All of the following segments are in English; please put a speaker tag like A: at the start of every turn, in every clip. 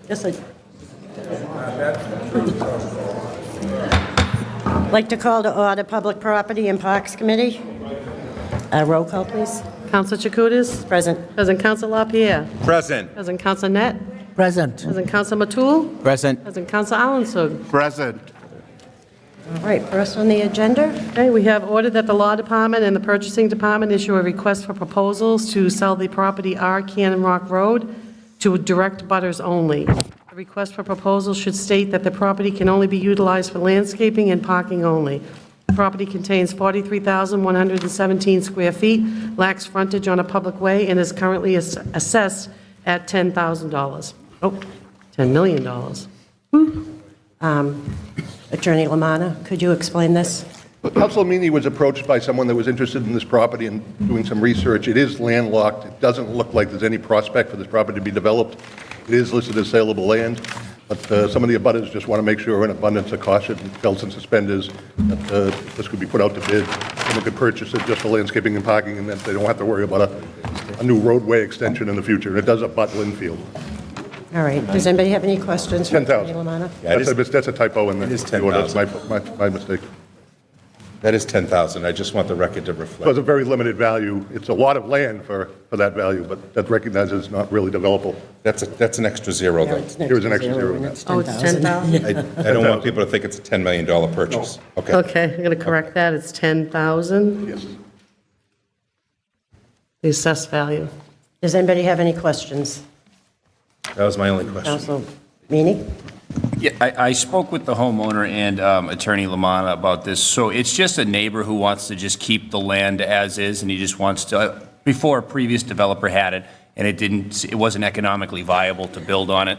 A: Yes, I'd like to call to order Public Property and Parks Committee. Roll call, please.
B: Council Chakutis?
A: Present.
B: President Council LaPierre?
C: Present.
B: President Council Net?
D: Present.
B: President Council Matul?
D: Present.
B: President Council Allensug?
C: Present.
A: All right, first on the agenda.
B: Okay, we have ordered that the Law Department and the Purchasing Department issue a request for proposals to sell the property R. Cannon Rock Road to direct butters only. The request for proposals should state that the property can only be utilized for landscaping and parking only. The property contains 43,117 square feet, lacks frontage on a public way, and is currently assessed at $10,000. Oh, $10 million.
A: Attorney Lamanna, could you explain this?
E: Councilor Meany was approached by someone that was interested in this property and doing some research. It is landlocked. It doesn't look like there's any prospect for this property to be developed. It is listed as saleable land, but some of the abutters just want to make sure, in abundance of caution, belts and suspenders, that this could be put out to bid. Someone could purchase it just for landscaping and parking, and that they don't have to worry about a new roadway extension in the future. And it does abut Linfield.
A: All right, does anybody have any questions for Attorney
E: 10,000.
A: Lamanna?
E: That's a typo in the
C: It is
E: order. That's
C: 10,000.
E: my mistake.
C: That is 10,000. I just want the record to
E: So it's
C: reflect.
E: a very limited value. It's a lot of land for that value, but that recognizes it's not really developable.
C: That's an extra zero,
A: Yeah,
C: though.
A: it's next
E: Here's an
A: to
E: extra zero
A: and
E: in
A: it's
B: Oh, it's
A: 10,000.
B: 10,000?
C: I don't want people to think it's a $10 million purchase. Okay.
B: Okay, I'm going to correct that. It's 10,000,
E: Yes.
B: the assessed value.
A: Does anybody have any questions?
C: That was my only question.
A: Council Meany?
F: Yeah, I spoke with the homeowner and Attorney Lamanna about this. So it's just a neighbor who wants to just keep the land as is, and he just wants to, before a previous developer had it, and it wasn't economically viable to build on it.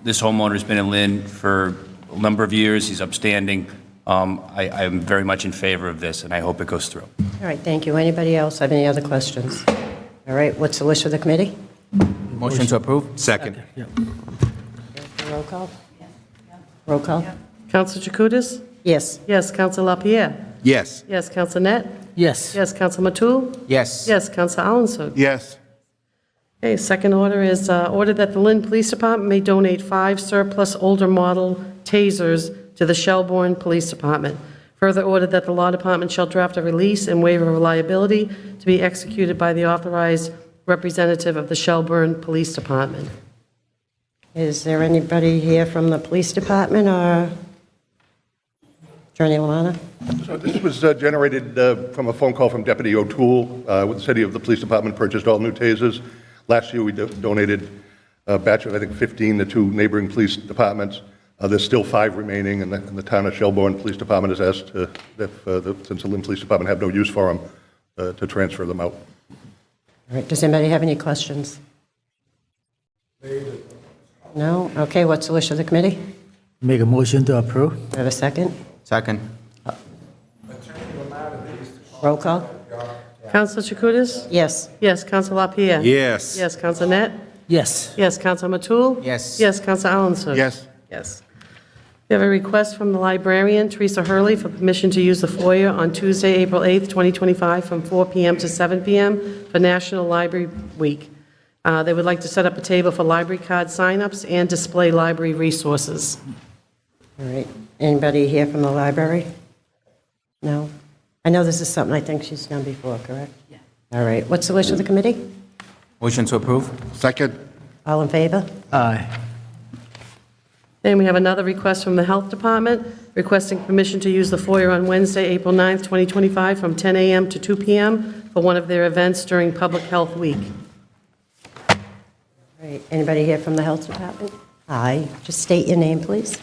F: This homeowner's been in Lynn for a number of years. He's upstanding. I'm very much in favor of this, and I hope it goes through.
A: All right, thank you. Anybody else have any other questions? All right, what's the wish of the committee?
D: Motion to approve?
C: Second.
A: Roll call? Roll call?
B: Council Chakutis?
A: Yes.
B: Yes. Council LaPierre?
C: Yes.
B: Yes. Council Net?
D: Yes.
B: Yes. Council Matul?
D: Yes.
B: Yes. Council Allensug?
C: Yes.
B: Okay, second order is order that the Lynn Police Department may donate 5 surplus older model tasers to the Shelbourne Police Department. Further order that the Law Department shall draft a release and waiver of liability to be executed by the authorized representative of the Shelbourne Police Department.
A: Is there anybody here from the police department or Attorney Lamanna?
E: So this was generated from a phone call from Deputy O'Toole with the city of the police department purchased all new tasers. Last year, we donated a batch of, I think, 15 to 2 neighboring police departments. There's still 5 remaining, and the town of Shelbourne Police Department has asked since the Lynn Police Department have no use for them, to transfer them out.
A: All right, does anybody have any questions? No? Okay, what's the wish of the committee?
D: Make a motion to approve?
A: Do I have a second?
D: Second.
A: Roll call?
B: Council Chakutis?
A: Yes.
B: Yes. Council LaPierre?
C: Yes.
B: Yes. Council Net?
D: Yes.
B: Yes. Council Matul?
D: Yes.
B: Yes. Council Allensug?
C: Yes.
B: Yes. We have a request from the librarian, Teresa Hurley, for permission to use the foyer on Tuesday, April 8th, 2025, from 4 p.m. to 7 p.m. for National Library Week. They would like to set up a table for library card signups and display library resources.
A: All right, anybody here from the library? No? I know this is something I think she's done before, correct? Yeah. All right, what's the wish of the committee?
D: Motion to approve?
C: Second.
A: All in favor?
D: Aye.
B: And we have another request from the Health Department, requesting permission to use the foyer on Wednesday, April 9th, 2025, from 10 a.m. to 2 p.m. for one of their events during Public Health Week.
A: All right, anybody here from the health department? Aye, just state your name, please.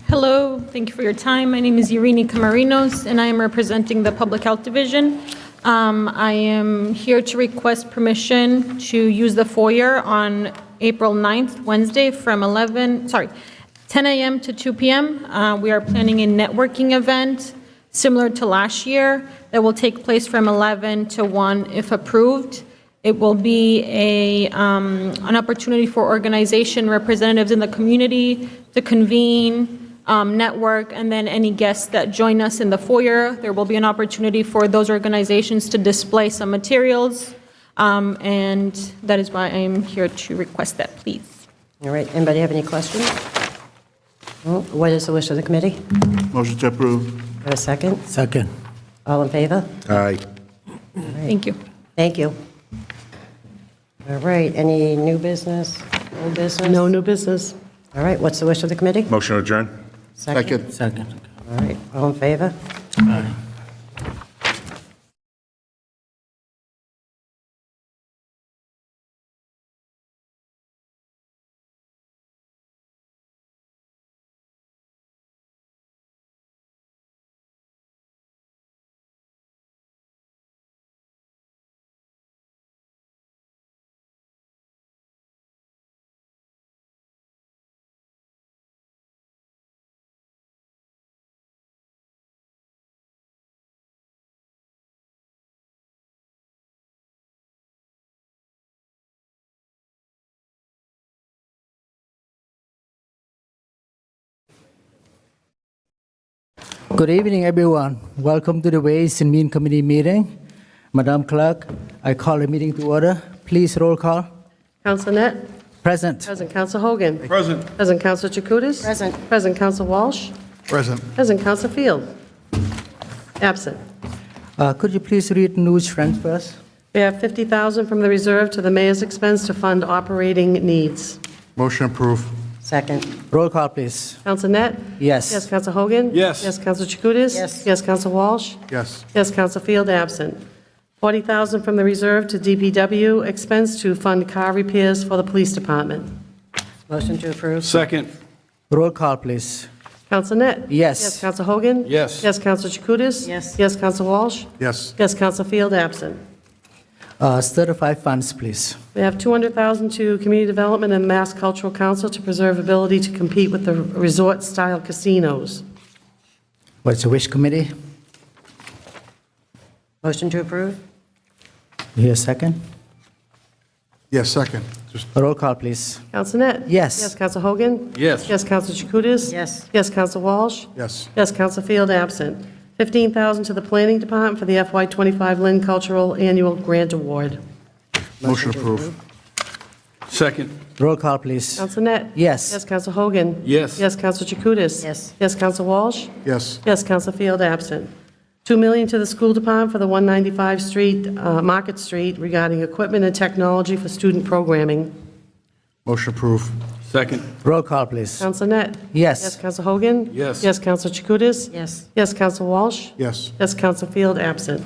G: Hello, thank you for your time. My name is Irini Camarinos, and I am representing the Public Health Division. I am here to request permission to use the foyer on April 9th, Wednesday, from 10 a.m. to 2 p.m. We are planning a networking event similar to last year that will take place from 11 to 1 if approved. It will be an opportunity for organization representatives in the community to convene, network, and then any guests that join us in the foyer, there will be an opportunity for those organizations to display some materials, and that is why I am here to request that, please.
A: All right, anybody have any questions? No? What is the wish of the committee?
H: Motion to approve.
A: Have a second?
D: Second.
A: All in favor?
C: Aye.
G: Thank you.
A: Thank you. All right, any new business, old business?
B: No new business.
A: All right, what's the wish of the committee?
C: Motion to adjourn?
H: Second.
D: Second.
A: All right, all in favor?
D: Aye. Good evening, everyone. Welcome to the Ways and Means Committee meeting. Madam Clerk, I call the meeting to order. Please roll call.
B: Counsel Net?
D: Present.
B: Present Counsel Hogan?
H: Present.
B: Present Counsel Chakutis?
A: Present.
B: Present Counsel Walsh?
H: Present.
B: Present Counsel Field? Absent.
D: Could you please read news transfers?
B: We have $50,000 from the reserve to the mayor's expense to fund operating needs.
H: Motion approved.
A: Second.
D: Roll call, please.
B: Counsel Net?
D: Yes.
B: Yes, Counsel Hogan?
H: Yes.
B: Yes, Counsel Chakutis?
A: Yes.
B: Yes, Counsel Walsh?
H: Yes.
B: Yes, Counsel Field, absent. $40,000 from the reserve to DPW expense to fund car repairs for the police department.
A: Motion to approve?
H: Second.
D: Roll call, please.
B: Counsel Net?
D: Yes.
B: Yes, Counsel Hogan?
H: Yes.
B: Yes, Counsel Chakutis?
A: Yes.
B: Yes, Counsel Walsh?
H: Yes.
B: Yes, Counsel Field, absent.
D: Certified funds, please.
B: We have $200,000 to Community Development and Mass Cultural Council to preserve ability to compete with the resort-style casinos.
D: What's the wish committee?
A: Motion to approve?
D: Here, second.
H: Yes, second. Just
D: Roll call, please.
B: Counsel Net?
D: Yes.
B: Yes, Counsel Hogan?
H: Yes.
B: Yes, Counsel Chakutis?
A: Yes.
B: Yes, Counsel Walsh?
H: yes.
B: Yes, Counsel Field, absent. $15,000 to the Planning Department for the FY25 Lynn Cultural Annual Grant Award.
H: Motion approved. Second.
D: Roll call, please.
B: Counsel Net?
D: Yes.
B: Yes, Counsel Hogan?
H: Yes.
B: Yes, Counsel Chakutis?
A: Yes.
B: Yes, Counsel Walsh?
H: Yes.
B: Yes, Counsel Field, absent. $2 million to the School Department for the 195 Street, Market Street regarding equipment and technology for student programming.
H: Motion approved. Second.
D: Roll call, please.
B: Counsel Net?
D: Yes.
B: Yes, Counsel Hogan?
H: Yes.
B: Yes, Counsel Chakutis?
A: Yes.
B: Yes, Counsel Walsh?
H: Yes.
B: Yes, Counsel Field, absent.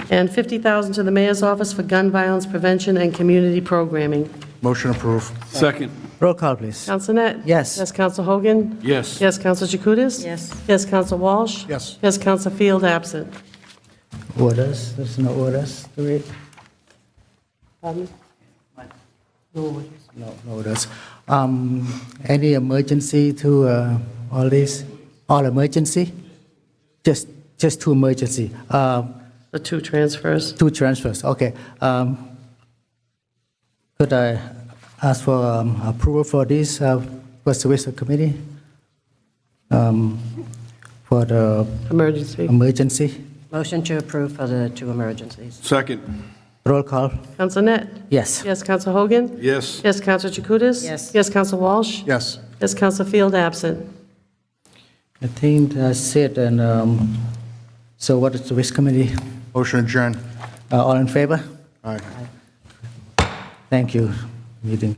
B: And $50,000 to the Mayor's Office for Gun Violence Prevention and Community Programming.
H: Motion approved. Second.
D: Roll call, please.
B: Counsel Net?
D: Yes.
B: Yes, Counsel Hogan?
H: Yes.
B: Yes, Counsel Chakutis?
A: Yes.
B: Yes, Counsel Walsh?
H: Yes.
B: Yes, Counsel Field, absent.
D: Orders. There's no orders to read.
B: Pardon?
D: No orders. Any emergency to all this? All emergency? Just two emergency.
B: The two transfers.
D: Two transfers. Okay. Could I ask for approval for this? What's the wish of committee? For the
B: Emergency.
D: emergency.
A: Motion to approve for the two emergencies.
H: Second.
D: Roll call.
B: Counsel Net?
D: Yes.
B: Yes, Counsel Hogan?
H: Yes.
B: Yes, Counsel Chakutis?
A: Yes.
B: Yes, Counsel Walsh?
H: Yes.
B: Yes, Counsel Field, absent.
D: I think that's it. And so, what is the wish committee?
H: Motion adjourned.
D: All in favor?
H: Aye.
D: Thank you. Meeting.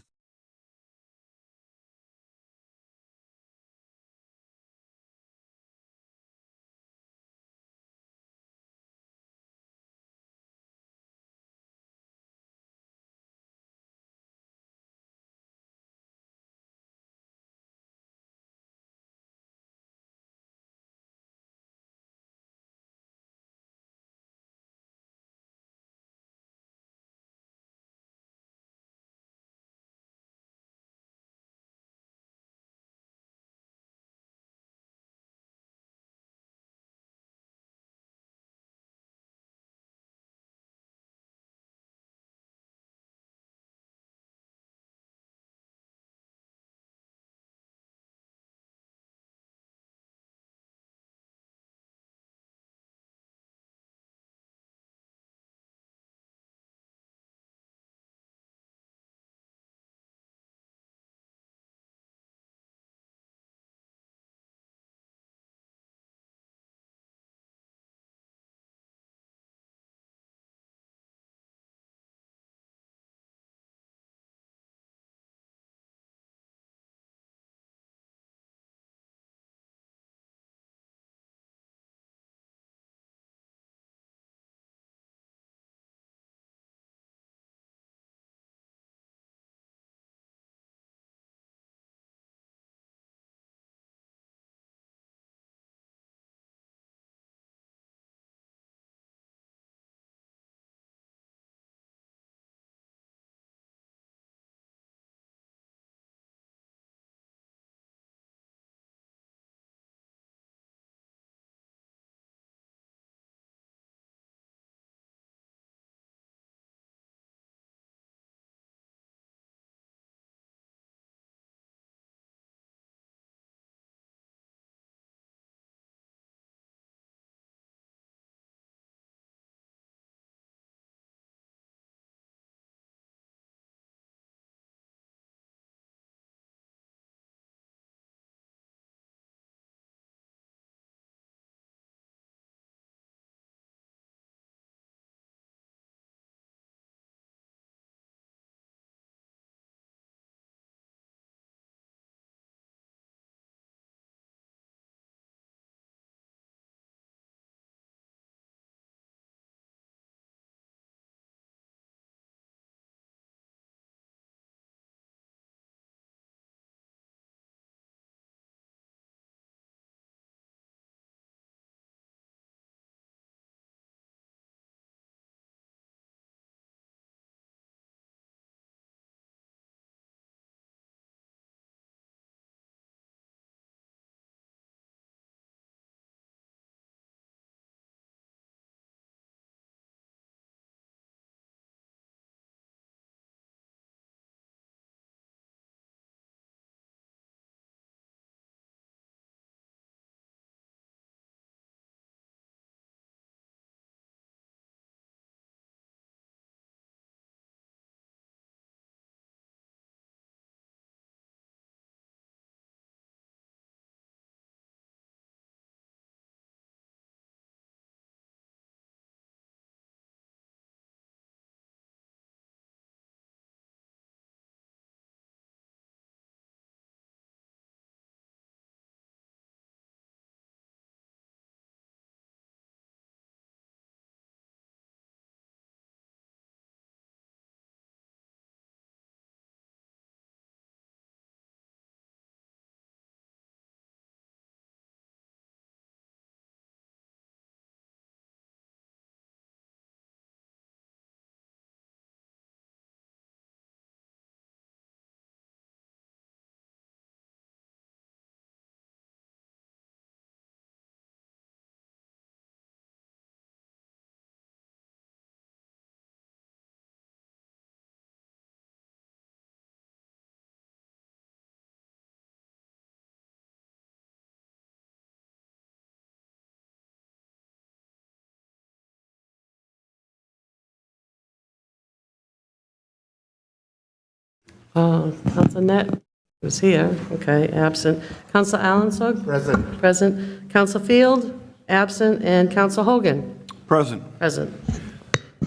B: Counsel Net was here, okay, absent. Counsel Allensog?
H: Present.
B: Present. Counsel Field? Absent. And Counsel Hogan?
H: Present.
B: Present.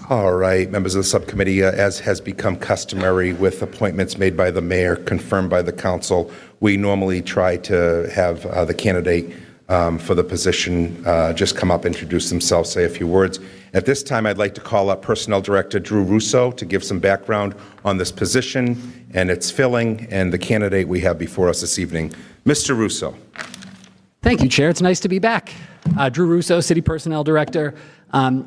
C: All right, members of the subcommittee, as has become customary with appointments made by the mayor, confirmed by the council, we normally try to have the candidate for the position just come up, introduce themselves, say a few words. At this time, I'd like to call up Personnel Director Drew Russo to give some background on this position and its filling and the candidate we have before us this evening. Mr. Russo.
I: Thank you, Chair. It's nice to be back. Drew Russo, City Personnel Director.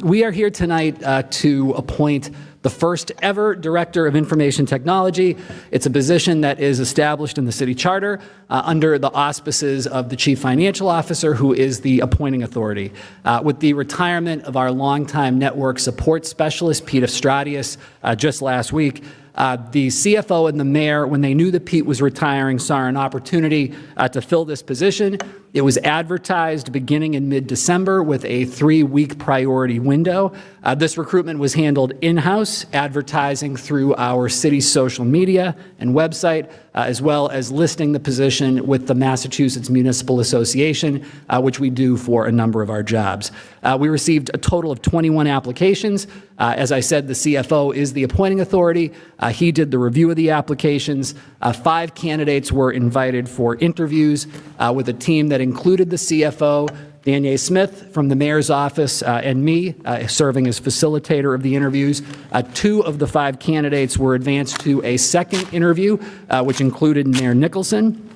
I: We are here tonight to appoint the first ever Director of Information Technology. It's a position that is established in the city charter under the auspices of the Chief Financial Officer, who is the appointing authority. With the retirement of our longtime network support specialist, Pete Estradius, just last week, the CFO and the mayor, when they knew that Pete was retiring, saw an opportunity to fill this position. It was advertised beginning in mid-December with a 3-week priority window. This recruitment was handled in-house, advertising through our city's social media and website, as well as listing the position with the Massachusetts Municipal Association, which we do for a number of our jobs. We received a total of 21 applications. As I said, the CFO is the appointing authority. He did the review of the applications. 5 candidates were invited for interviews with a team that included the CFO, Danielle Smith from the mayor's office, and me serving as facilitator of the interviews. 2 of the 5 candidates were advanced to a second interview, which included Mayor Nicholson.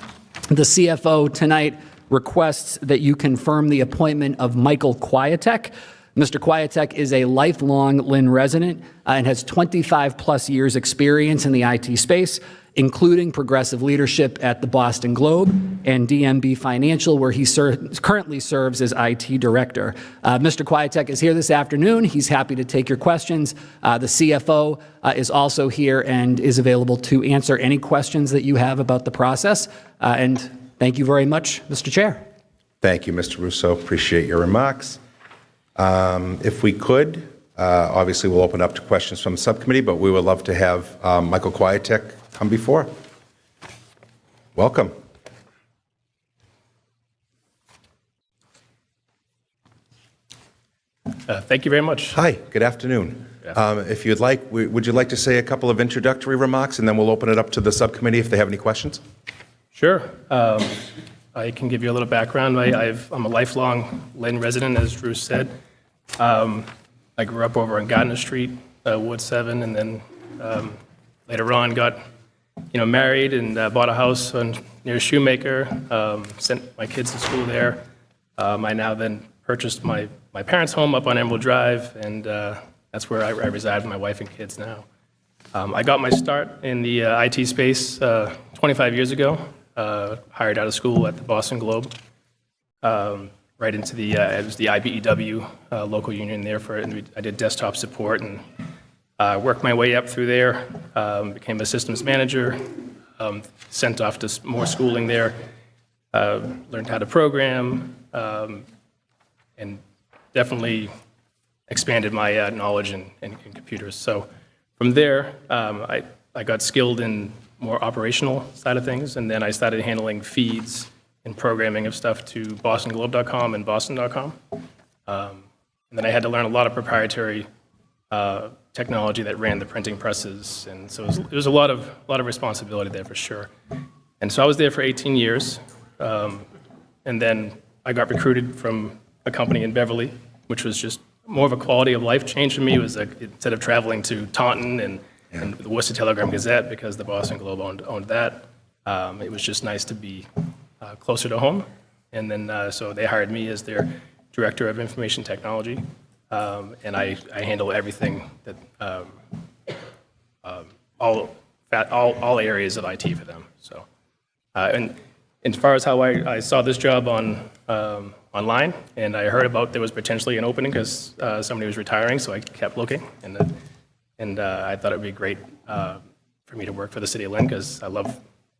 I: The CFO tonight requests that you confirm the appointment of Michael Kwiatek. Mr. Kwiatek is a lifelong Lynn resident and has 25-plus years experience in the IT space, including progressive leadership at the Boston Globe and DMB Financial, where he currently serves as IT director. Mr. Kwiatek is here this afternoon. He's happy to take your questions. The CFO is also here and is available to answer any questions that you have about the process. And thank you very much, Mr. Chair.
C: Thank you, Mr. Russo. Appreciate your remarks. If we could, obviously we'll open up to questions from the subcommittee, but we would love to have Michael Kwiatek come before. Welcome.
J: Thank you very much.
C: Hi, good afternoon. If you'd like, would you like to say a couple of introductory remarks, and then we'll open it up to the subcommittee if they have any questions?
J: Sure. I can give you a little background. I'm a lifelong Lynn resident, as Drew said. I grew up over on Gardner Street, Ward 7, and then later on got married and bought a house near Shoemaker, sent my kids to school there. I now then purchased my parents' home up on Emerald Drive, and that's where I reside with my wife and kids now. I got my start in the IT space 25 years ago, hired out of school at the Boston Globe, right into it was the IBEW local union there and I did desktop support and worked my way up through there, became a systems manager, sent off to more schooling there, learned how to program, and definitely expanded my knowledge in computers. So from there, I got skilled in more operational side of things, and then I started handling feeds and programming of stuff to bostonglobe.com and boston.com. And then I had to learn a lot of proprietary technology that ran the printing presses, and so it was a lot of responsibility there for sure. And so I was there for 18 years, and then I got recruited from a company in Beverly, which was just more of a quality of life change for me. It was instead of traveling to Taunton and the Worcester Telegram Gazette, because the Boston Globe owned that, it was just nice to be closer to home. And then so they hired me as their director of information technology, and I handle everything that all areas of IT for them. So, and as far as how I saw this job online, and I heard about there was potentially an opening because somebody was retiring, so I kept looking, and I thought it would be great for me to work for the city of Lynn because I love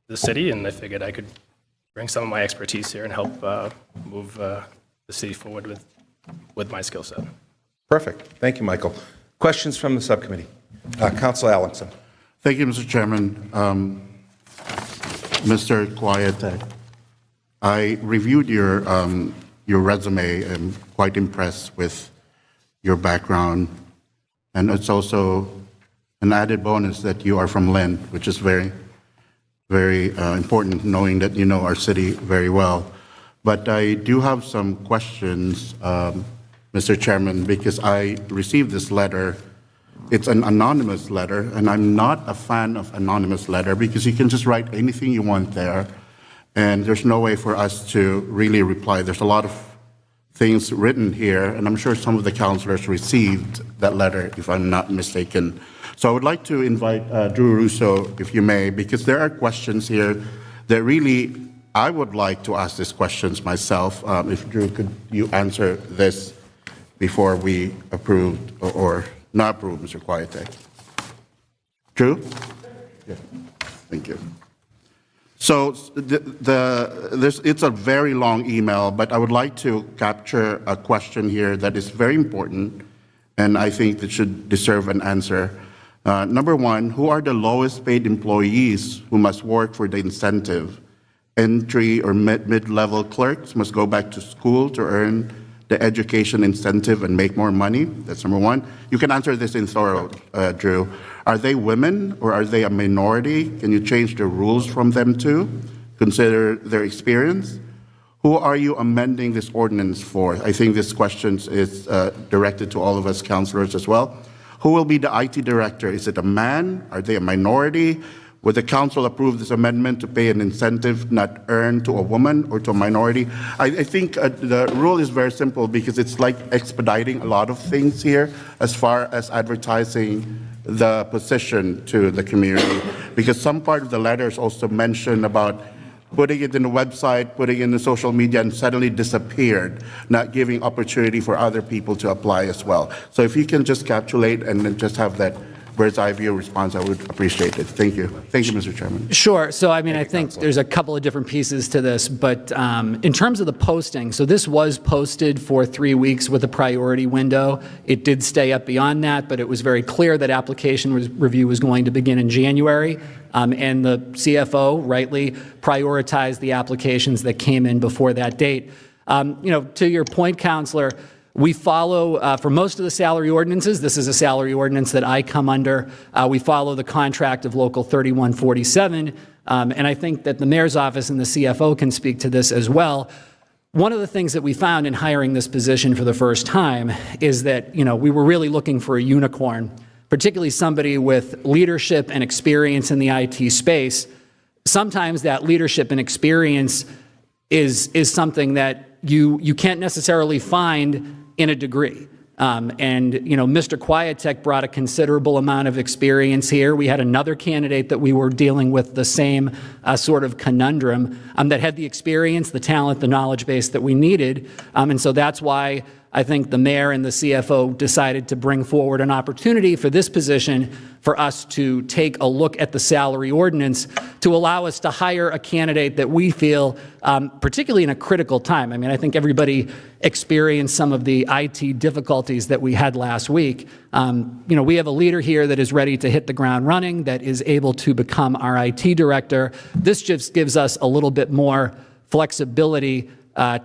J: the city, and I figured I could bring some of my expertise here and help move the city forward with my skill set.
C: Perfect. Thank you, Michael. Questions from the subcommittee? Councilor Allenson.
K: Thank you, Mr. Chairman. Mr. Quietek, I reviewed your resume. I'm quite impressed with your background. And it's also an added bonus that you are from Lynn, which is very, very important, knowing that you know our city very well. But I do have some questions, Mr. Chairman, because I received this letter. It's an anonymous letter, and I'm not a fan of anonymous letter because you can just write anything you want there, and there's no way for us to really reply. There's a lot of things written here, and I'm sure some of the councilors received that letter, if I'm not mistaken. So I would like to invite Drew Russo, if you may, because there are questions here that really I would like to ask these questions myself. If Drew, could you answer this before we approve or not approve, Mr. Quietek? Drew? Yeah. Thank you. So it's a very long email, but I would like to capture a question here that is very important, and I think that should deserve an answer. Number one, who are the lowest paid employees who must work for the incentive? Entry or mid-level clerks must go back to school to earn the education incentive and make more money? That's number one. You can answer this in thorough, Drew. Are they women or are they a minority? Can you change the rules from them too? Consider their experience. Who are you amending this ordinance for? I think this question is directed to all of us councilors as well. Who will be the IT director? Is it a man? Are they a minority? Would the council approve this amendment to pay an incentive not earned to a woman or to a minority? I think the rule is very simple because it's like expediting a lot of things here as far as advertising the position to the community. Because some part of the letters also mentioned about putting it in the website, putting it in the social media, and suddenly disappeared, not giving opportunity for other people to apply as well. So if you can just capsulate and then just have that bird's eye view response, I would appreciate it. Thank you. Thank you, Mr. Chairman.
I: Sure. So, I mean, I think there's a couple of different pieces to this, but in terms of the posting, so this was posted for 3 weeks with a priority window. It did stay up beyond that, but it was very clear that application review was going to begin in January, and the CFO rightly prioritized the applications that came in before that date. To your point, Counselor, we follow, for most of the salary ordinances, this is a salary ordinance that I come under, we follow the contract of Local 3147, and I think that the Mayor's office and the CFO can speak to this as well. One of the things that we found in hiring this position for the first time is that, we were really looking for a unicorn, particularly somebody with leadership and experience in the IT space. Sometimes that leadership and experience is something that you can't necessarily find in a degree. Mr. Quietek brought a considerable amount of experience here. We had another candidate that we were dealing with the same sort of conundrum that had the experience, the talent, the knowledge base that we needed. And so that's why I think the mayor and the CFO decided to bring forward an opportunity for this position for us to take a look at the salary ordinance to allow us to hire a candidate that we feel, particularly in a critical time. I mean, I think everybody experienced some of the IT difficulties that we had last week. We have a leader here that is ready to hit the ground running, that is able to become our IT director. This just gives us a little bit more flexibility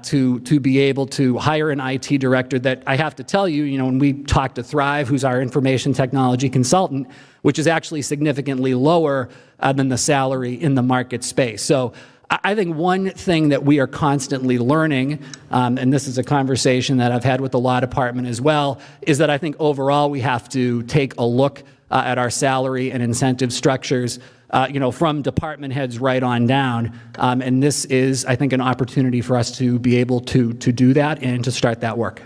I: to be able to hire an IT director that I have to tell you, when we talk to Thrive, who's our information technology consultant, which is actually significantly lower than the salary in the market space. So I think one thing that we are constantly learning, and this is a conversation that I've had with the law department as well, is that I think overall we have to take a look at our salary and incentive structures from department heads right on down. And this is, I think, an opportunity for us to be able to do that and to start that work.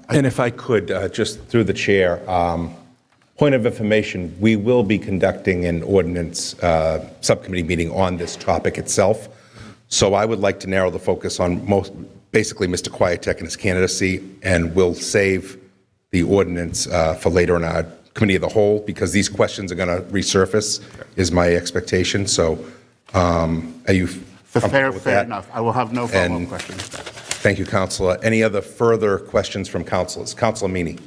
C: And if I could, just through the chair, point of information, we will be conducting an ordinance subcommittee meeting on this topic itself. So I would like to narrow the focus on basically Mr. Quietek and his candidacy, and we'll save the ordinance for later in our committee of the whole, because these questions are going to resurface, is my expectation. So are you comfortable with that?
K: Fair enough. I will have no follow-up questions.
C: Thank you, Councilor. Any other further questions from councilors? Councilor Meany.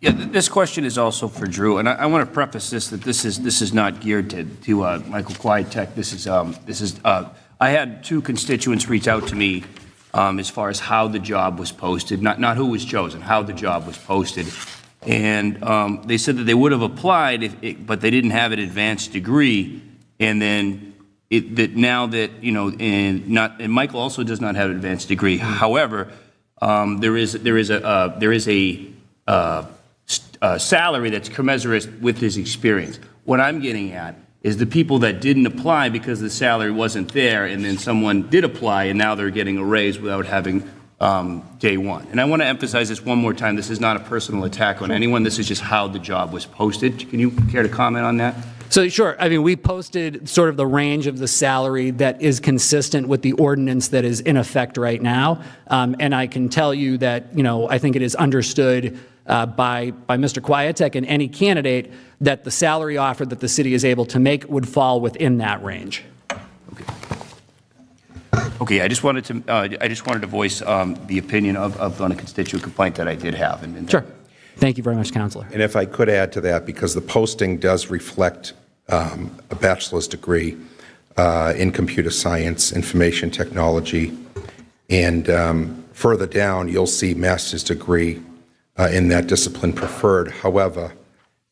F: Yeah, this question is also for Drew, and I want to preface this, that this is not geared to Michael Quietek. This is, I had two constituents reach out to me as far as how the job was posted, not who was chosen, how the job was posted. And they said that they would have applied, but they didn't have an advanced degree, and then that now that, you know, and Michael also does not have an advanced degree. However, there is a salary that's commensurate with his experience. What I'm getting at is the people that didn't apply because the salary wasn't there, and then someone did apply, and now they're getting a raise without having day one. And I want to emphasize this one more time. This is not a personal attack on anyone. This is just how the job was posted. Can you care to comment on that?
I: So sure, I mean, we posted sort of the range of the salary that is consistent with the ordinance that is in effect right now. And I can tell you that, you know, I think it is understood by Mr. Quietek and any candidate that the salary offer that the city is able to make would fall within that range.
F: Okay, I just wanted to voice the opinion of on a constituent complaint that I did have.
I: Sure. Thank you very much, Councilor.
C: And if I could add to that, because the posting does reflect a bachelor's degree in computer science, information technology, and further down, you'll see master's degree in that discipline preferred. However,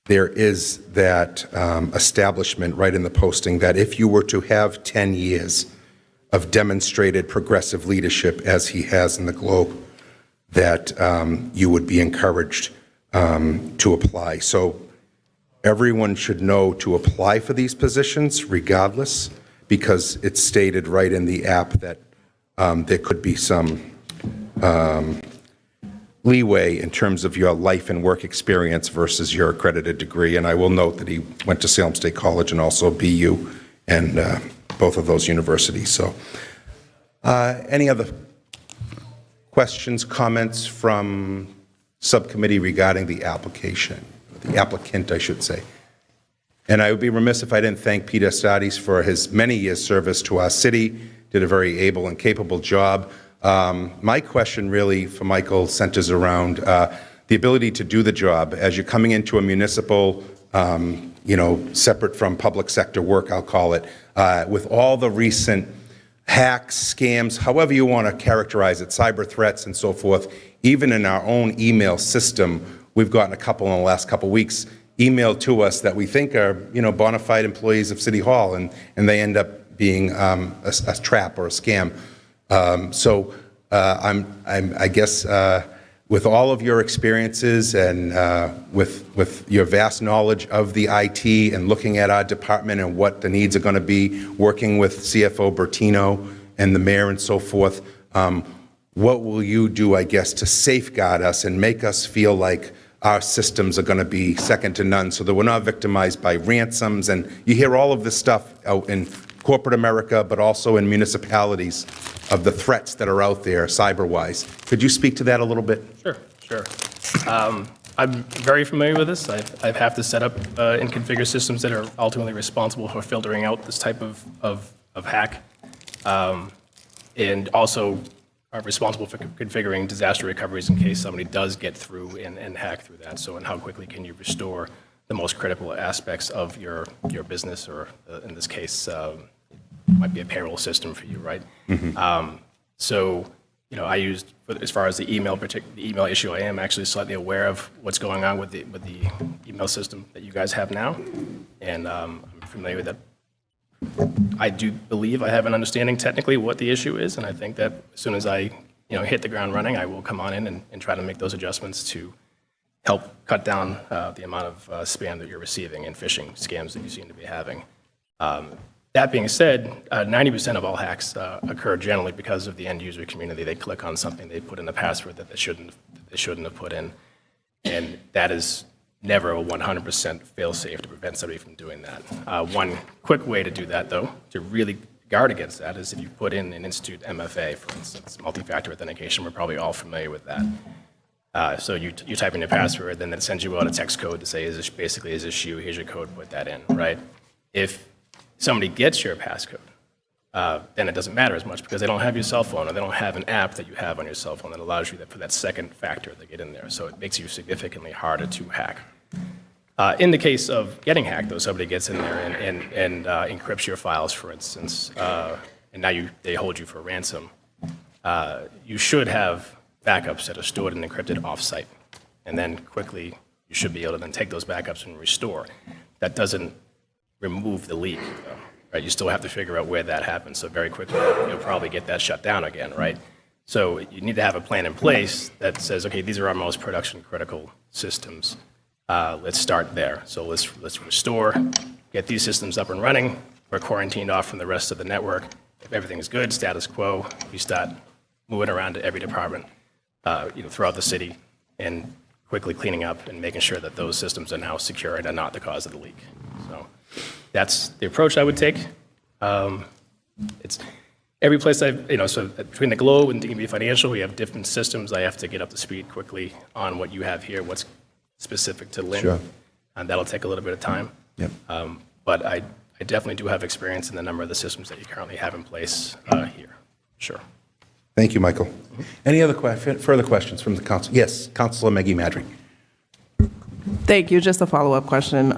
C: there is that establishment right in the posting that if you were to have 10 years of demonstrated progressive leadership, as he has in the Globe, that you would be encouraged to apply. So everyone should know to apply for these positions regardless, because it's stated right in the app that there could be some leeway in terms of your life and work experience versus your accredited degree. And I will note that he went to Salem State College and also BU, and both of those universities. So any other questions, comments from subcommittee regarding the application, the applicant, I should say? And I would be remiss if I didn't thank Peter Stades for his many years' service to our city, did a very able and capable job. My question really for Michael centers around the ability to do the job as you're coming into a municipal, separate from public sector work, I'll call it, with all the recent hacks, scams, however you want to characterize it, cyber threats and so forth. Even in our own email system, we've gotten a couple in the last couple weeks emailed to us that we think are, bona fide employees of City Hall, and they end up being a trap or a scam. So I guess with all of your experiences and with your vast knowledge of the IT and looking at our department and what the needs are going to be, working with CFO Bertino and the mayor and so forth, what will you do, I guess, to safeguard us and make us feel like our systems are going to be second to none so that we're not victimized by ransoms? And you hear all of this stuff out in corporate America, but also in municipalities, of the threats that are out there cyber-wise. Could you speak to that a little bit?
J: Sure. I'm very familiar with this. I have to set up and configure systems that are ultimately responsible for filtering out this type of hack, and also are responsible for configuring disaster recoveries in case somebody does get through and hack through that. So, and how quickly can you restore the most critical aspects of your business, or in this case, might be a payroll system for you, right? Mm-hmm. So, I used, as far as the email issue, I am actually slightly aware of what's going on with the email system that you guys have now, and I'm familiar with that. I do believe I have an understanding technically what the issue is, and I think that as soon as I, hit the ground running, I will come on in and try to make those adjustments to help cut down the amount of spam that you're receiving and phishing scams that you seem to be having. That being said, 90% of all hacks occur generally because of the end user community. They click on something, they put in a password that they shouldn't have put in, and that is never a 100% fail-safe to prevent somebody from doing that. One quick way to do that, though, to really guard against that, is if you put in an Institute MFA, for instance, multi-factor authentication. We're probably all familiar with that. So you type in your password, then it sends you out a text code to say, is this you? Here's your code, put that in, right? If somebody gets your passcode, then it doesn't matter as much because they don't have your cell phone or they don't have an app that you have on your cell phone that allows you for that second factor to get in there. So it makes you significantly harder to hack. In the case of getting hacked, though, somebody gets in there and encrypts your files, for instance, and now they hold you for ransom, you should have backups that are stored and encrypted off-site. And then quickly, you should be able to then take those backups and restore. That doesn't remove the leak, though, right? You still have to figure out where that happened. So very quickly, you'll probably get that shut down again, right? So you need to have a plan in place that says, okay, these are our most production-critical systems. Let's start there. So let's restore, get these systems up and running. We're quarantined off from the rest of the network. If everything's good, status quo, we start moving around to every department, throughout the city, and quickly cleaning up and making sure that those systems are now secure and are not the cause of the leak. So that's the approach I would take. It's every place so between the Globe and DB Financial, we have different systems. I have to get up to speed quickly on what you have here, what's specific to Lynn.
C: Sure.
J: And that'll take a little bit of time.
C: Yep.
J: But I definitely do have experience in the number of the systems that you currently have in place here. Sure.
C: Thank you, Michael. Any other further questions from the council? Yes, Councilor Maggie Madry.
L: Thank you. Just a follow-up question.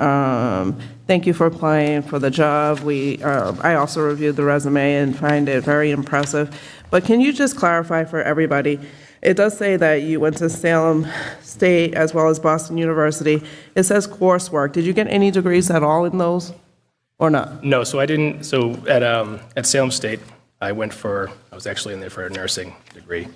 L: Thank you for applying for the job. I also reviewed the resume and find it very impressive. But can you just clarify for everybody? It does say that you went to Salem State as well as Boston University. It says coursework. Did you get any degrees at all in those or not?
J: No, so I didn't. So at Salem State, I was actually in there for a nursing degree.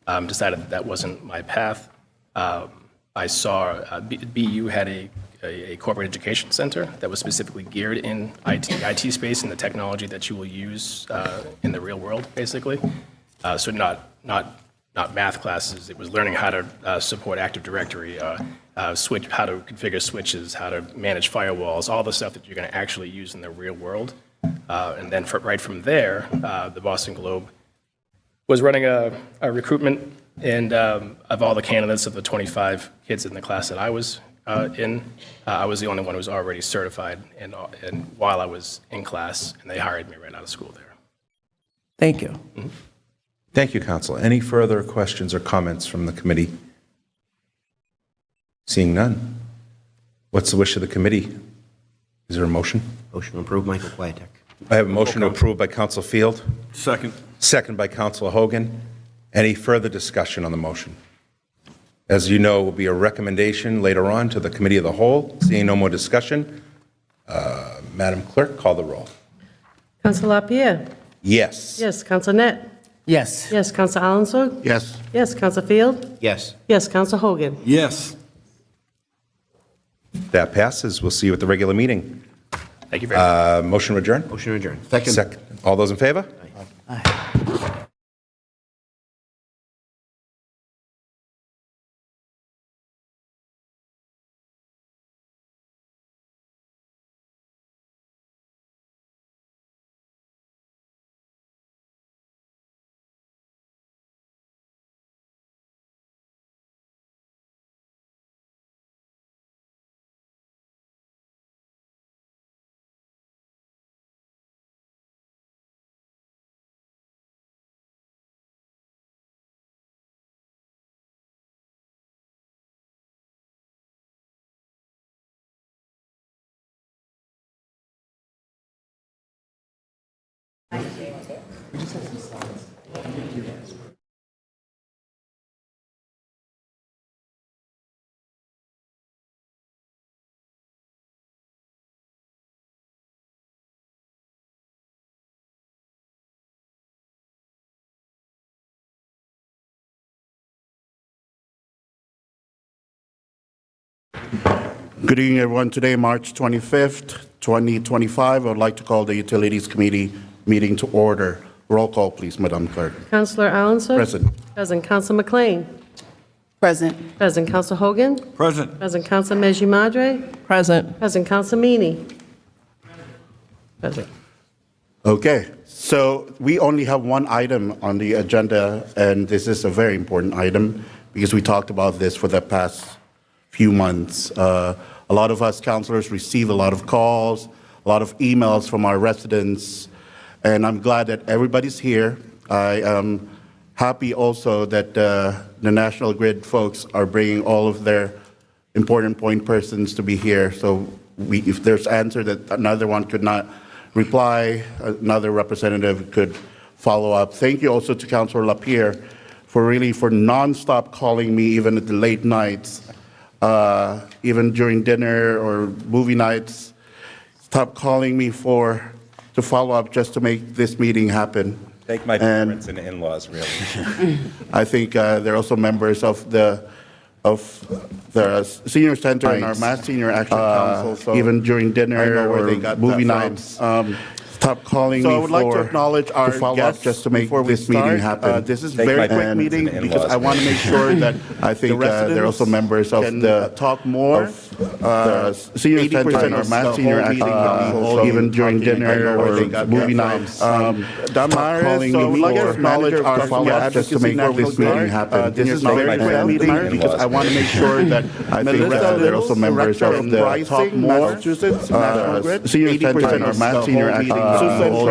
J: Decided that wasn't my path. I saw BU had a corporate education center that was specifically geared in IT space and the technology that you will use in the real world, basically. So not math classes. It was learning how to support Active Directory, how to configure switches, how to manage firewalls, all the stuff that you're going to actually use in the real world. And then right from there, the Boston Globe was running a recruitment, and of all the candidates of the 25 kids in the class that I was in, I was the only one who was already certified and while I was in class, and they hired me right out of school there.
L: Thank you.
C: Mm-hmm. Thank you, Council. Any further questions or comments from the committee? Seeing none. What's the wish of the committee? Is there a motion?
M: Motion to approve, Michael Quietek.
C: I have a motion to approve by Council Field.
H: Second.
C: Second by Councilor Hogan. Any further discussion on the motion? As you know, will be a recommendation later on to the Committee of the Whole. Seeing no more discussion, Madam Clerk, call the roll.
B: Counsel LaPierre.
C: Yes.
B: Yes. Counsel Net.
D: Yes.
B: Yes. Counsel Alonso.
K: Yes.
B: Yes. Counsel Field.
M: Yes.
B: Yes. Counsel Hogan.
H: Yes.
C: That passes. We'll see you at the regular meeting.
J: Thank you very much.
C: Motion to adjourn?
M: Motion to adjourn.
K: Second.
C: All those in favor?
K: Good evening, everyone. Today, March 25th, 2025, I would like to call the Utilities Committee meeting to order. Roll call, please, Madam Clerk.
B: Councilor Alonso.
K: Present.
B: Present. Counsel McLean.
L: Present.
B: Present. Counsel Hogan.
H: Present.
B: Present. Counsel Meji Madre.
L: Present.
B: Present. Counsel Meany. Present.
K: Okay, so we only have one item on the agenda, and this is a very important item because we talked about this for the past few months. A lot of us councilors receive a lot of calls, a lot of emails from our residents, and I'm glad that everybody's here. I am happy also that the National Grid folks are bringing all of their important point persons to be here. So if there's answer that another one could not reply, another representative could follow up. Thank you also to Councilor Lapierre for nonstop calling me even at the late nights, even during dinner or movie nights. Stop calling me to follow up just to make this meeting happen.
C: Thank my parents and in-laws, really.
K: I think they're also members of the senior center and our Mass Senior Action Council. So even during dinner or movie nights, stop calling me
E: I would like to acknowledge our guests
K: just to make
E: before we
K: this meeting
E: start.
K: happen.
E: This is a very quick meeting because I want to make sure that
K: I think they're also members of the
E: talk more.
K: senior center and our Mass Senior Action Council. Even during dinner or movie nights,
E: Damaris, so I would like to acknowledge our guests
K: just to make this meeting happen.
E: This is a very quick meeting because I want to make sure that
K: I think they're also members of the
E: Talk More, Massachusetts, National Grid,
K: senior center and our Mass Senior Action Council.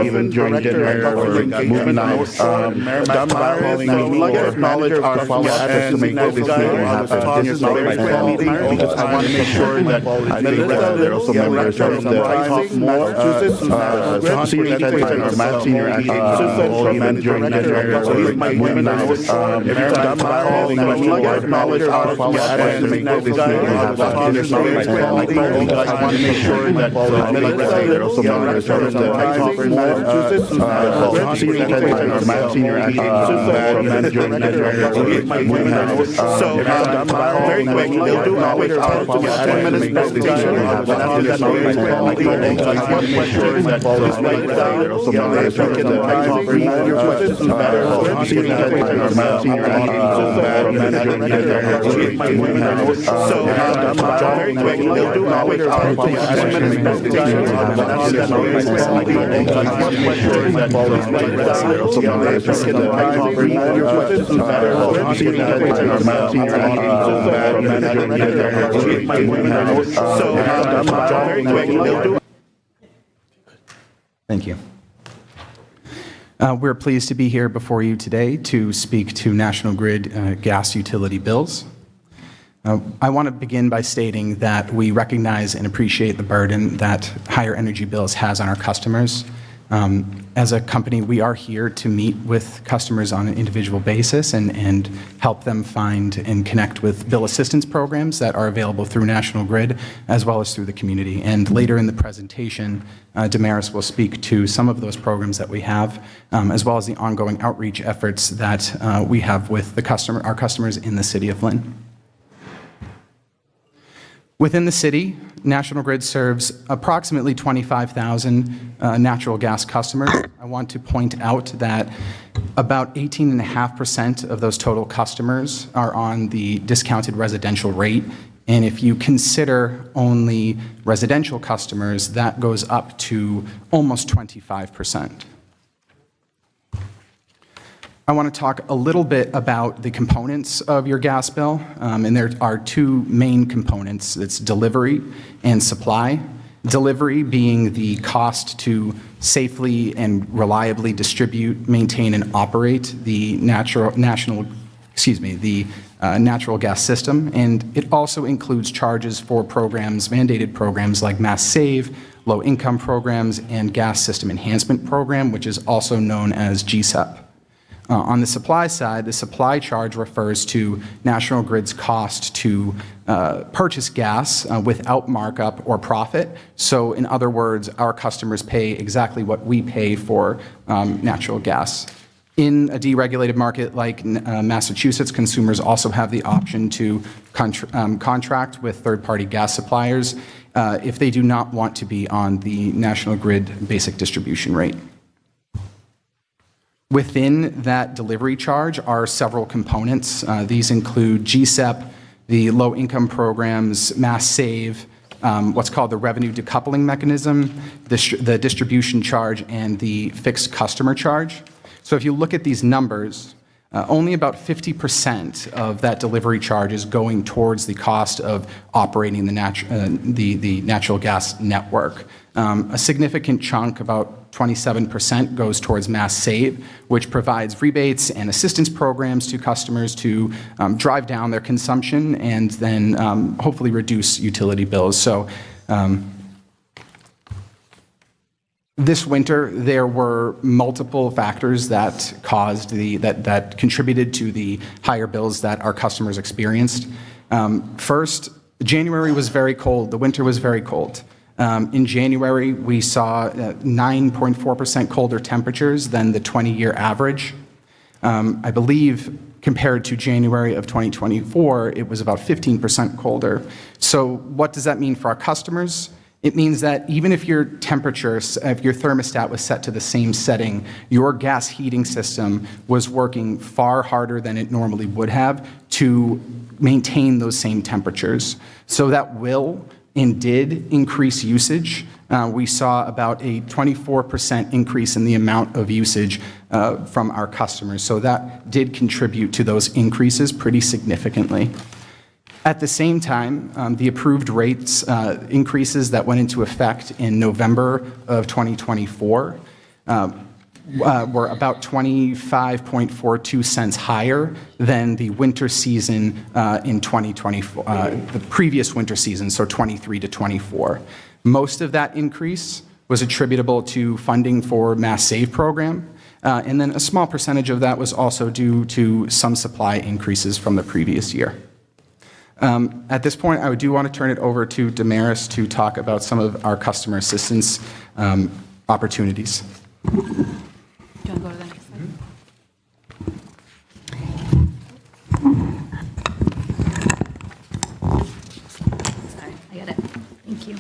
K: Even during dinner or movie nights,
E: Damaris, so I would like to acknowledge our guests
K: to make this meeting happen.
E: This is a very quick meeting because I want to make sure that
K: I think they're also members of the
E: Talk More, Massachusetts, National Grid,
K: senior center and our Mass Senior Action Council. Even during dinner or movie nights,
E: Damaris, I would like to acknowledge our guests
K: to make this meeting happen.
E: I want to make sure that
K: they're also members of the
E: Massachusetts,
K: senior center and our Mass Senior Action Council. Even during dinner or movie nights,
E: so very quick, we'll do our 10 minutes presentation. After that, I want to make sure that
K: they're also members of the senior center and our Mass Senior Action
E: so very quick, we'll do our 10 minutes presentation. After that, I want to make sure that
K: they're also members of the senior center and our Mass Senior Action.
M: Thank you. We're pleased to be here before you today to speak to National Grid gas utility bills. I want to begin by stating that we recognize and appreciate the burden that higher energy bills has on our customers. As a company, we are here to meet with customers on an individual basis and help them find and connect with bill assistance programs that are available through National Grid as well as through the community. And later in the presentation, Damaris will speak to some of those programs that we have, as well as the ongoing outreach efforts that we have with our customers in the city of Lynn. Within the city, National Grid serves approximately 25,000 natural gas customers. I want to point out that about 18.5% of those total customers are on the discounted residential rate. And if you consider only residential customers, that goes up to almost 25%. I want to talk a little bit about the components of your gas bill, and there are two main components. It's delivery and supply. Delivery being the cost to safely and reliably distribute, maintain, and operate the natural gas system, and it also includes charges for programs, mandated programs like Mass Save, low-income programs, and Gas System Enhancement Program, which is also known as GSEP. On the supply side, the supply charge refers to National Grid's cost to purchase gas without markup or profit. So in other words, our customers pay exactly what we pay for natural gas. In a deregulated market like Massachusetts, consumers also have the option to contract with third-party gas suppliers if they do not want to be on the National Grid basic distribution rate. Within that delivery charge are several components. These include GSEP, the low-income programs, Mass Save, what's called the revenue decoupling mechanism, the distribution charge, and the fixed customer charge. So if you look at these numbers, only about 50% of that delivery charge is going towards the cost of operating the natural gas network. A significant chunk, about 27% goes towards Mass Save, which provides rebates and assistance programs to customers to drive down their consumption and then hopefully reduce utility bills. So this winter, there were multiple factors that caused that contributed to the higher bills that our customers experienced. First, January was very cold. The winter was very cold. In January, we saw 9.4% colder temperatures than the 20-year average. I believe compared to January of 2024, it was about 15% colder. So what does that mean for our customers? It means that even if your temperature, if your thermostat was set to the same setting, your gas heating system was working far harder than it normally would have to maintain those same temperatures. So that will and did increase usage. We saw about a 24% increase in the amount of usage from our customers. So that did contribute to those increases pretty significantly. At the same time, the approved rates increases that went into effect in November of 2024 were about 25.42 cents higher than the winter season in 2024, the previous winter season, so 23 to 24. Most of that increase was attributable to funding for Mass Save program, and then a small percentage of that was also due to some supply increases from the previous year. At this point, I do want to turn it over to Damaris to talk about some of our customer assistance opportunities.
N: Do you want to go to the next slide? Sorry, I got it. Thank you.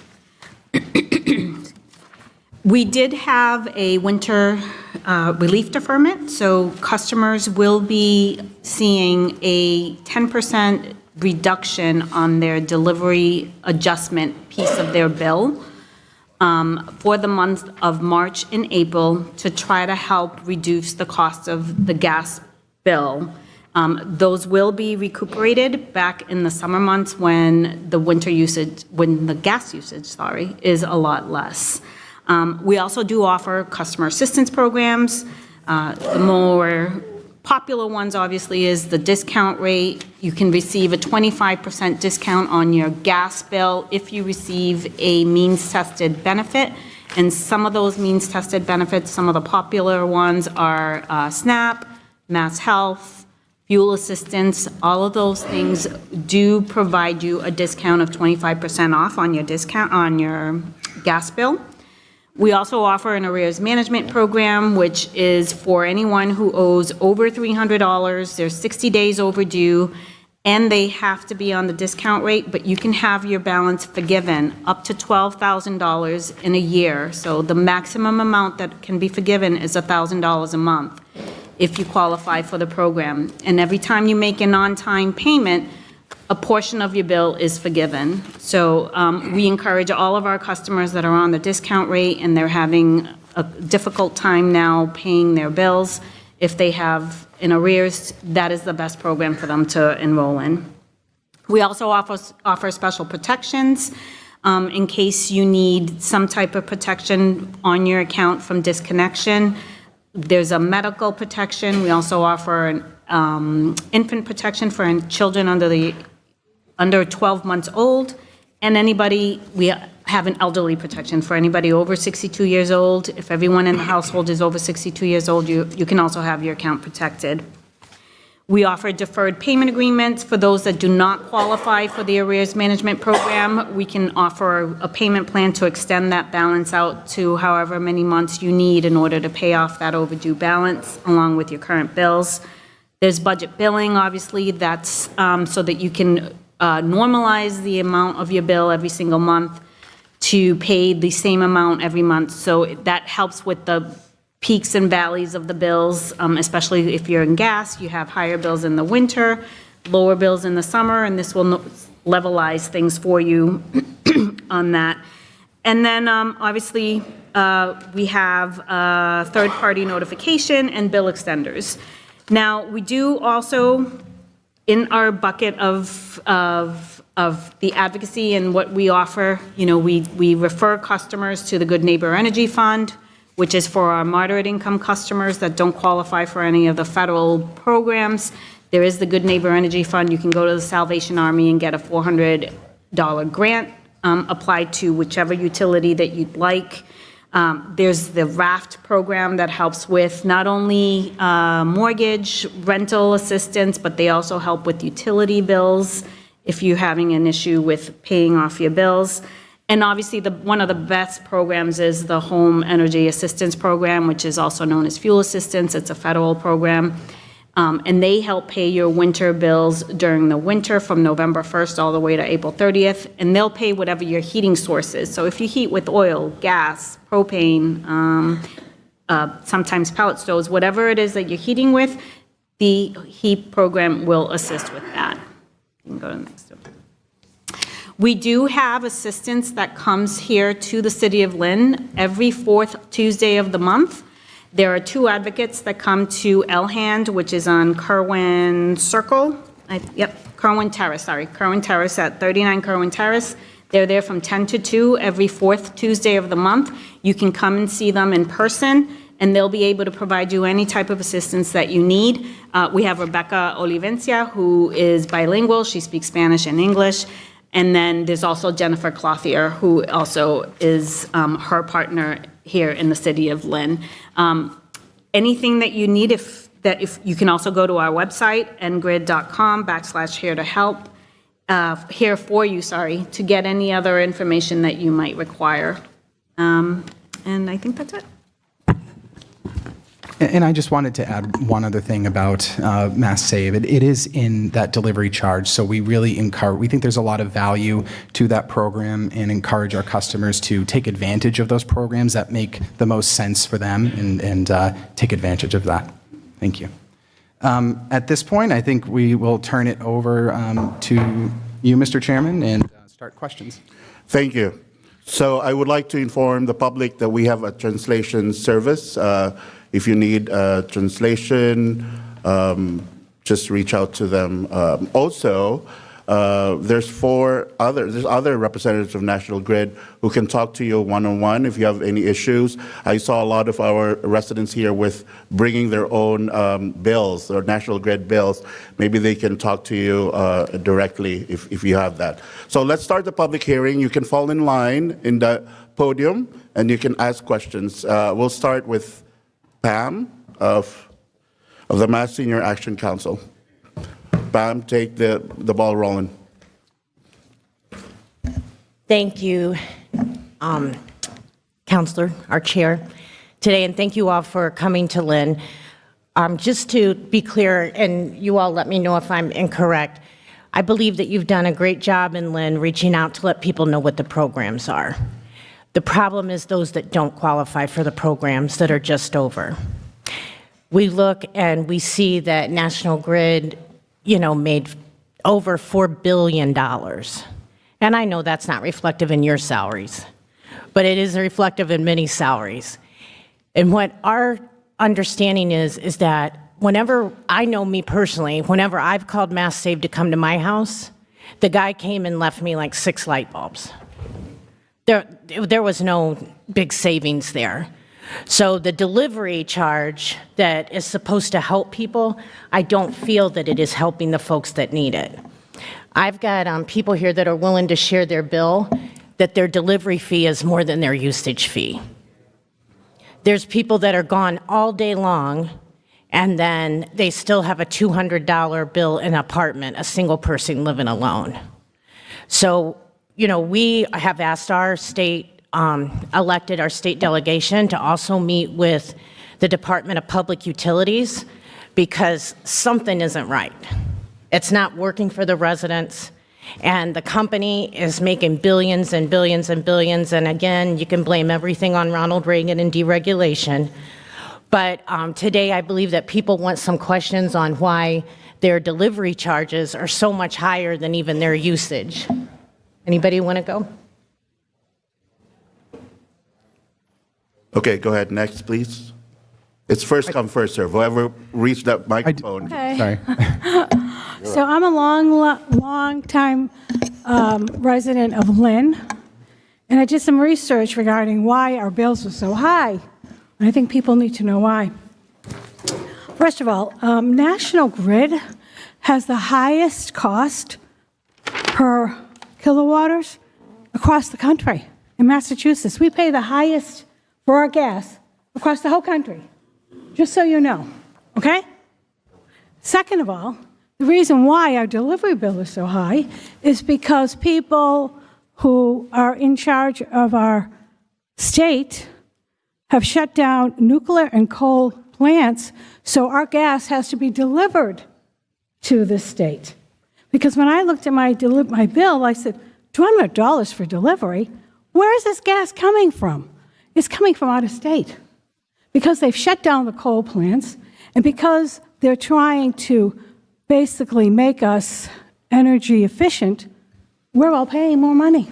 N: We did have a winter relief deferment, so customers will be seeing a 10% reduction on their delivery adjustment piece of their bill for the month of March and April to try to help reduce the cost of the gas bill. Those will be recuperated back in the summer months when the gas usage, is a lot less. We also do offer customer assistance programs. The more popular ones, obviously, is the discount rate. You can receive a 25% discount on your gas bill if you receive a means-tested benefit. And some of those means-tested benefits, some of the popular ones are SNAP, Mass Health, fuel assistance. All of those things do provide you a discount of 25% off on your gas bill. We also offer an arrears management program, which is for anyone who owes over $300. They're 60 days overdue, and they have to be on the discount rate, but you can have your balance forgiven up to $12,000 in a year. So the maximum amount that can be forgiven is $1,000 a month if you qualify for the program. And every time you make an on-time payment, a portion of your bill is forgiven. So we encourage all of our customers that are on the discount rate and they're having a difficult time now paying their bills, if they have in arrears, that is the best program for them to enroll in. We also offer special protections in case you need some type of protection on your account from disconnection. There's a medical protection. We also offer an infant protection for children under 12 months old, and we have an elderly protection for anybody over 62 years old. If everyone in the household is over 62 years old, you can also have your account protected. We offer deferred payment agreements for those that do not qualify for the arrears management program. We can offer a payment plan to extend that balance out to however many months you need in order to pay off that overdue balance along with your current bills. There's budget billing, obviously, that's so that you can normalize the amount of your bill every single month to pay the same amount every month. So that helps with the peaks and valleys of the bills, especially if you're in gas. You have higher bills in the winter, lower bills in the summer, and this will levelize things for you on that. And then obviously we have third-party notification and bill extenders. Now, we do also, in our bucket of the advocacy and what we offer, we refer customers to the Good Neighbor Energy Fund, which is for our moderate income customers that don't qualify for any of the federal programs. There is the Good Neighbor Energy Fund. You can go to the Salvation Army and get a $400 grant applied to whichever utility that you'd like. There's the RAFT program that helps with not only mortgage, rental assistance, but they also help with utility bills if you're having an issue with paying off your bills. And obviously, one of the best programs is the Home Energy Assistance Program, which is also known as Fuel Assistance. It's a federal program. And they help pay your winter bills during the winter from November 1st all the way to April 30th. And they'll pay whatever your heating source is. So if you heat with oil, gas, propane, sometimes pellet stoves, whatever it is that you're heating with, the HEAP program will assist with that. You can go to the next one. We do have assistance that comes here to the City of Lynn every fourth Tuesday of the month. There are 2 advocates that come to Elhand, which is on Kerwin Circle. Kerwin Terrace at 39 Kerwin Terrace. They're there from 10 to 2 every fourth Tuesday of the month. You can come and see them in person, and they'll be able to provide you any type of assistance that you need. We have Rebecca Olivencia, who is bilingual. She speaks Spanish and English. And then there's also Jennifer Clothier, who also is her partner here in the City of Lynn. Anything that you need, if you can also go to our website, ngrid.com/here to help, here for you, to get any other information that you might require. And I think that's it.
M: And I just wanted to add one other thing about Mass Save. It is in that delivery charge, so we really we think there's a lot of value to that program and encourage our customers to take advantage of those programs that make the most sense for them and take advantage of that. Thank you. At this point, I think we will turn it over to you, Mr. Chairman, and start questions.
K: Thank you. So I would like to inform the public that we have a translation service. If you need a translation, just reach out to them. Also, there's other representatives of National Grid who can talk to you one-on-one if you have any issues. I saw a lot of our residents here with bringing their own bills or National Grid bills. Maybe they can talk to you directly if you have that. So let's start the public hearing. You can fall in line in the podium and you can ask questions. We'll start with Pam of the Mass Senior Action Council. Pam, take the ball rolling.
O: Thank you, Counselor, our chair, today, and thank you all for coming to Lynn. Just to be clear, and you all let me know if I'm incorrect, I believe that you've done a great job in Lynn reaching out to let people know what the programs are. The problem is those that don't qualify for the programs that are just over. We look and we see that National Grid, made over $4 billion. And I know that's not reflective in your salaries, but it is reflective in many salaries. And what our understanding is that whenever, I know me personally, whenever I've called Mass Save to come to my house, the guy came and left me like 6 light bulbs. There was no big savings there. So the delivery charge that is supposed to help people, I don't feel that it is helping the folks that need it. I've got people here that are willing to share their bill, that their delivery fee is more than their usage fee. There's people that are gone all day long, and then they still have a $200 bill in an apartment, a single person living alone. So, we have asked our our state delegation to also meet with the Department of Public Utilities because something isn't right. It's not working for the residents, and the company is making billions and billions and billions, and again, you can blame everything on Ronald Reagan and deregulation. But today, I believe that people want some questions on why their delivery charges are so much higher than even their usage. Anybody want to go?
K: Okay, go ahead. Next, please. It's first come, first serve. Whoever reached that microphone.
P: Okay.
M: Sorry.
P: So I'm a long time resident of Lynn, and I did some research regarding why our bills were so high. And I think people need to know why. First of all, National Grid has the highest cost per kilowatts across the country. In Massachusetts, we pay the highest for our gas across the whole country, just so you know, okay? Second of all, the reason why our delivery bill is so high is because people who are in charge of our state have shut down nuclear and coal plants, so our gas has to be delivered to the state. Because when I looked at my bill, I said, $200 for delivery? Where is this gas coming from? It's coming from out of state. Because they've shut down the coal plants, and because they're trying to basically make us energy efficient, we're all paying more money.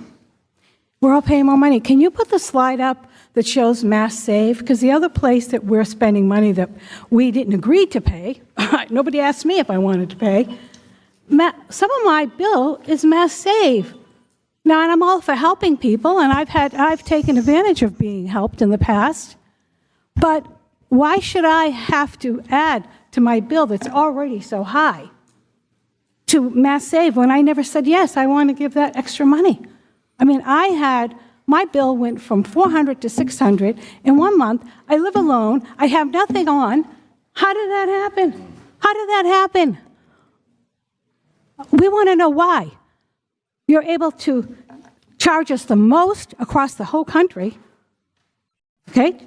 P: We're all paying more money. Can you put the slide up that shows Mass Save? Because the other place that we're spending money that we didn't agree to pay, nobody asked me if I wanted to pay, some of my bill is Mass Save. Now, and I'm all for helping people, and I've taken advantage of being helped in the past, but why should I have to add to my bill that's already so high to Mass Save when I never said, yes, I want to give that extra money? I mean, my bill went from $400 to $600 in 1 month. I live alone. I have nothing on. How did that happen? How did that happen? We want to know why. You're able to charge us the most across the whole country. Okay?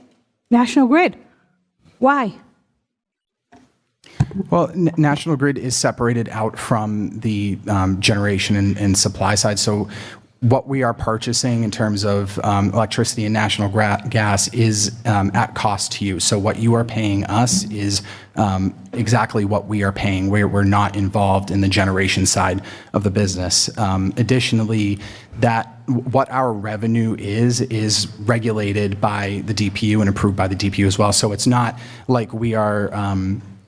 P: National Grid. Why?
M: Well, National Grid is separated out from the generation and supply side. So what we are purchasing in terms of electricity and national gas is at cost to you. So what you are paying us is exactly what we are paying. We're not involved in the generation side of the business. Additionally, what our revenue is regulated by the DPU and approved by the DPU as well. So it's not like we are,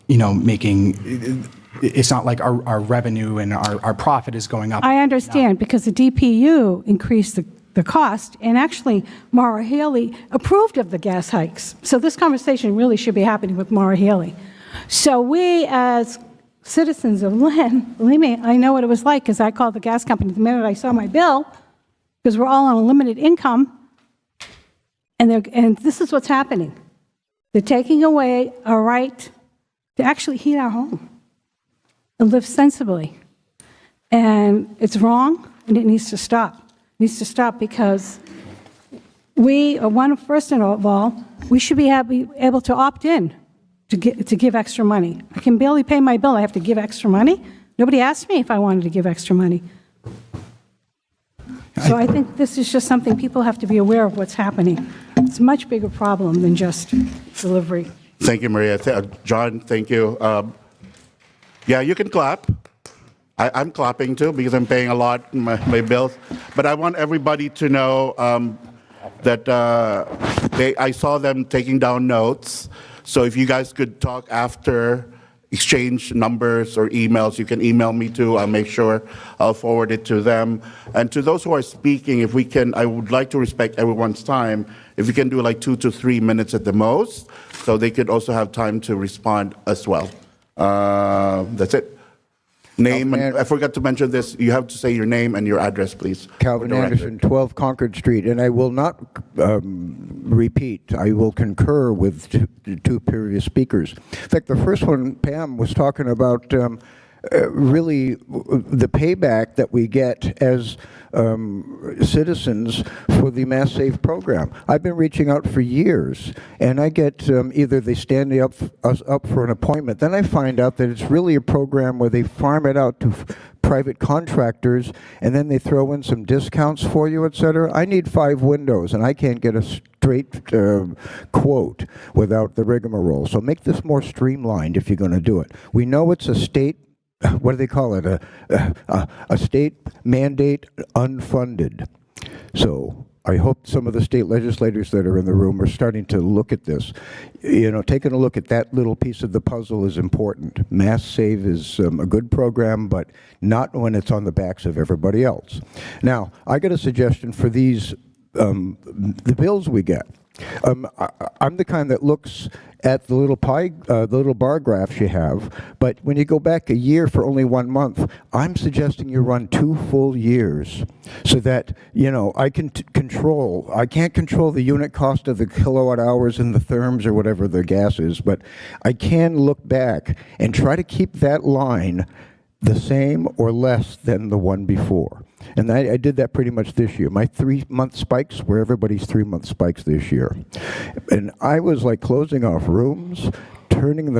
M: making. It's not like our revenue and our profit is going up.
P: I understand, because the DPU increased the cost, and actually Maura Healey approved of the gas hikes. So this conversation really should be happening with Maura Healey. So we, as citizens of Lynn, believe me, I know what it was like, because I called the gas company the minute I saw my bill, because we're all on a limited income, and this is what's happening. They're taking away our right to actually heat our home and live sensibly. And it's wrong, and it needs to stop. It needs to stop, because first of all, we should be able to opt in to give extra money. I can barely pay my bill. I have to give extra money. Nobody asked me if I wanted to give extra money. So I think this is just something people have to be aware of what's happening. It's a much bigger problem than just delivery.
K: Thank you, Maria. John, thank you. Yeah, you can clap. I'm clapping too, because I'm paying a lot in my bills. But I want everybody to know that I saw them taking down notes. So if you guys could talk after, exchange numbers or emails, you can email me too. I'll make sure I'll forward it to them. And to those who are speaking, if we can, I would like to respect everyone's time. If we can do like 2 to 3 minutes at the most, so they could also have time to respond as well. That's it. Name, and I forgot to mention this, you have to say your name and your address, please.
Q: Calvin Anderson, 12 Concord Street, and I will not repeat, I will concur with the two previous speakers. In fact, the first one, Pam, was talking about really the payback that we get as citizens for the Mass Save program. I've been reaching out for years, and I get either they stand us up for an appointment, then I find out that it's really a program where they farm it out to private contractors, and then they throw in some discounts for you, et cetera. I need 5 windows, and I can't get a straight quote without the rigmarole. So make this more streamlined if you're going to do it. We know it's a state, what do they call it, a state mandate unfunded. So I hope some of the state legislators that are in the room are starting to look at this. You know, taking a look at that little piece of the puzzle is important. Mass Save is a good program, but not when it's on the backs of everybody else. Now, I got a suggestion for these, the bills we get. I'm the kind that looks at the little the little bar graphs you have, but when you go back a year for only 1 month, I'm suggesting you run 2 full years so that, you know, I can I can't control the unit cost of the kilowatt hours and the therms or whatever the gas is, but I can look back and try to keep that line the same or less than the one before. And I did that pretty much this year. My 3-month spikes were everybody's 3-month spikes this year. And I was like closing off rooms, turning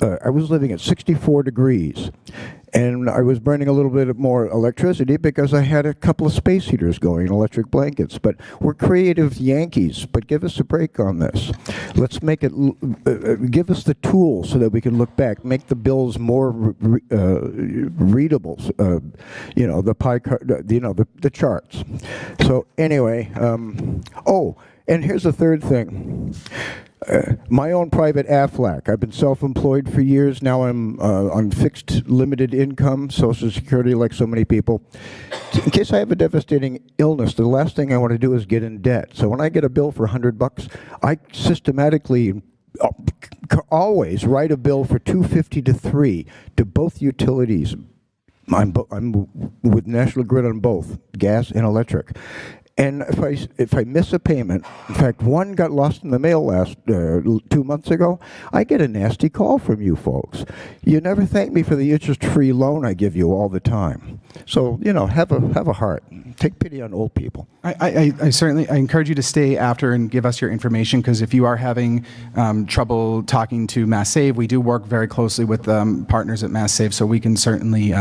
Q: I was living at 64 degrees. And I was burning a little bit more electricity because I had a couple of space heaters going, electric blankets. But we're creative Yankees, but give us a break on this. Let's make it, give us the tools so that we can look back, make the bills more readable, you know, the pie chart, you know, the charts. So anyway, oh, and here's the third thing. My own private AFLAC. I've been self-employed for years. Now I'm on fixed limited income, Social Security, like so many people. In case I have a devastating illness, the last thing I want to do is get in debt. So when I get a bill for $100, I systematically always write a bill for $250 to $300 to both utilities. I'm with National Grid on both, gas and electric. And if I miss a payment, in fact, one got lost in the mail last 2 months ago, I get a nasty call from you folks. You never thank me for the interest-free loan I give you all the time. So, you know, have a heart. Take pity on old people.
M: I certainly encourage you to stay after and give us your information, because if you are having trouble talking to Mass Save, we do work very closely with partners at Mass Save, so we can certainly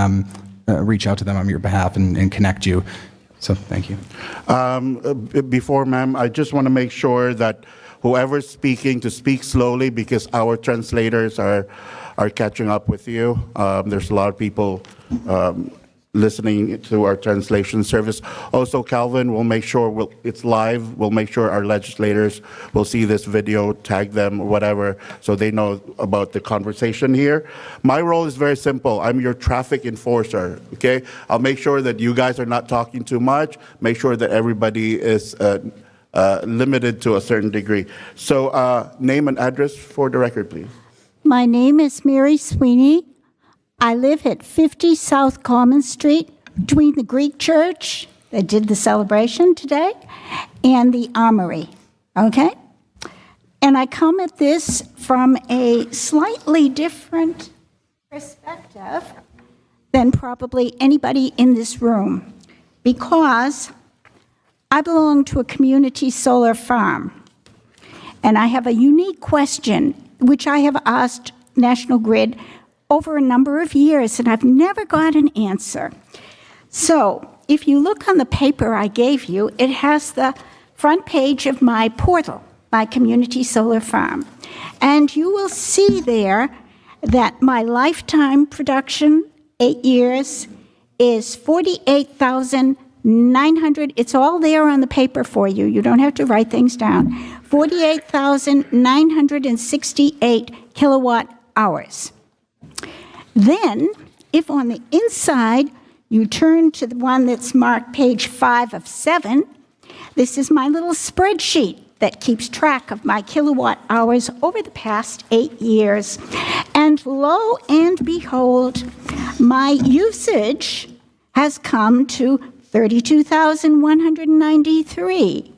M: reach out to them on your behalf and connect you. So thank you.
K: Before, ma'am, I just want to make sure that whoever's speaking to speak slowly, because our translators are catching up with you. There's a lot of people listening to our translation service. Also, Calvin, we'll make sure it's live. We'll make sure our legislators will see this video, tag them, or whatever, so they know about the conversation here. My role is very simple. I'm your traffic enforcer, okay? I'll make sure that you guys are not talking too much, make sure that everybody is limited to a certain degree. So name and address for the record, please.
R: My name is Mary Sweeney. I live at 50 South Common Street, between the Greek church that did the celebration today and the Armory, okay? And I come at this from a slightly different perspective than probably anybody in this room, because I belong to a community solar farm, and I have a unique question, which I have asked National Grid over a number of years, and I've never got an answer. So if you look on the paper I gave you, it has the front page of my portal, my community solar farm. And you will see there that my lifetime production, 8 years, is 48,900. It's all there on the paper for you. You don't have to write things down. 48,968 kilowatt hours. Then, if on the inside you turn to the one that's marked page 5 of 7, this is my little spreadsheet that keeps track of my kilowatt hours over the past 8 years. And lo and behold, my usage has come to 32,193.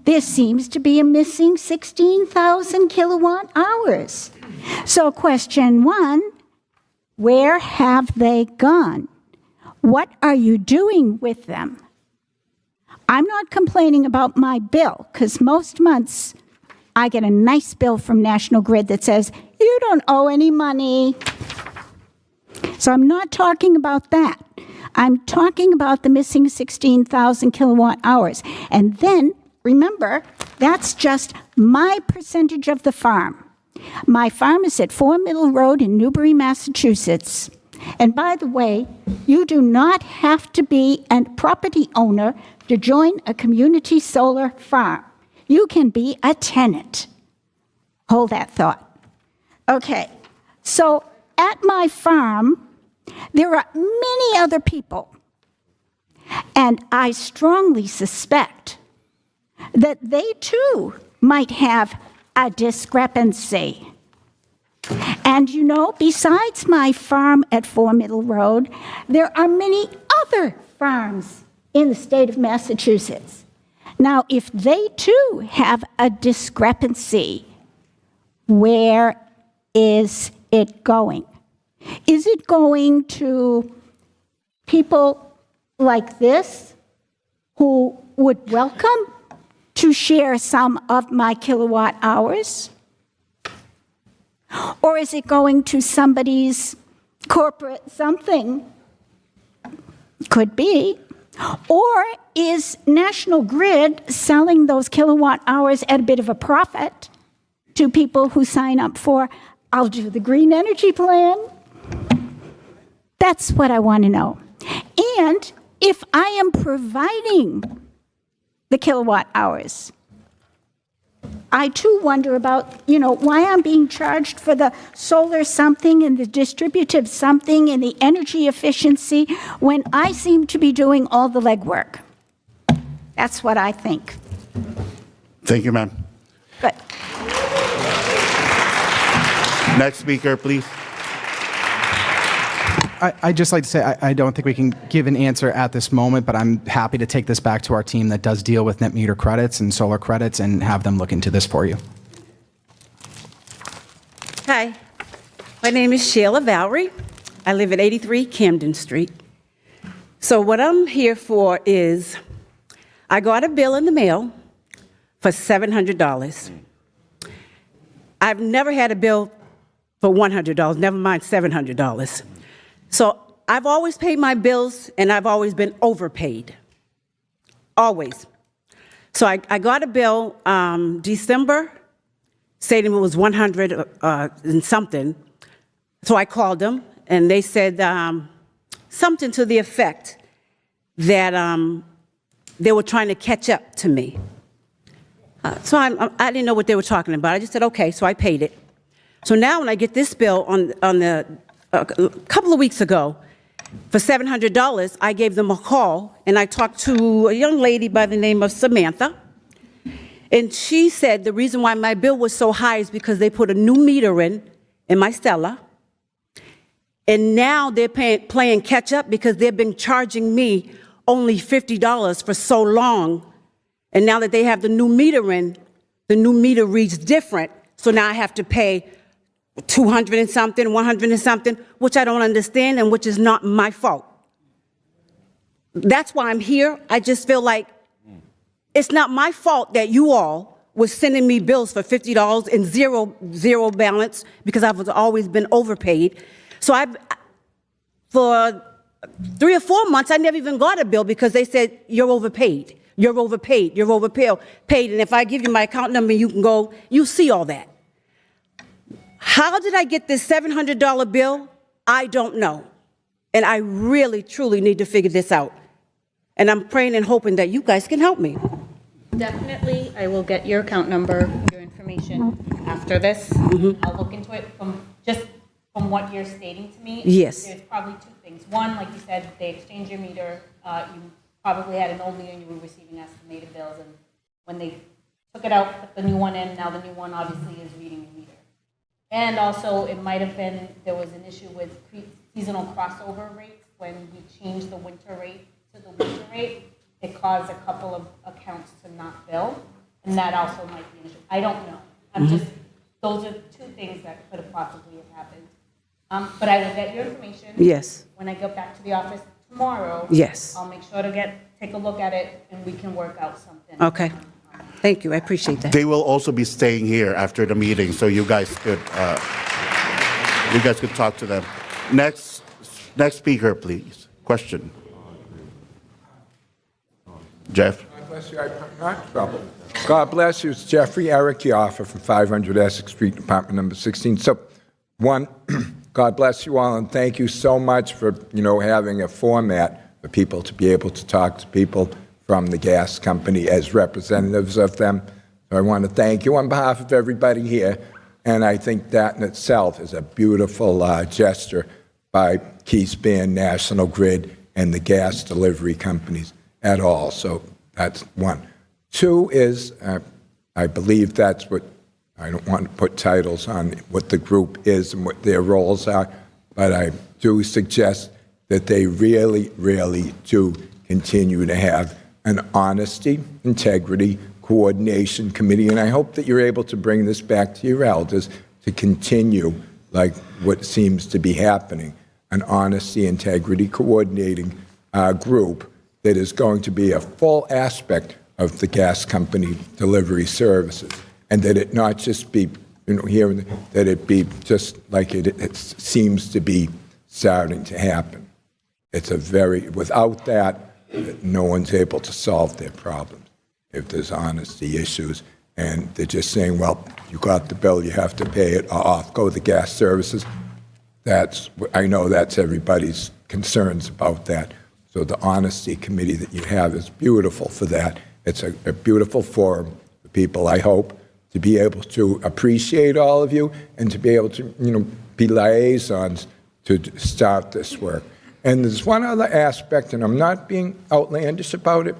R: There seems to be a missing 16,000 kilowatt hours. So question 1, where have they gone? What are you doing with them? I'm not complaining about my bill, because most months I get a nice bill from National Grid that says, you don't owe any money. So I'm not talking about that. I'm talking about the missing 16,000 kilowatt hours. And then, remember, that's just my percentage of the farm. My farm is at 4 Middle Road in Newbury, Massachusetts. And by the way, you do not have to be a property owner to join a community solar farm. You can be a tenant. Hold that thought. Okay, so at my farm, there are many other people. And I strongly suspect that they too might have a discrepancy. And you know, besides my farm at 4 Middle Road, there are many other farms in the state of Massachusetts. Now, if they too have a discrepancy, where is it going? Is it going to people like this who would welcome to share some of my kilowatt hours? Or is it going to somebody's corporate something? Could be. Or is National Grid selling those kilowatt hours at a bit of a profit to people who sign up for, I'll do the green energy plan? That's what I want to know. And if I am providing the kilowatt hours, I too wonder about, why I'm being charged for the solar something and the distributive something and the energy efficiency when I seem to be doing all the legwork. That's what I think.
K: Thank you, ma'am.
R: Good.
K: Next speaker, please.
M: I'd just like to say I don't think we can give an answer at this moment, but I'm happy to take this back to our team that does deal with net meter credits and solar credits and have them look into this for you.
S: Hi, my name is Sheila Valerie. I live at 83 Camden Street. So what I'm here for is I got a bill in the mail for $700. I've never had a bill for $100, never mind $700. So I've always paid my bills, and I've always been overpaid, always. So I got a bill December, stating it was 100 and something. So I called them, and they said something to the effect that they were trying to catch up to me. So I didn't know what they were talking about. I just said, okay, so I paid it. So now when I get this bill on the a couple of weeks ago for $700, I gave them a call, and I talked to a young lady by the name of Samantha, and she said the reason why my bill was so high is because they put a new meter in my Stella, and now they're playing catch up because they've been charging me only $50 for so long, and now that they have the new meter in, the new meter reads different, so now I have to pay 200 and something, 100 and something, which I don't understand and which is not my fault. That's why I'm here. I just feel like it's not my fault that you all were sending me bills for $50 and zero balance because I've always been overpaid. So for 3 or 4 months, I never even got a bill because they said, you're overpaid, you're overpaid, you're overpaid. And if I give you my account number, you can go, you see all that. How did I get this $700 bill? I don't know. And I really, truly need to figure this out. And I'm praying and hoping that you guys can help me.
N: Definitely, I will get your account number, your information after this. I'll look into it from what you're stating to me.
S: Yes.
N: There's probably 2 things. One, like you said, they exchanged your meter. You probably had an old meter and you were receiving estimated bills. And when they took it out, put the new one in, now the new one obviously is reading your meter. And also, it might have been, there was an issue with seasonal crossover rates. When we changed the winter rate to the winter rate, it caused a couple of accounts to not bill, and that also might be an issue. I don't know. Those are 2 things that could have possibly have happened. But I will get your information.
S: Yes.
N: When I get back to the office tomorrow.
S: Yes.
N: I'll make sure to take a look at it, and we can work out something.
S: Okay. Thank you. I appreciate that.
K: They will also be staying here after the meeting, so you guys could talk to them. Next speaker, please. Question. Jeff.
T: God bless you. I'm not in trouble. God bless you. It's Jeffrey Eric Yoffa from 500 Essex Street, apartment number 16. So, one, God bless you all, and thank you so much for having a format for people to be able to talk to people from the gas company as representatives of them. So I want to thank you on behalf of everybody here, and I think that in itself is a beautiful gesture by Keyspan, National Grid, and the gas delivery companies at all. So that's one. 2 is I believe that's what, I don't want to put titles on what the group is and what their roles are, but I do suggest that they really, really do continue to have an honesty, integrity, coordination committee, and I hope that you're able to bring this back to your elders to continue like what seems to be happening, an honesty, integrity, coordinating group that is going to be a full aspect of the gas company delivery services, and that it not just be, here, that it be just like it seems to be starting to happen. It's a very, without that, no one's able to solve their problems if there's honesty issues, and they're just saying, well, you got the bill, you have to pay it, off go the gas services. I know that's everybody's concerns about that. So the honesty committee that you have is beautiful for that. It's a beautiful forum for people, I hope, to be able to appreciate all of you and to be able to, be liaisons to start this work. And there's one other aspect, and I'm not being outlandish about it.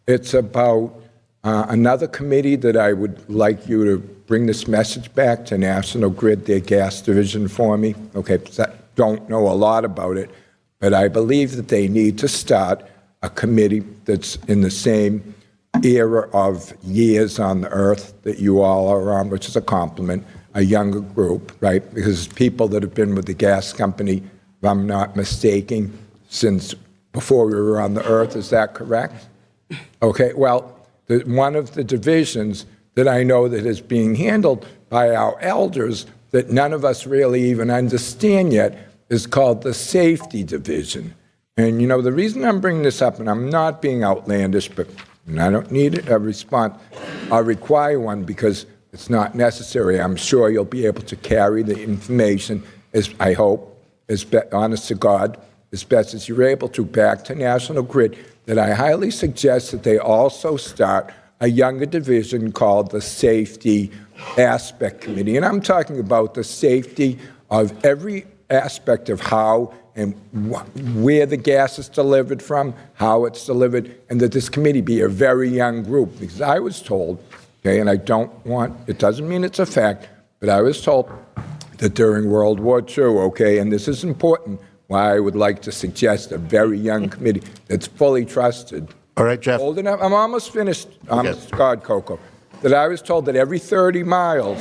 T: It's about another committee that I would like you to bring this message back to National Grid, their gas division for me. Okay, I don't know a lot about it, but I believe that they need to start a committee that's in the same era of years on the earth that you all are on, which is a compliment, a younger group, right? Because people that have been with the gas company, if I'm not mistaken, since before we were on the earth. Is that correct? Okay, well, one of the divisions that I know that is being handled by our elders that none of us really even understand yet is called the safety division. And, the reason I'm bringing this up, and I'm not being outlandish, but I don't need a response, I'll require one because it's not necessary. I'm sure you'll be able to carry the information, as I hope, honest to God, as best as you're able to, back to National Grid, that I highly suggest that they also start a younger division called the Safety Aspect Committee. And I'm talking about the safety of every aspect of how and where the gas is delivered from, how it's delivered, and that this committee be a very young group. Because I was told, okay, and it doesn't mean it's a fact, but I was told that during World War II, okay, and this is important, why I would like to suggest a very young committee that's fully trusted.
K: All right, Jeff.
T: Old enough, I'm almost finished, God, Coco, that I was told that every 30 miles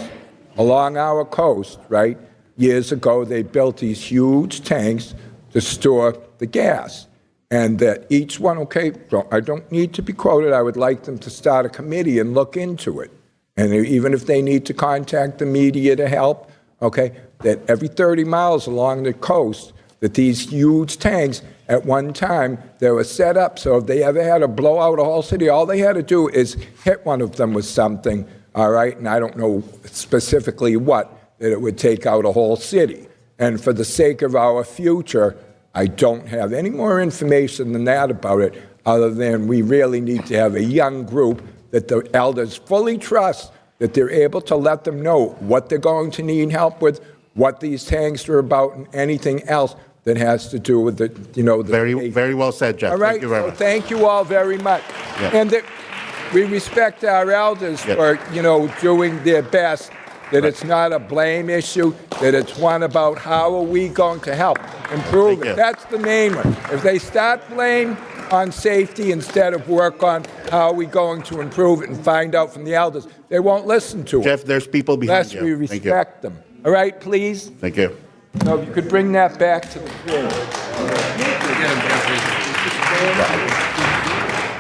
T: along our coast, right, years ago, they built these huge tanks to store the gas. And that each one, okay, I don't need to be quoted, I would like them to start a committee and look into it. And even if they need to contact the media to help, okay, that every 30 miles along the coast, that these huge tanks, at one time, they were set up so if they ever had to blow out a whole city, all they had to do is hit one of them with something, all right? And I don't know specifically what, that it would take out a whole city. And for the sake of our future, I don't have any more information than that about it, other than we really need to have a young group that the elders fully trust, that they're able to let them know what they're going to need help with, what these tanks are about, and anything else that has to do with the,
K: Very well said, Jeff.
T: All right,
K: Thank you very much.
T: Thank you all very much.
K: Yeah.
T: And that we respect our elders for, doing their best, that it's not a blame issue, that it's one about how are we going to help improve it. That's the main one. If they start blame on safety instead of work on how are we going to improve it and find out from the elders, they won't listen to it.
K: Jeff, there's people behind you.
T: Unless we respect them. All right, please?
K: Thank you.
T: So if you could bring that back to the floor.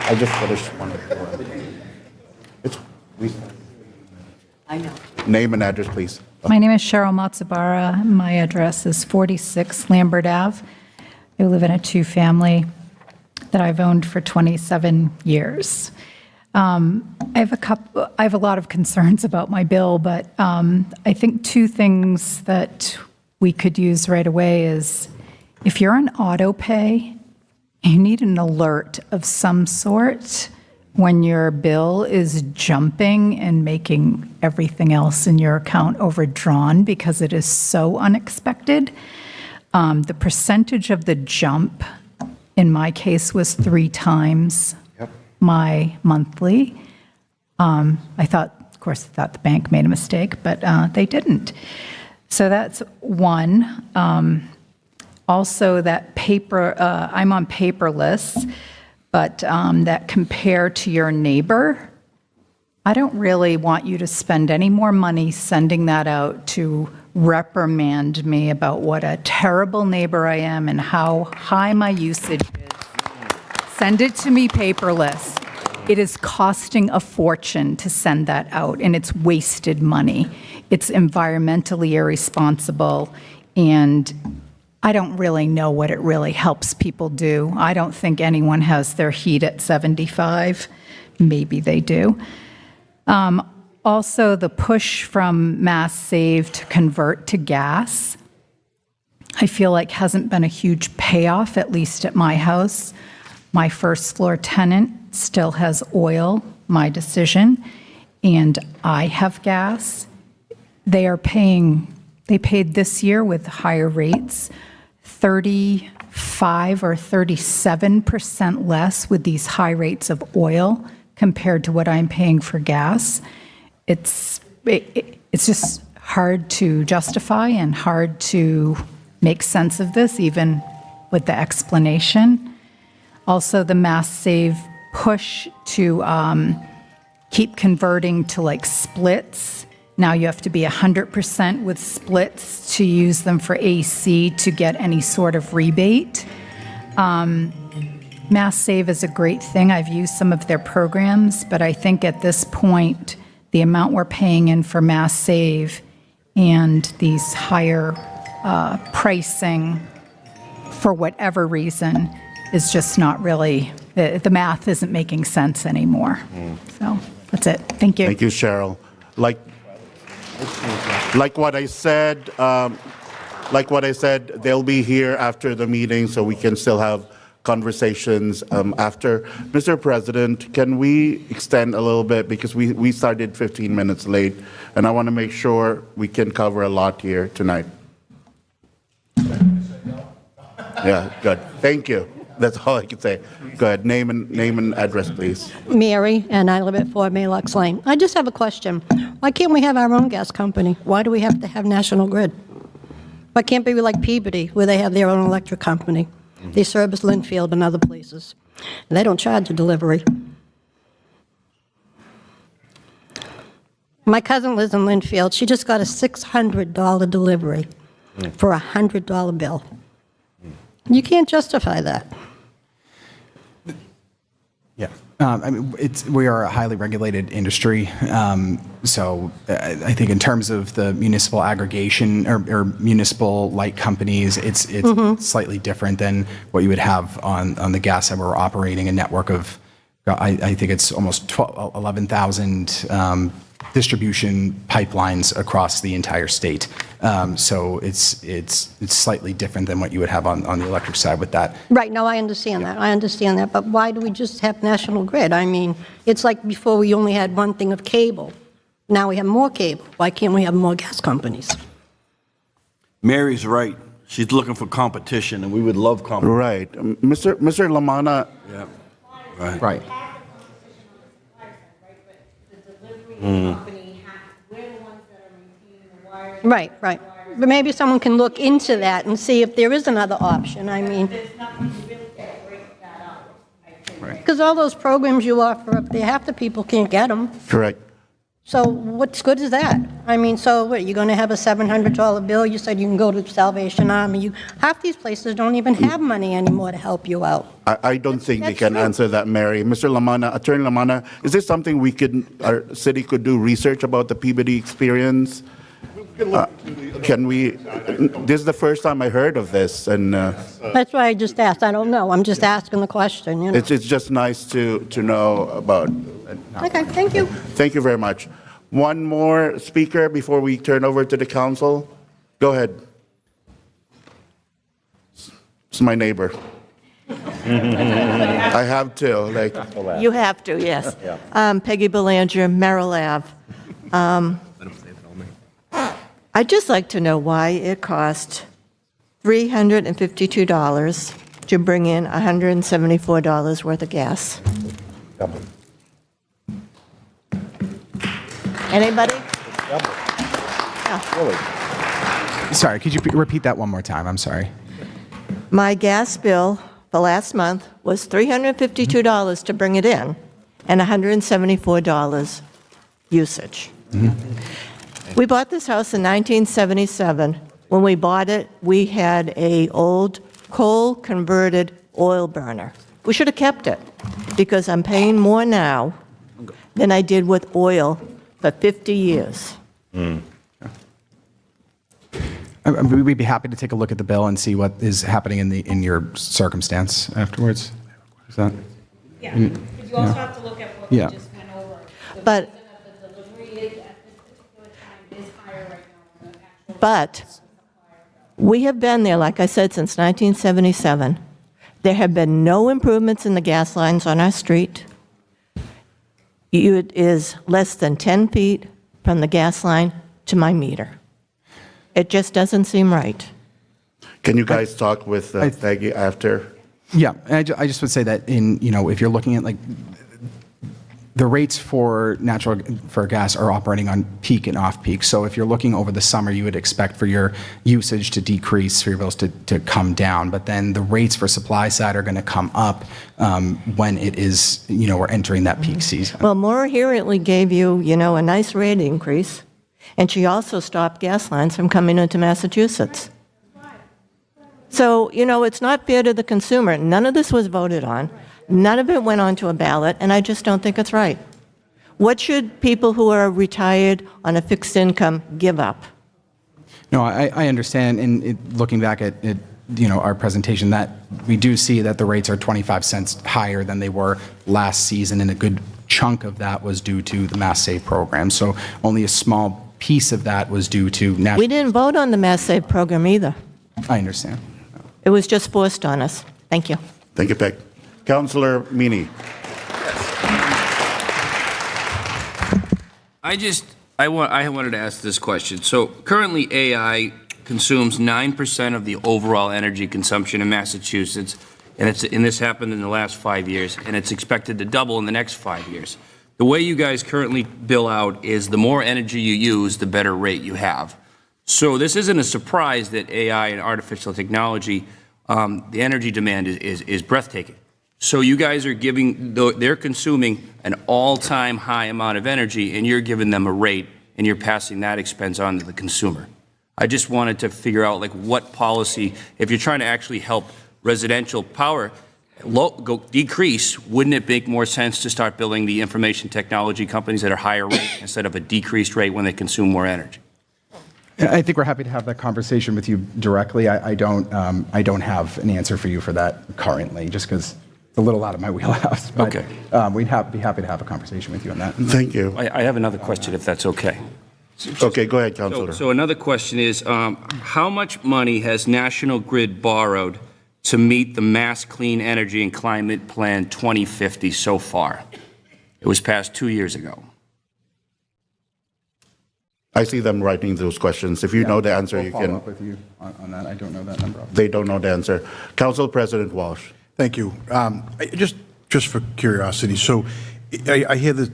K: I just finished one.
U: I know.
K: Name and address, please.
U: My name is Cheryl Matsubara. My address is 46 Lambert Ave. I live in a two-family that I've owned for 27 years. I have a lot of concerns about my bill, but I think two things that we could use right away is if you're on auto pay, you need an alert of some sort when your bill is jumping and making everything else in your account overdrawn because it is so unexpected. The percentage of the jump in my case was 3 times my monthly. I thought course, they thought the bank made a mistake, but they didn't. So that's one. Also, that paper, I'm on paperless, but that compare to your neighbor, I don't really want you to spend any more money sending that out to reprimand me about what a terrible neighbor I am and how high my usage is. Send it to me paperless. It is costing a fortune to send that out, and it's wasted money. It's environmentally irresponsible, and I don't really know what it really helps people do. I don't think anyone has their heat at 75. Maybe they do. Also, the push from Mass Save to convert to gas, I feel like hasn't been a huge payoff, at least at my house. My first floor tenant still has oil, my decision, and I have gas. They paid this year with higher rates, 35 or 37% less with these high rates of oil compared to what I'm paying for gas. It's just hard to justify and hard to make sense of this, even with the explanation. Also, the Mass Save push to keep converting to like splits. Now you have to be 100% with splits to use them for AC to get any sort of rebate. Mass Save is a great thing. I've used some of their programs, but I think at this point, the amount we're paying in for Mass Save and these higher pricing, for whatever reason, is just not really, the math isn't making sense anymore. So that's it. Thank you.
K: Thank you, Cheryl. Like what I said, they'll be here after the meeting, so we can still have conversations after. Mr. President, can we extend a little bit, because we started 15 minutes late, and I want to make sure we can cover a lot here tonight. Yeah, good. Thank you. That's all I can say. Go ahead. Name and address, please.
G: Mary, and I live at 4 Maylocks Lane. I just have a question. Why can't we have our own gas company? Why do we have to have National Grid? Why can't we be like Peabody, where they have their own electric company? They service Linfield and other places, and they don't charge a delivery. My cousin lives in Linfield. She just got a $600 delivery for a $100 bill. You can't justify that.
M: Yeah. I mean, we are a highly regulated industry. So I think in terms of the municipal aggregation or municipal light companies, it's slightly different than what you would have on the gas side. We're operating a network of, I think it's almost 11,000 distribution pipelines across the entire state. So it's slightly different than what you would have on the electric side with that.
G: Right, no, I understand that. But why do we just have National Grid? I mean, it's like before we only had one thing of cable. Now we have more cable. Why can't we have more gas companies?
H: Mary's right. She's looking for competition, and we would love competition.
K: Right. Mr. Lamana.
H: Yeah.
M: Right.
G: Right. But maybe someone can look into that and see if there is another option. I mean, because all those programs you offer up there, half the people can't get them.
K: Correct.
G: So what's good is that? I mean, so what, you're going to have a $700 bill? You said you can go to the Salvation Army. Half these places don't even have money anymore to help you out.
K: I don't think they can answer that, Mary. Mr. Lamana, Attorney Lamana, is this something our city could do research about the Peabody experience? Can we? This is the first time I heard of this, and
G: that's why I just asked. I don't know. I'm just asking the question. You know?
K: It's just nice to know about.
G: Okay, thank you.
K: Thank you very much. One more speaker before we turn over to the council. Go ahead. It's my neighbor. I have to.
V: You have to, yes. Peggy Belanger, Merrill Ave. I'd just like to know why it cost $352 to bring in $174 worth of gas.
L: Anybody?
M: Sorry, could you repeat that one more time? I'm sorry.
V: My gas bill for last month was $352 to bring it in and $174 usage. We bought this house in 1977. When we bought it, we had a old coal-converted oil burner. We should have kept it because I'm paying more now than I did with oil for 50 years.
M: We'd be happy to take a look at the bill and see what is happening in your circumstance afterwards. Is that?
N: Yeah, because you also have to look at what
M: Yeah.
N: we just went over. The
V: But-
N: reason of the delivery at this particular time is higher right now than the actual.
V: But we have been there, like I said, since 1977. There have been no improvements in the gas lines on our street. It is less than 10 feet from the gas line to my meter. It just doesn't seem right.
K: Can you guys talk with Peggy after?
M: Yeah, and I just would say that if you're looking at like the rates for gas are operating on peak and off peak. So if you're looking over the summer, you would expect for your usage to decrease, for your bills to come down. But then the rates for supply side are going to come up when it is, we're entering that peak season.
V: Well, Maura Herritley gave you, a nice rate increase, and she also stopped gas lines from coming into Massachusetts. So, it's not fair to the consumer. None of this was voted on. None of it went onto a ballot, and I just don't think it's right. What should people who are retired on a fixed income give up?
M: No, I understand. And looking back at our presentation, that we do see that the rates are 25 cents higher than they were last season, and a good chunk of that was due to the Mass Save program. So only a small piece of that was due to national.
V: We didn't vote on the Mass Save program either.
M: I understand.
V: It was just forced on us. Thank you.
K: Thank you, Peg. Councillor Meany.
A: I wanted to ask this question. So currently AI consumes 9% of the overall energy consumption in Massachusetts, and this happened in the last 5 years, and it's expected to double in the next 5 years. The way you guys currently bill out is the more energy you use, the better rate you have. So this isn't a surprise that AI and artificial technology, the energy demand is breathtaking. So you guys are they're consuming an all-time high amount of energy, and you're giving them a rate, and you're passing that expense on to the consumer. I just wanted to figure out what policy, if you're trying to actually help residential power decrease, wouldn't it make more sense to start billing the information technology companies at a higher rate instead of a decreased rate when they consume more energy?
M: I think we're happy to have that conversation with you directly. I don't have an answer for you for that currently, just because it's a little out of my wheelhouse. But,
A: okay.
M: We'd be happy to have a conversation with you on that.
K: Thank you.
A: I have another question, if that's okay.
K: Okay, go ahead, Councillor.
A: So another question is, how much money has National Grid borrowed to meet the Mass Clean Energy and Climate Plan 2050 so far? It was passed 2 years ago.
K: I see them writing those questions. If you know the answer,
M: We'll
K: you
M: follow
K: can.
M: up with you on that. I don't know that number.
K: They don't know the answer. Council President Walsh.
F: Thank you. Just for curiosity, so I hear that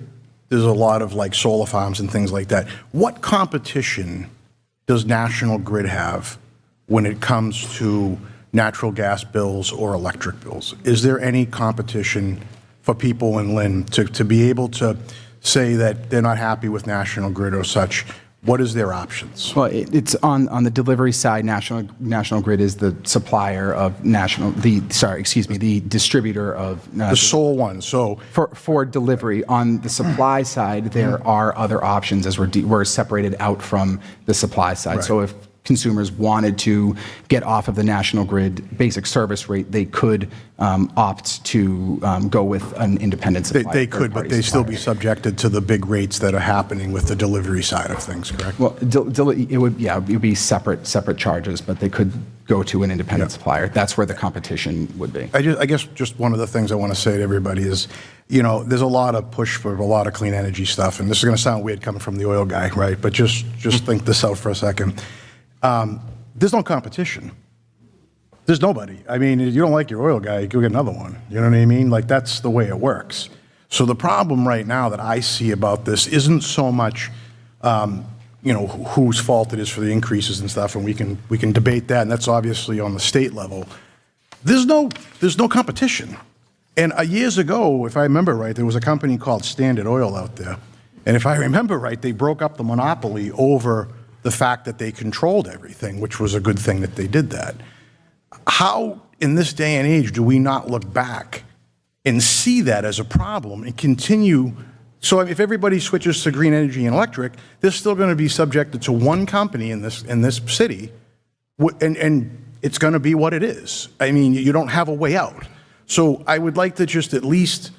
F: there's a lot of solar farms and things like that. What competition does National Grid have when it comes to natural gas bills or electric bills? Is there any competition for people in Lynn to be able to say that they're not happy with National Grid or such? What is their options?
M: Well, it's on the delivery side. National Grid is the supplier of the distributor of
F: The sole one. So
M: for delivery. On the supply side, there are other options as we're separated out from the supply side.
F: Right.
M: So if consumers wanted to get off of the National Grid basic service rate, they could opt to go with an independent supplier.
F: they could, but they still be subjected to the big rates that are happening with the delivery side of things, correct?
M: Well, it would be separate charges, but they could go to an independent supplier. That's where the competition would be.
F: I guess just one of the things I want to say to everybody is, there's a lot of push for a lot of clean energy stuff, and this is going to sound weird coming from the oil guy, right? But just think this out for a second. There's no competition. There's nobody. I mean, if you don't like your oil guy, you go get another one. You know what I mean? That's the way it works. So the problem right now that I see about this isn't so much whose fault it is for the increases and stuff, and we can debate that, and that's obviously on the state level. There's no competition. And years ago, if I remember right, there was a company called Standard Oil out there. And if I remember right, they broke up the monopoly over the fact that they controlled everything, which was a good thing that they did that. How, in this day and age, do we not look back and see that as a problem and continue? So if everybody switches to green energy and electric, they're still going to be subjected to one company in this city, and it's going to be what it is. I mean, you don't have a way out. So I would like to just at least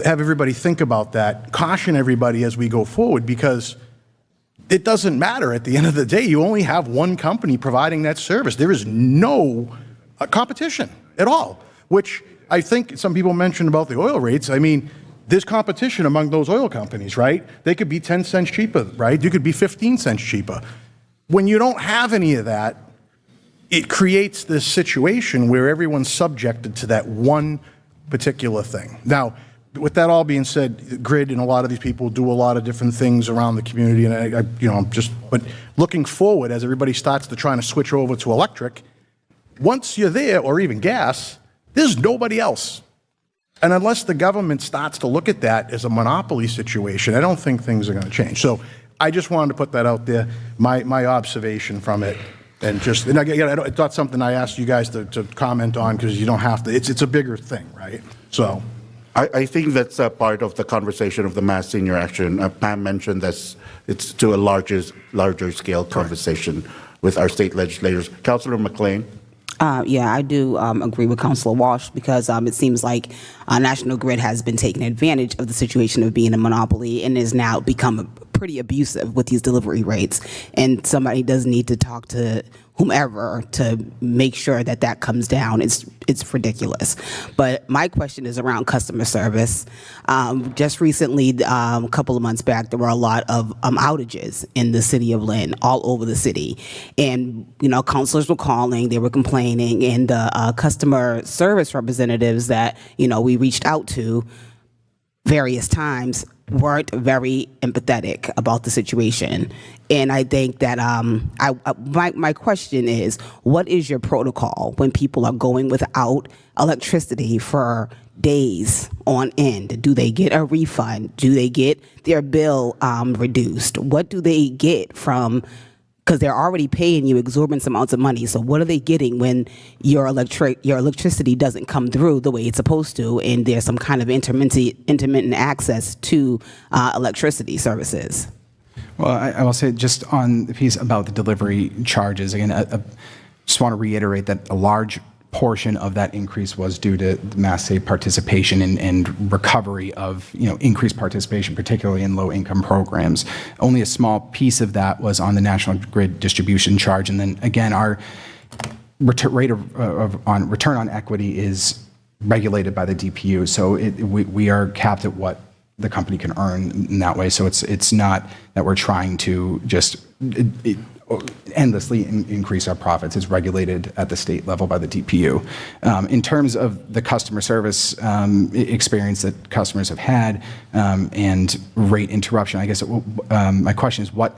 F: have everybody think about that, caution everybody as we go forward, because it doesn't matter. At the end of the day, you only have one company providing that service. There is no competition at all, which I think some people mentioned about the oil rates. I mean, there's competition among those oil companies, right? They could be 10 cents cheaper, right? You could be 15 cents cheaper. When you don't have any of that, it creates this situation where everyone's subjected to that one particular thing. Now, with that all being said, Grid and a lot of these people do a lot of different things around the community, and but looking forward, as everybody starts to try to switch over to electric, once you're there, or even gas, there's nobody else. And unless the government starts to look at that as a monopoly situation, I don't think things are going to change. So I just wanted to put that out there, my observation from it. And it's not something I asked you guys to comment on, because you don't have to. It's a bigger thing, right? So
K: I think that's a part of the conversation of the mass senior action. Pam mentioned that it's to a larger scale conversation with our state legislators. Councilor McLean.
D: Yeah, I do agree with Councilor Walsh, because it seems like National Grid has been taking advantage of the situation of being a monopoly and is now become pretty abusive with these delivery rates. And somebody does need to talk to whomever to make sure that that comes down. It's ridiculous. But my question is around customer service. Just recently, a couple of months back, there were a lot of outages in the city of Lynn, all over the city. And, councilors were calling, they were complaining, and the customer service representatives that, we reached out to various times weren't very empathetic about the situation. And I think that my question is, what is your protocol when people are going without electricity for days on end? Do they get a refund? Do they get their bill reduced? What do they get from, because they're already paying you exorbitant amounts of money. So what are they getting when your electricity doesn't come through the way it's supposed to, and there's some kind of intermittent access to electricity services?
M: Well, I will say, just on the piece about the delivery charges, again, I just want to reiterate that a large portion of that increase was due to mass save participation and recovery of increased participation, particularly in low-income programs. Only a small piece of that was on the National Grid distribution charge, and then again, our rate on return on equity is regulated by the DPU, so we are capped at what the company can earn in that way. So it's not that we're trying to just endlessly increase our profits. It's regulated at the state level by the DPU. In terms of the customer service experience that customers have had and rate interruption, I guess my question is, what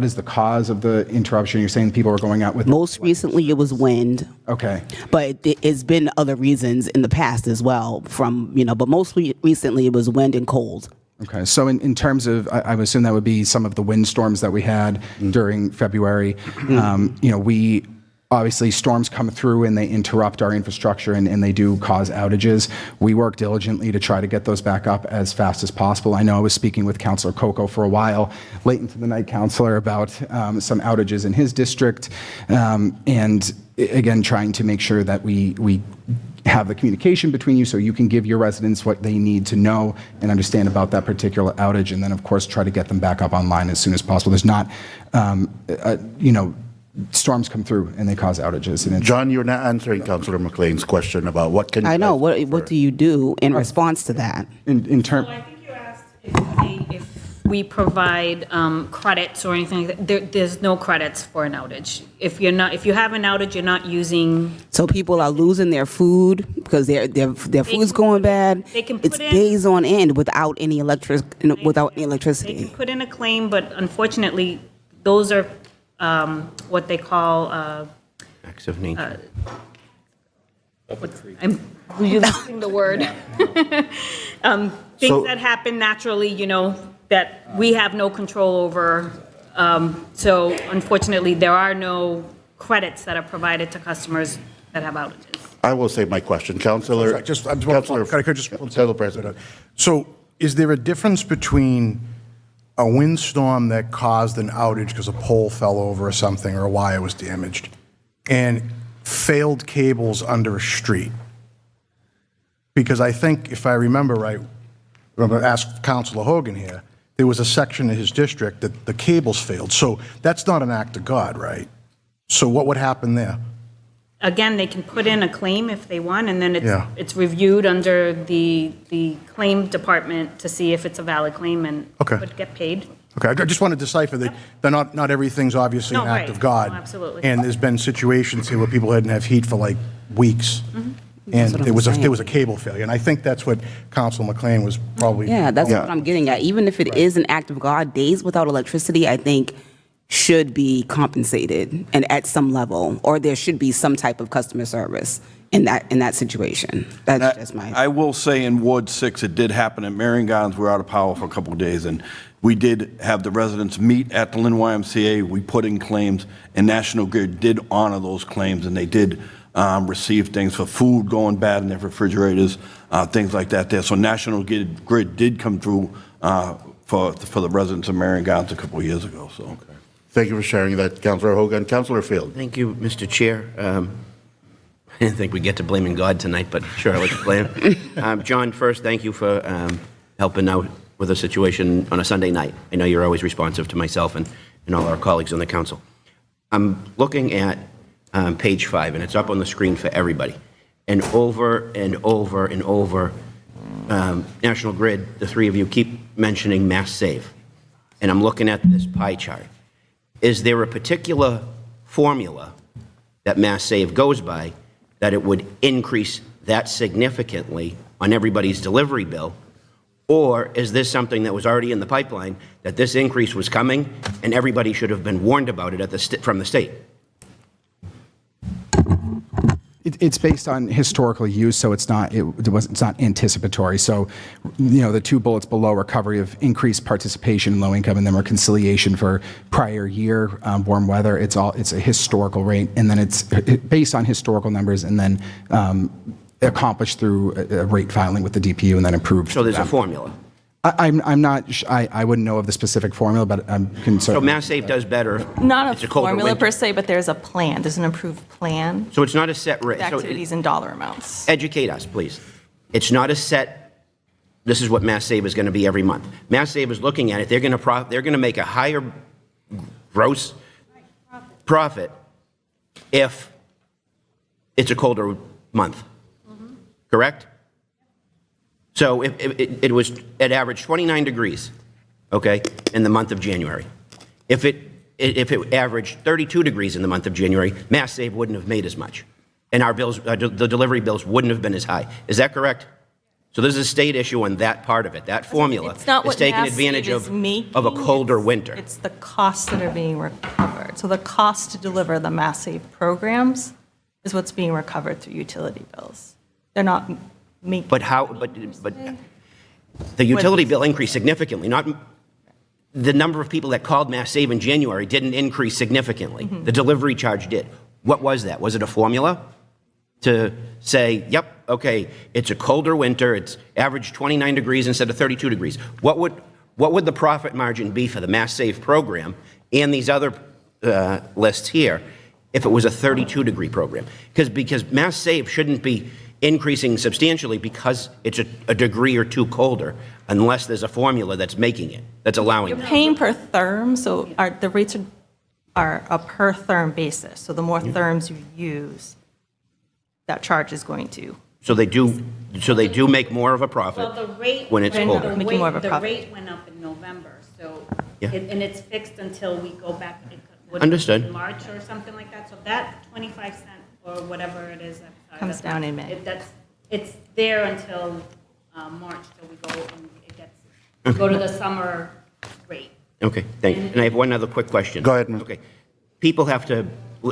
M: is the cause of the interruption? You're saying people are going out with...
D: Most recently, it was wind.
M: Okay.
D: But it's been other reasons in the past as well, but mostly recently it was wind and cold.
M: Okay, so in terms of, I would assume that would be some of the windstorms that we had during February. We obviously, storms come through and they interrupt our infrastructure and they do cause outages. We work diligently to try to get those back up as fast as possible. I know I was speaking with Councilor Coco for a while, late into the night, Councilor, about some outages in his district, and again, trying to make sure that we have the communication between you so you can give your residents what they need to know and understand about that particular outage, and then of course try to get them back up online as soon as possible. There's not, storms come through and they cause outages. And
K: John, you're not answering Councilor McLean's question about what can you...
D: I know, what do you do in response to that?
M: In terms...
N: I think you asked if we provide credits or anything like that. There's no credits for an outage. If you have an outage, you're not using.
D: So people are losing their food because their food's going bad.
N: They can
D: It's
N: put in.
D: days on end without any
N: They
D: electricity.
N: can put in a claim, but unfortunately, those are what they call.
I: Acts of nature.
N: I'm losing the word. Things that happen naturally, that we have no control over. So unfortunately, there are no credits that are provided to customers that have outages.
K: I will say my question, Councillor.
F: Councillor President. So is there a difference between a windstorm that caused an outage because a pole fell over or something or a wire was damaged and failed cables under a street? Because I think, if I remember right, I'm going to ask Councillor Hogan here, there was a section in his district that the cables failed. So that's not an act of God, right? So what would happen there?
N: Again, they can put in a claim if they want, and then
F: Yeah.
N: it's reviewed under the claim department to see if it's a valid claim and would get paid.
F: Okay, I just want to decipher that not everything's obviously
N: No,
F: an act
N: right.
F: of God.
N: No, absolutely.
F: And there's been situations here where people didn't have heat for like weeks. And
D: what
F: there
D: I'm
F: was a cable failure. And I think that's what Councilor McLean was probably.
D: Yeah, that's what I'm getting at. Even if it is an act of God, days without electricity, I think should be compensated and at some level, or there should be some type of customer service in that situation. That's just my.
H: I will say in Ward 6, it did happen at Marion Gardens. We were out of power for a couple of days, and we did have the residents meet at the Lynn YMCA. We put in claims, and National Grid did honor those claims, and they did receive things for food going bad in their refrigerators, things like that there. So National Grid did come through for the residents of Marion Gardens a couple of years ago. So. Okay.
K: Thank you for sharing that, Councillor Hogan. Councillor Field.
I: Thank you, Mr. Chair. I didn't think we'd get to blaming God tonight, but sure, I'll let you blame. John, first, thank you for helping out with a situation on a Sunday night. I know you're always responsive to myself and all our colleagues on the council. I'm looking at page 5, and it's up on the screen for everybody. And over and over and over, National Grid, the three of you keep mentioning Mass Save. And I'm looking at this pie chart. Is there a particular formula that Mass Save goes by that it would increase that significantly on everybody's delivery bill? Or is this something that was already in the pipeline, that this increase was coming and everybody should have been warned about it from the state?
M: It's based on historical use, so it's not anticipatory. So, the two bullets below: recovery of increased participation in low income, and then reconciliation for prior year warm weather. It's a historical rate, and then it's based on historical numbers, and then accomplished through a rate filing with the DPU, and then approved.
I: So there's a formula.
M: I'm not. I wouldn't know of the specific formula, but I'm concerned.
I: So Mass Save does better.
J: Not
I: it's
J: a
I: colder
J: formula
I: winter.
J: per se, but there's a plan. There's an approved plan.
I: So it's not a set rate.
J: With activities and dollar amounts.
I: Educate us, please. It's not a set. This is what Mass Save is going to be every month. Mass Save is looking at it. They're going to make a higher gross profit if it's a colder month. Correct? So if it averaged 29 degrees, okay, in the month of January. If it averaged 32 degrees in the month of January, Mass Save wouldn't have made as much, and our bills, the delivery bills, wouldn't have been as high. Is that correct? So there's a state issue on that part of it. That formula
J: It's not
I: is
J: what
I: taking
J: Mass
I: advantage
J: Save is making,
I: of a colder winter.
J: It's the costs that are being recovered. So the cost to deliver the Mass Save programs is what's being recovered through utility bills. They're not making.
I: But how? But the utility bill increased significantly. Not the number of people that called Mass Save in January didn't increase significantly. The delivery charge did. What was that? Was it a formula to say, yep, okay, it's a colder winter. It's average 29 degrees instead of 32 degrees. What would the profit margin be for the Mass Save program and these other lists here if it was a 32-degree program? Because Mass Save shouldn't be increasing substantially because it's a degree or two colder, unless there's a formula that's making it, that's allowing
J: You're
I: it.
J: paying per therm, so the rates are a per therm basis. So the more therms you use, that charge is going to.
I: So they do make more of a profit
N: Well, the rate
I: when it's colder.
J: Making more of a
N: the
J: profit.
N: rate went up in November, So,
I: Yeah.
N: and it's fixed until we go back,
I: Understood.
N: in March or something like that. So that 25 cent or whatever it is, I'm sorry,
J: Comes
N: that's
J: down
N: not-
J: in May.
N: It's there until March, till we go and it gets, we go to the summer rate.
I: Okay, thank you. And I have one other quick question.
K: Go ahead, Ms.
I: Okay. People have to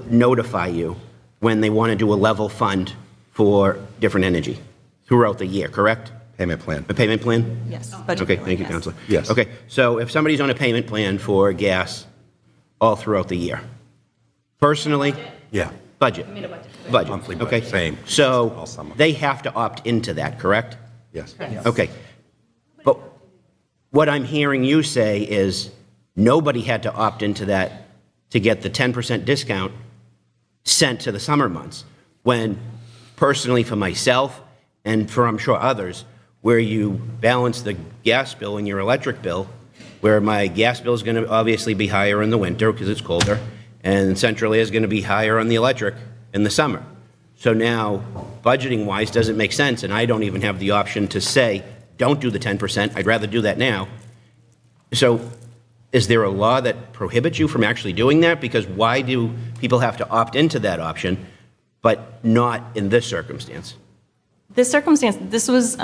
I: notify you when they want to do a level fund for different energy throughout the year, correct?
B: Payment plan.
I: A payment plan?
J: Yes.
I: Okay, thank you, Counselor.
B: Yes.
I: Okay, so if somebody's on a payment plan for gas all throughout the year, personally,
B: Yeah.
I: budget. Budget.
B: Monthly
I: Okay.
B: budget, same. All
I: So
B: summer.
I: they have to opt into that, correct?
B: Yes.
I: Okay. But what I'm hearing you say is nobody had to opt into that to get the 10% discount sent to the summer months. When personally for myself and for I'm sure others, where you balance the gas bill and your electric bill, where my gas bill is going to obviously be higher in the winter because it's colder, and central air is going to be higher on the electric in the summer. So now, budgeting-wise, doesn't make sense, and I don't even have the option to say, don't do the 10%, I'd rather do that now. So is there a law that prohibits you from actually doing that? Because why do people have to opt into that option, but not in this circumstance?
J: This circumstance, this was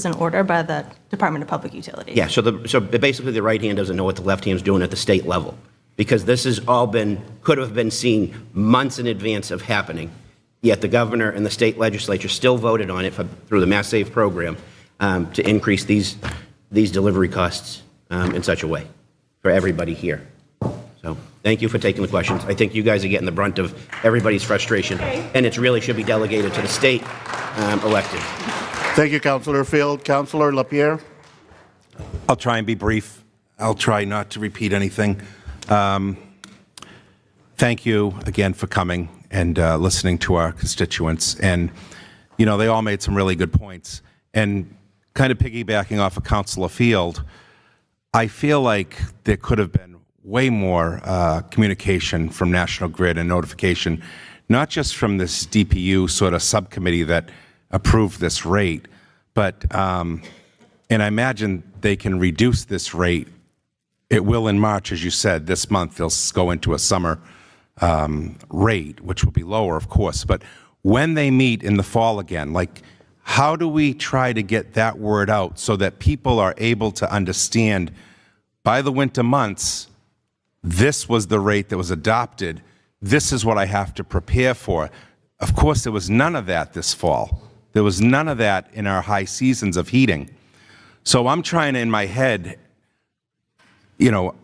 J: an order by the Department of Public Utilities.
I: Yeah, so basically the right hand doesn't know what the left hand's doing at the state level, because this has all could have been seen months in advance of happening, yet the governor and the state legislature still voted on it through the Mass Save program to increase these delivery costs in such a way for everybody here. So thank you for taking the questions. I think you guys are getting the brunt of everybody's frustration, and it really should be delegated to the state elected.
K: Thank you, Councillor Field. Councillor Lapierre?
B: I'll try and be brief. I'll try not to repeat anything. Thank you again for coming and listening to our constituents. And, you know, they all made some really good points. And kind of piggybacking off of Councillor Field, I feel like there could have been way more communication from National Grid and notification, not just from this DPU sort of subcommittee that approved this rate, but, and I imagine they can reduce this rate. It will in March, as you said, this month they'll go into a summer rate, which will be lower, of course. But when they meet in the fall again, like, how do we try to get that word out so that people are able to understand by the winter months, this was the rate that was adopted, this is what I have to prepare for? Of course, there was none of that this fall. There was none of that in our high seasons of heating. So I'm trying to, in my head, you know,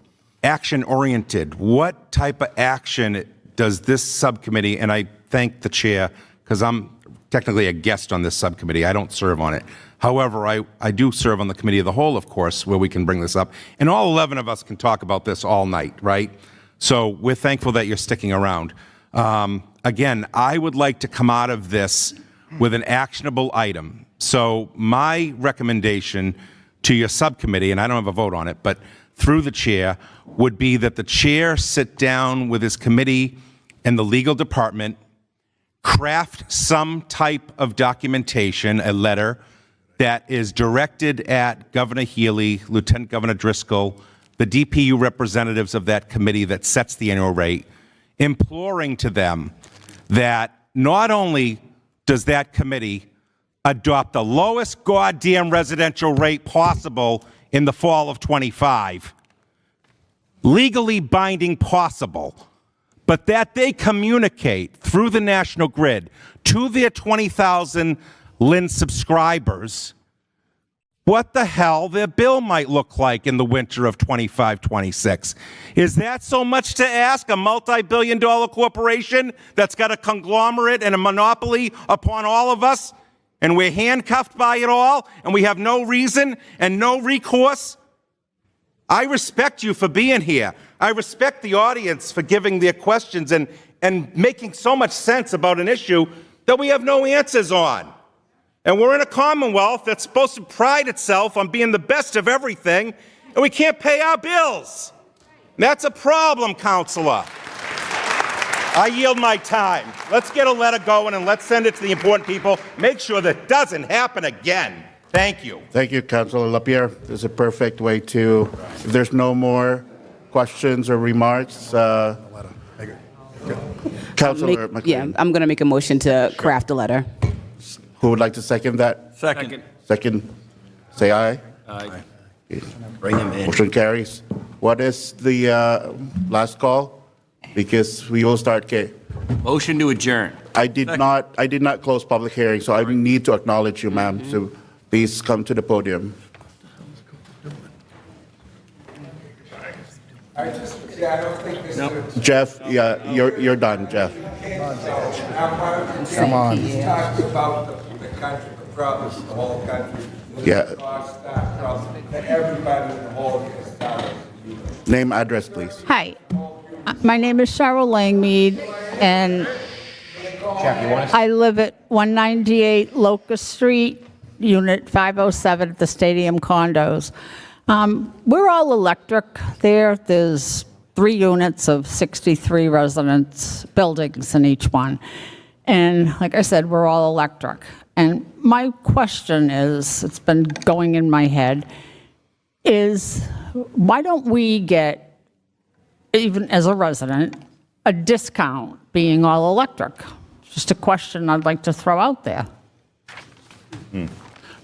B: action-oriented. What type of action does this subcommittee, and I thank the chair, because I'm technically a guest on this subcommittee. I don't serve on it. However, I do serve on the committee of the whole, of course, where we can bring this up. And all 11 of us can talk about this all night, right? So we're thankful that you're sticking around. Again, I would like to come out of this with an actionable item. So my recommendation to your subcommittee, and I don't have a vote on it, but through the chair, would be that the chair sit down with his committee and the legal department, craft some type of documentation, a letter that is directed at Governor Healy, Lieutenant Governor Driscoll, the DPU representatives of that committee that sets the annual rate, imploring to them that not only does that committee adopt the lowest goddamn residential rate possible in the fall of '25, legally binding possible, but that they communicate through the National Grid to their 20,000 Lynn subscribers what the hell their bill might look like in the winter of '25-26. Is that so much to ask? A multi-billion-dollar corporation that's got a conglomerate and a monopoly upon all of us, and we're handcuffed by it all, and we have no reason and no recourse? I respect you for being here. I respect the audience for giving their questions and making so much sense about an issue that we have no answers on. And we're in a Commonwealth that's supposed to pride itself on being the best of everything, and we can't pay our bills. That's a problem, Counselor. I yield my time. Let's get a letter going and let's send it to the important people. Make sure that doesn't happen again.
A: Thank you.
K: Thank you, Councilor Lapierre. This is a perfect way to, if there's no more questions or remarks, Councilor McLean.
D: Yeah, I'm going to make a motion to craft a letter.
K: Who would like to second that?
H: Second.
K: Second, say aye.
A: Aye. Bring him in.
K: Motion carries. What is the last call? Because we will start,
A: Motion to adjourn.
K: I did not close public hearing, so I need to acknowledge you, ma'am. So please come to the podium.
T: I don't think this is.
K: Jeff, yeah, you're done, Jeff.
T: Come on. Talks about the country, the problems, the whole country.
K: Yeah.
T: Cost, problems, that everybody in the whole gets dollars.
K: Name, address, please.
C: Hi, my name is Cheryl Langmead, and I live at 198 Locust Street, Unit 507 at the Stadium Condos. We're all electric there. There's 3 units of 63 residence buildings in each one. And like I said, we're all electric. And my question is, it's been going in my head, is why don't we get, even as a resident, a discount being all electric? Just a question I'd like to throw out there.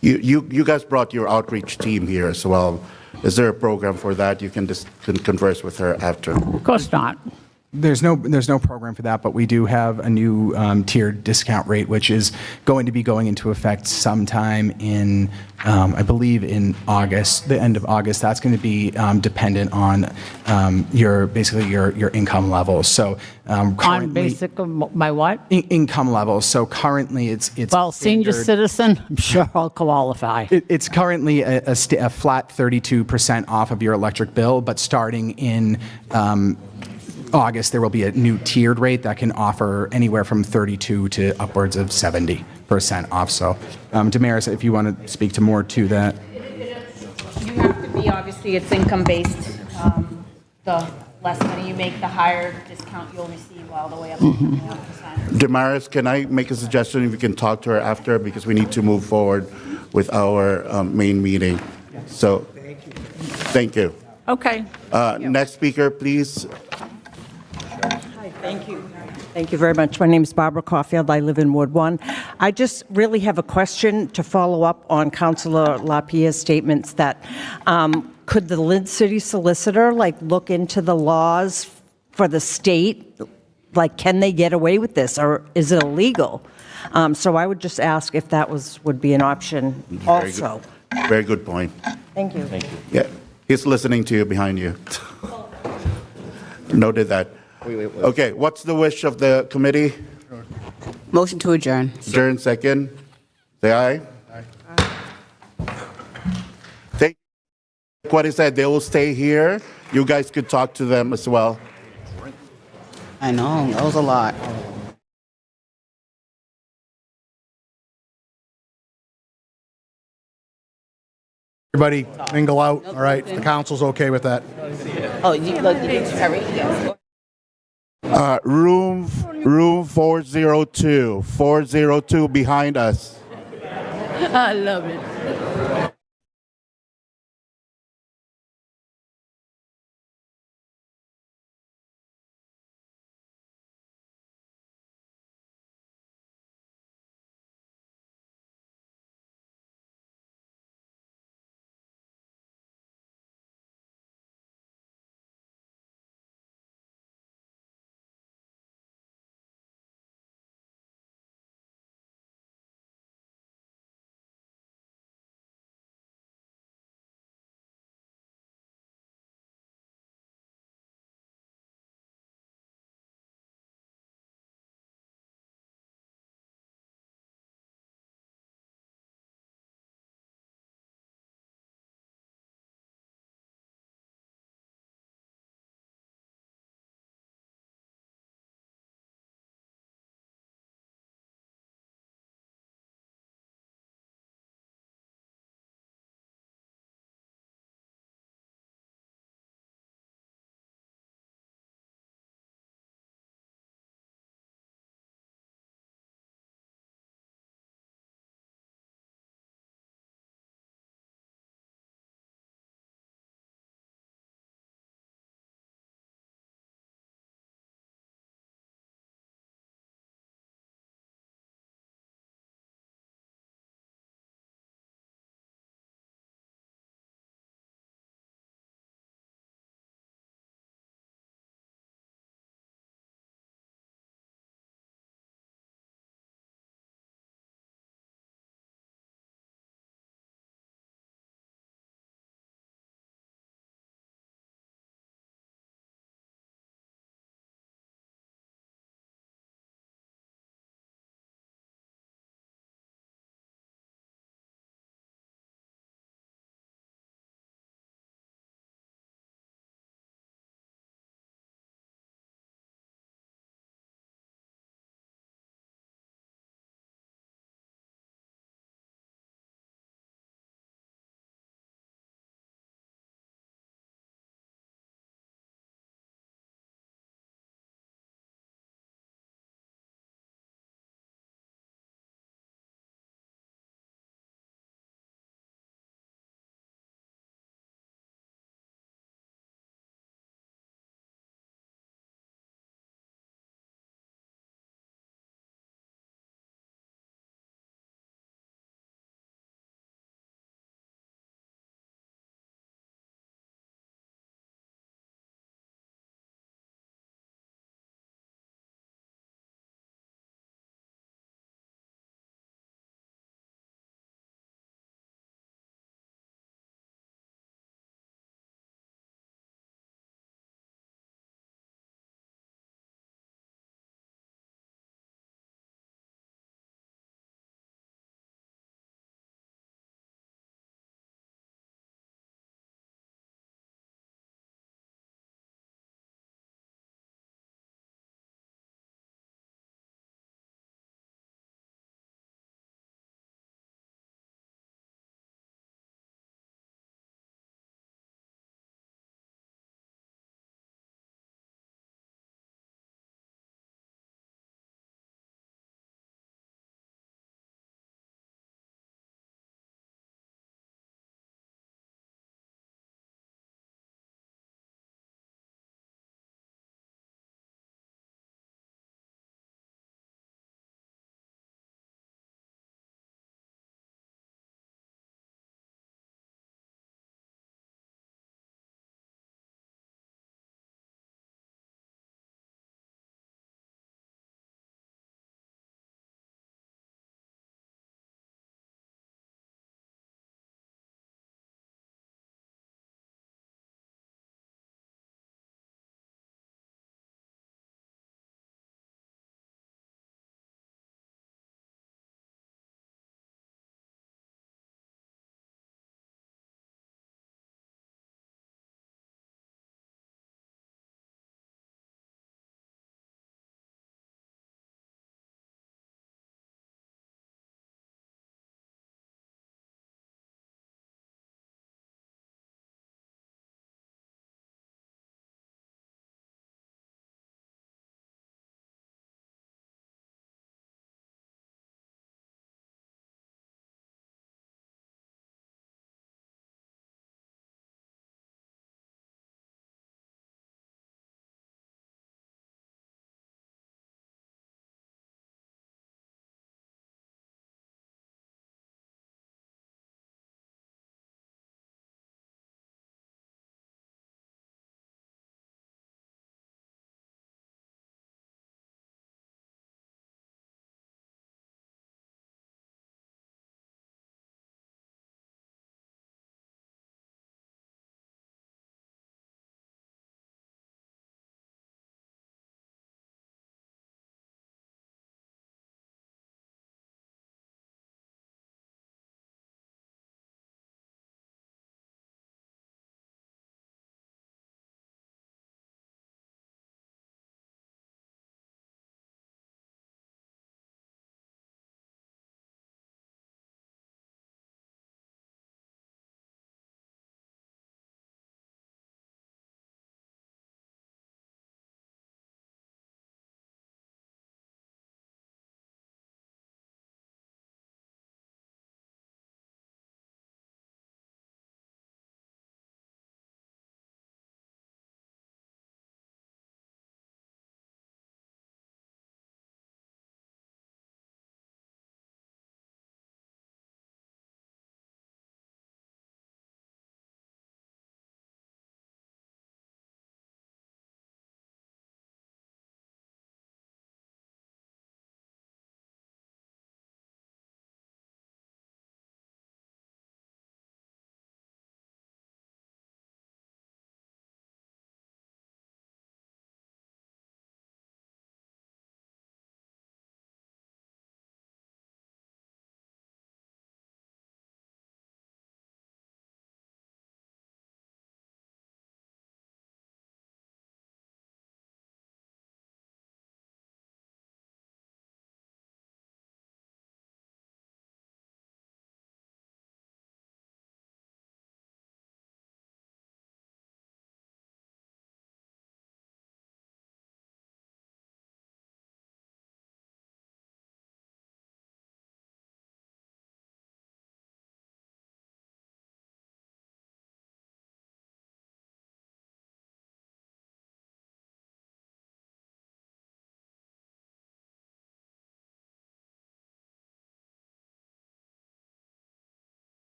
K: You guys brought your outreach team here as well. Is there a program for that? You can just converse with her after.
C: Of course not.
M: There's no program for that, but we do have a new tiered discount rate, which is going to be going into effect sometime in, I believe, in August, the end of August. That's going to be dependent on your income levels. So
C: On basic of my what?
M: Income levels. So currently, it's
C: well, senior citizen. I'm sure I'll qualify.
M: It's currently a flat 32% off of your electric bill, but starting in August, there will be a new tiered rate that can offer anywhere from 32 to upwards of 70% off. So, Damaris, if you want to speak to more to that.
O: You have to be, obviously, it's income-based. The less money you make, the higher discount you'll receive all the way up to 21%.
K: Damaris, can I make a suggestion if we can talk to her after, because we need to move forward with our main meeting. So, thank you.
C: Okay.
K: Next speaker, please.
E: Hi, thank you. Thank you very much. My name is Barbara Caulfield. I live in Ward 1. I just really have a question to follow up on Councilor Lapierre's statements that could the Lynn City Solicitor look into the laws for the state? Can they get away with this, or is it illegal? So I would just ask if that would be an option also.
K: Very good point.
E: Thank you.
K: Thank you. Yeah, he's listening to you behind you. Noted that. Okay, what's the wish of the committee?
D: Motion to adjourn.
K: Adjourn, second. Say aye. Thank you. What he said, they will stay here. You guys could talk to them as well.
D: I know, that was a lot.
F: Everybody mingle out, all right? The council's okay with that.
D: Oh, sorry. Yes.
K: Room 402. 402 behind us.
C: I love it.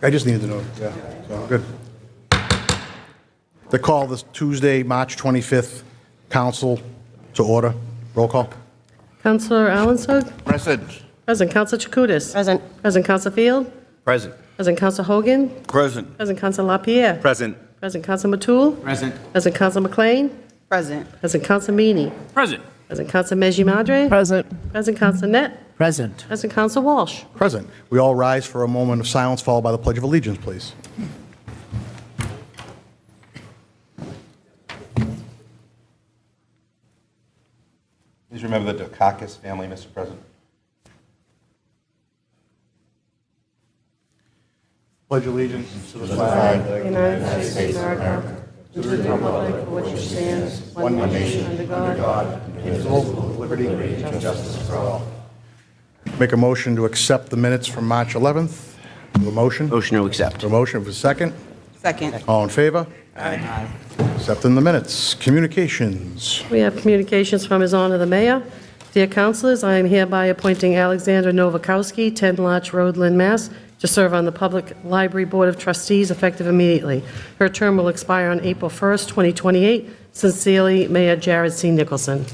F: I just needed to know, yeah, so, good. The call this Tuesday, March 25th, council to order. Roll call.
P: Councilor Allensburg?
K: Present.
P: Present. Councilor Chakutis? Present. Present. Councilor Field?
A: Present.
P: Present. Councilor Hogan?
H: Present.
P: Present. Councilor LaPierre?
B: Present.
P: Present. Councilor Matul?
B: Present.
P: Present. Councilor McLean?
D: Present.
P: Present. Councilor Meany?
A: Present.
P: Present. Councilor Meji Madre?
L: Present.
P: Present. Councilor Net?
Q: Present.
P: Present. Councilor Walsh?
F: Present. We all rise for a moment of silence, followed by the Pledge of Allegiance, please.
B: Please remember the Dukakis family, Mr. President.
F: Pledge allegiance to the flag
P: of the United States of America, to the republic for which it stands, one nation, under God,
F: indivisible, with liberty and justice for all. Make a motion to accept the minutes from March 11th. A motion?
I: Motion to accept.
F: A motion for a second?
D: Second.
F: All in favor? Aye. Accepting the minutes. Communications.
P: We have communications from His Honor the Mayor. Dear councilors, I am hereby appointing Alexandra Novakowski, 10 Lodge Road, Lynn, Mass., to serve on the Public Library Board of Trustees effective immediately. Her term will expire on April 1st, 2028. Sincerely, Mayor Jared C. Nicholson.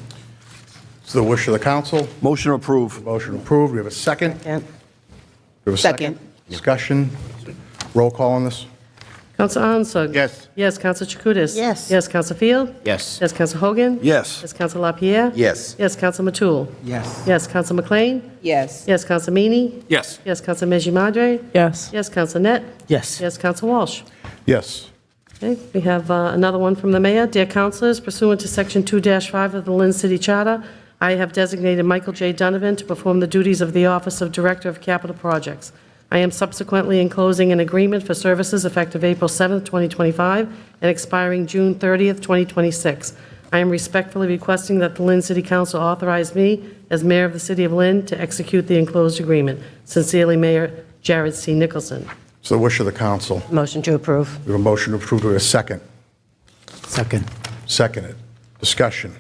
F: It's the wish of the council.
H: Motion approved.
F: Motion approved. We have a second.
P: Second.
F: We have a second. Discussion. Roll call on this.
P: Council Ansug.
K: Yes.
P: Yes. Council Chakutis.
V: Yes.
P: Yes. Council Field.
I: Yes.
P: Yes. Council Hogan.
H: Yes.
P: Yes. Council LaPierre.
B: Yes.
P: Yes. Council Matul.
Q: Yes.
P: Yes. Council McLean.
D: Yes.
P: Yes. Council Meany.
A: Yes.
P: Yes. Council Meji Madre.
L: Yes.
P: Yes. Council Net.
Q: Yes.
P: Yes. Council Walsh.
F: Yes.
P: Okay, we have another one from the mayor. Dear councilors, pursuant to Section 2-5 of the Lynn City Charter, I have designated Michael J. Donovan to perform the duties of the Office of Director of Capital Projects. I am subsequently enclosing an agreement for services effective April 7th, 2025, and expiring June 30th, 2026. I am respectfully requesting that the Lynn City Council authorize me, as mayor of the city of Lynn, to execute the enclosed agreement. Sincerely, Mayor Jared C. Nicholson.
F: It's the wish of the council.
V: Motion to approve.
F: We have a motion to approve. We have a second.
Q: Second.
F: Seconded. Discussion.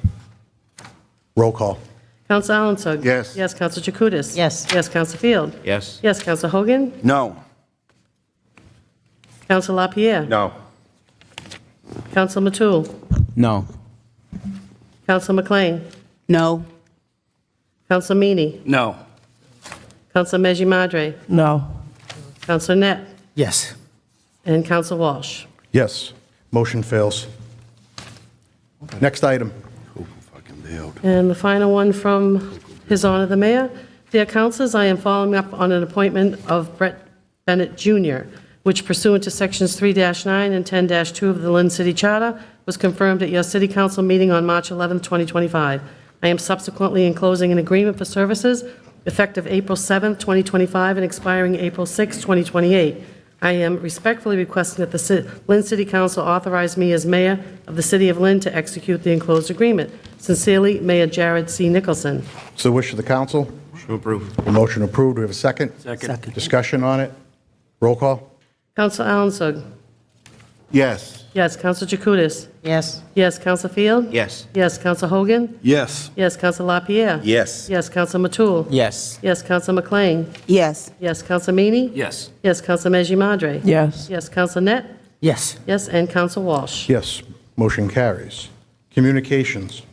F: Roll call.
P: Council Allensburg.
K: Yes.
P: Yes. Council Chakutis.
V: Yes.
P: Yes. Council Field.
I: Yes.
P: Yes. Council Hogan.
H: No.
P: Council LaPierre.
B: No.
P: Council Matul.
Q: No.
P: Council McLean.
D: No.
P: Council Meany.
A: No.
P: Council Meji Madre.
L: No.
P: Council Net.
Q: Yes.
P: And Council Walsh.
F: Yes. Motion fails. Next item.
P: And the final one from His Honor the Mayor. Dear councilors, I am following up on an appointment of Brett Bennett Jr., which pursuant to Sections 3-9 and 10-2 of the Lynn City Charter was confirmed at your city council meeting on March 11, 2025. I am subsequently enclosing an agreement for services effective April 7, 2025, and expiring April 6, 2028. I am respectfully requesting that the Lynn City Council authorize me as mayor of the city of Lynn to execute the enclosed agreement. Sincerely, Mayor Jared C. Nicholson.
F: It's the wish of the council.
A: Motion approved.
F: The motion approved. Do we have a second?
A: Second.
F: Discussion on it. Roll call.
P: Council Allensburg.
K: Yes.
P: Yes. Council Chakutis.
V: Yes.
P: Yes. Council Field.
I: Yes.
P: Yes. Council Hogan.
H: Yes.
P: Yes. Council LaPierre.
B: Yes.
P: Yes. Council Matul.
Q: Yes.
P: Yes. Council McLean.
D: Yes.
P: Yes. Council Meany.
A: Yes.
P: Yes. Council Meji Madre.
L: Yes.
P: Yes. Council Net.
Q: Yes.
P: Yes. And Council Walsh.
F: Yes. Motion carries. Communications.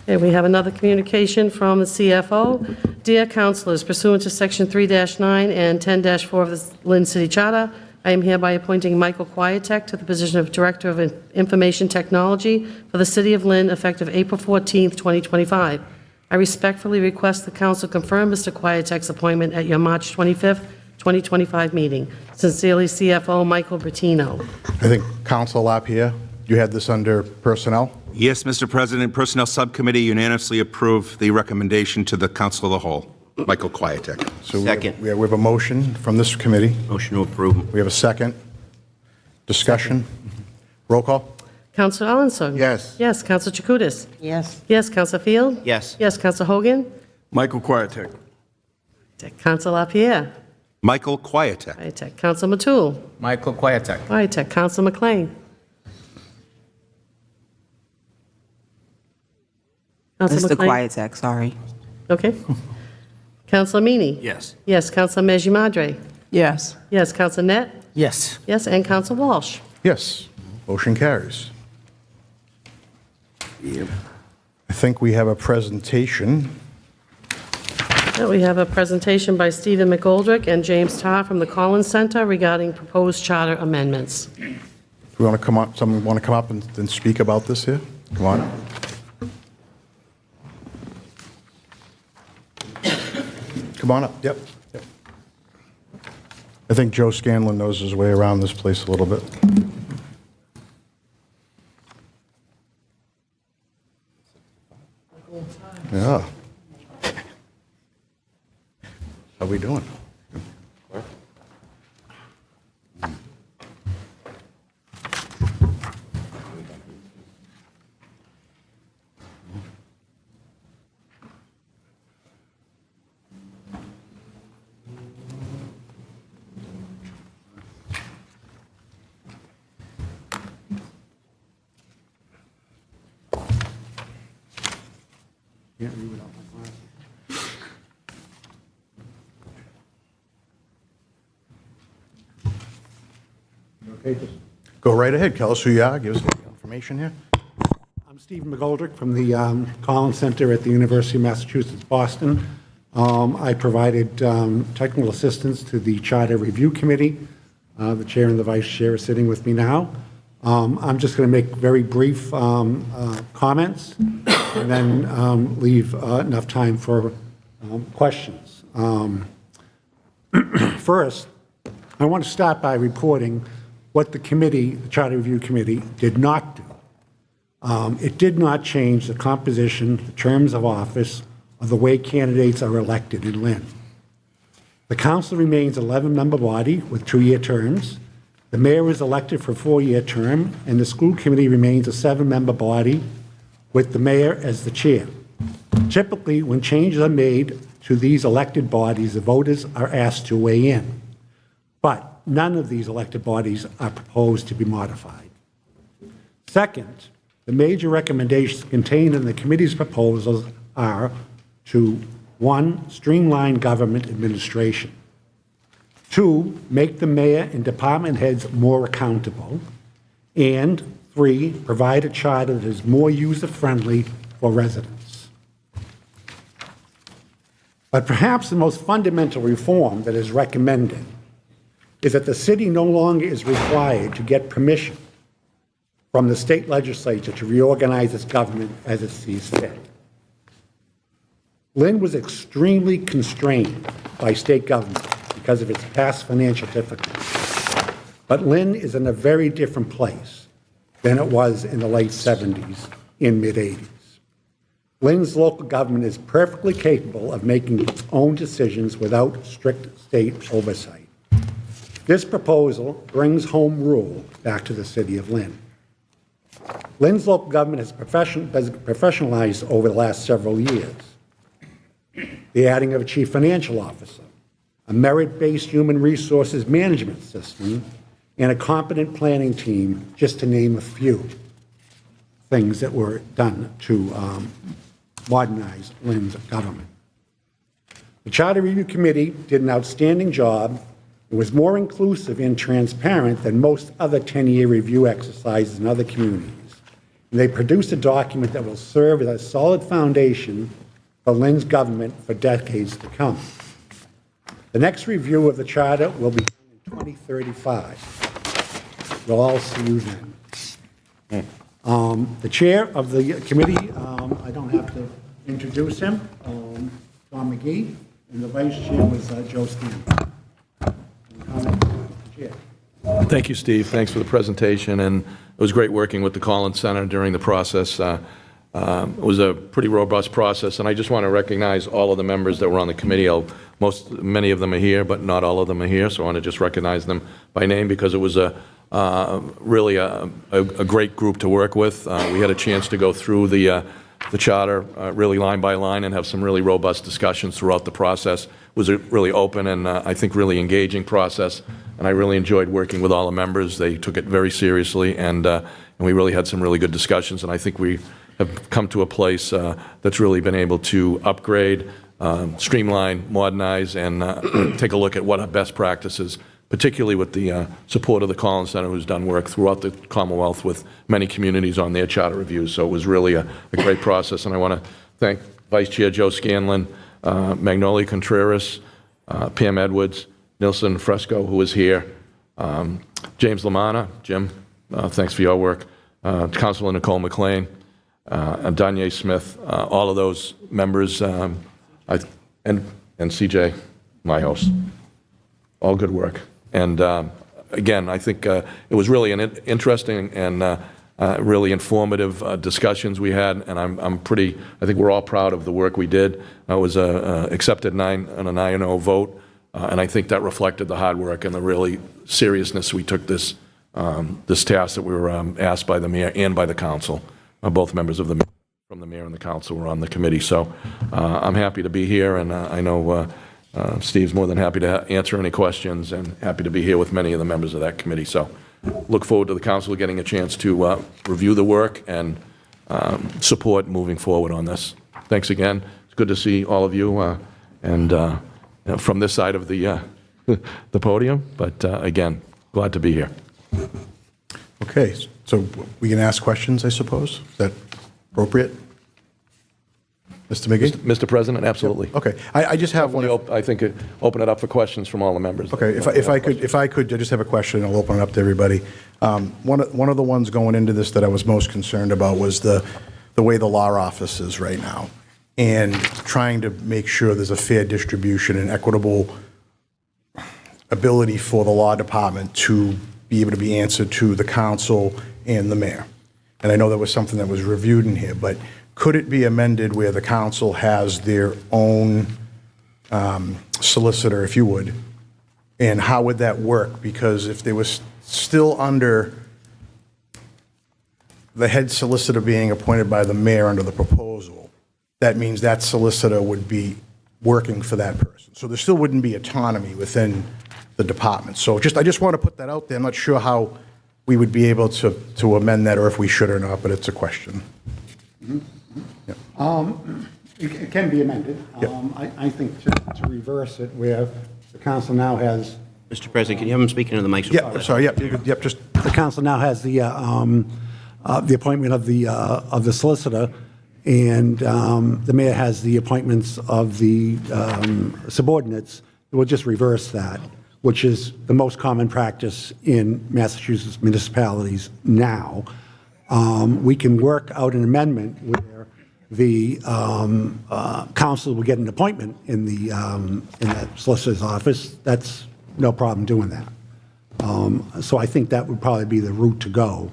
P: Okay, we have another communication from the CFO. Dear councilors, pursuant to Section 3-9 and 10-4 of the Lynn City Charter, I am hereby appointing Michael Quietek to the position of Director of Information Technology for the City of Lynn effective April 14, 2025. I respectfully request the council confirm Mr. Quietek's appointment at your March 25, 2025 meeting. Sincerely, CFO Michael Bertino.
F: I think Council LaPierre, you had this under personnel.
B: Yes, Mr. President, Personnel Subcommittee unanimously approved the recommendation to the Council of the Whole. Michael Quietek.
F: So
I: Second.
F: we have a motion from this committee.
I: Motion to approve.
F: We have a second. Discussion. Roll call.
P: Council Allensburg.
K: Yes.
P: Yes. Council Chakutis.
V: Yes.
P: Yes. Council Field.
I: Yes.
P: Yes. Council Hogan.
H: Michael Quietek.
P: Council LaPierre.
B: Michael Quietek.
P: Quietek. Council Matul.
Q: Michael Quietek.
P: Quietek. Council McLean. Council
D: Mr.
P: McLean.
D: Quietek, sorry.
P: Okay. Council Meany.
A: Yes.
P: Yes. Council Meji Madre.
L: Yes.
P: Yes, Counsel Net?
Q: Yes.
P: Yes, and Counsel Walsh.
F: Yes, motion carries. I think we have a presentation.
P: Yeah, we have a presentation by Stephen McGoldrick and James Tarr from the Collins Center regarding proposed charter amendments.
F: We want to come up, someone want to come up and speak about this here? Come on. Come on up, yep. I think Joe Scanlon knows his way around this place a little bit. Yeah. How we doing? Okay, just go right ahead. Tell us who you are. Give us the information here.
R: I'm Stephen McGoldrick from the Collins Center at the University of Massachusetts, Boston. I provided technical assistance to the Charter Review Committee. The chair and the vice chair are sitting with me now. I'm just going to make very brief comments and then leave enough time for questions. First, I want to start by reporting what the committee, the Charter Review Committee, did not do. It did not change the composition, the terms of office, or the way candidates are elected in Lynn. The council remains an 11-member body with 2-year terms. The mayor is elected for a 4-year term, and the school committee remains a 7-member body with the mayor as the chair. Typically, when changes are made to these elected bodies, the voters are asked to weigh in. But none of these elected bodies are proposed to be modified. Second, the major recommendations contained in the committee's proposals are to 1, streamline government administration, 2, make the mayor and department heads more accountable, and 3, provide a charter that is more user-friendly for residents. But perhaps the most fundamental reform that is recommended is that the city no longer is required to get permission from the state legislature to reorganize its government as it sees fit. Lynn was extremely constrained by state government because of its past financial difficulties. But Lynn is in a very different place than it was in the late 70s and mid-80s. Lynn's local government is perfectly capable of making its own decisions without strict state oversight. This proposal brings home rule back to the city of Lynn. Lynn's local government has professionalized over the last several years. The adding of a chief financial officer, a merit-based human resources management system, and a competent planning team, just to name a few things that were done to modernize Lynn's government. The Charter Review Committee did an outstanding job. It was more inclusive and transparent than most other 10-year review exercises in other communities. And they produced a document that will serve as a solid foundation for Lynn's government for decades to come. The next review of the charter will be in 2035. We'll all see you then. The chair of the committee, I don't have to introduce him, Tom McGee, and the vice chair was Joe Scanlon.
S: Thank you, Steve. Thanks for the presentation, and it was great working with the Collins Center during the process. It was a pretty robust process, and I just want to recognize all of the members that were on the committee. Many of them are here, but not all of them are here, so I want to just recognize them by name because it was really a great group to work with. We had a chance to go through the charter really line by line and have some really robust discussions throughout the process. It was a really open and I think really engaging process, and I really enjoyed working with all the members. They took it very seriously, and we really had some really good discussions, and I think we have come to a place that's really been able to upgrade streamline, modernize, and take a look at what are best practices, particularly with the support of the Collins Center, who's done work throughout the Commonwealth with many communities on their charter reviews. So it was really a great process, and I want to thank Vice Chair Joe Scanlon, Magnolia Contreras, Pam Edwards, Nilsson Fresco, who is here, James Lamanna, Jim, thanks for your work, Councilor Nicole McLean, Danye Smith, all of those members, and CJ, my host. All good work. And again, I think it was really an interesting and really informative discussions we had, and I think we're all proud of the work we did. It was accepted on a 9-0 vote, and I think that reflected the hard work and the really seriousness we took this task that we were asked by the mayor and by the council. Both members of from the mayor and the council were on the committee. So I'm happy to be here, and I know Steve's more than happy to answer any questions and happy to be here with many of the members of that committee. So look forward to the council getting a chance to review the work and support moving forward on this. Thanks again. It's good to see all of you and from this side of the podium, but again, glad to be here.
F: Okay, so we can ask questions, I suppose? Is that appropriate? Mr. McGee?
S: Mr. President, absolutely.
F: Okay, I just have one.
S: I think open it up for questions from all the members.
F: Okay, if I could, I just have a question, and I'll open it up to everybody. One of the ones going into this that I was most concerned about was the way the law office is right now, and trying to make sure there's a fair distribution and equitable ability for the law department to be able to be answered to the council and the mayor. And I know that was something that was reviewed in here, but could it be amended where the council has their own solicitor, if you would? And how would that work? Because if they was still under the head solicitor being appointed by the mayor under the proposal, that means that solicitor would be working for that person. So there still wouldn't be autonomy within the department. So I just want to put that out there. I'm not sure how we would be able to amend that or if we should or not, but it's a question.
R: Mm-hmm.
F: Yeah.
R: It can be amended. I think to reverse it, where the council now has.
I: Mr. President, can you have him speaking to the mic?
F: Yeah, sorry, yep, just.
R: The council now has the appointment of the solicitor, and the mayor has the appointments of the subordinates. We'll just reverse that, which is the most common practice in Massachusetts municipalities now. We can work out an amendment where the council will get an appointment in that solicitor's office. That's no problem doing that. So I think that would probably be the route to go,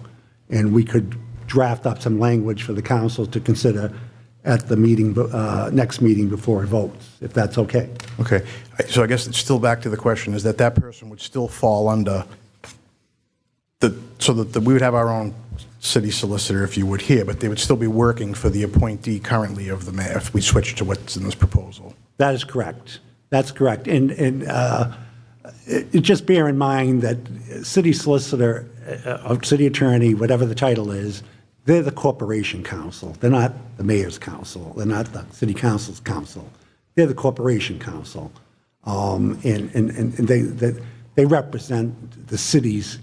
R: and we could draft up some language for the council to consider at the meeting, next meeting before it votes, if that's okay.
F: Okay, so I guess it's still back to the question, is that person would still fall under so that we would have our own city solicitor, if you would, here, but they would still be working for the appointee currently of the mayor if we switch to what's in this proposal.
R: That is correct. That's correct. And just bear in mind that city solicitor, city attorney, whatever the title is, they're the corporation counsel. They're not the mayor's counsel. They're not the city council's counsel. They're the corporation counsel. And they represent the cities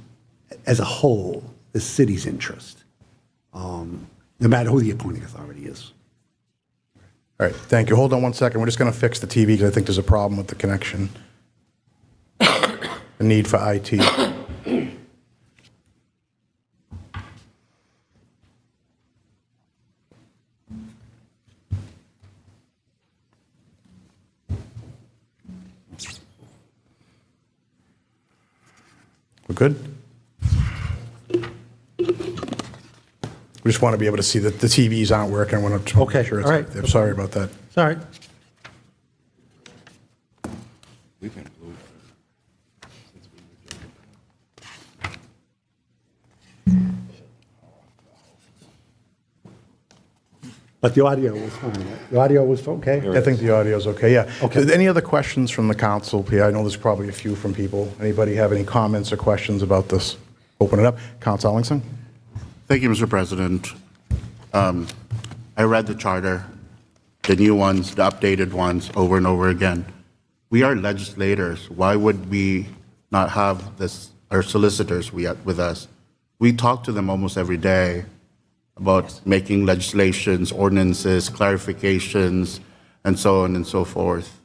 R: as a whole, the city's interest, no matter who the appointing authority is.
F: All right, thank you. Hold on one second. We're just going to fix the TV because I think there's a problem with the connection. The need for IT. We're good? We just want to be able to see that the TVs aren't working. I want to make sure it's
R: all right.
F: I'm sorry about that.
R: Sorry. But the audio was fine, right? The audio was okay?
F: I think the audio is okay, yeah.
R: Okay.
F: Any other questions from the council here? I know there's probably a few from people. Anybody have any comments or questions about this? Open it up. Council Ellingson?
K: Thank you, Mr. President. I read the charter, the new ones, the updated ones over and over again. We are legislators. Why would we not have this, our solicitors with us? We talk to them almost every day about making legislations, ordinances, clarifications, and so on and so forth.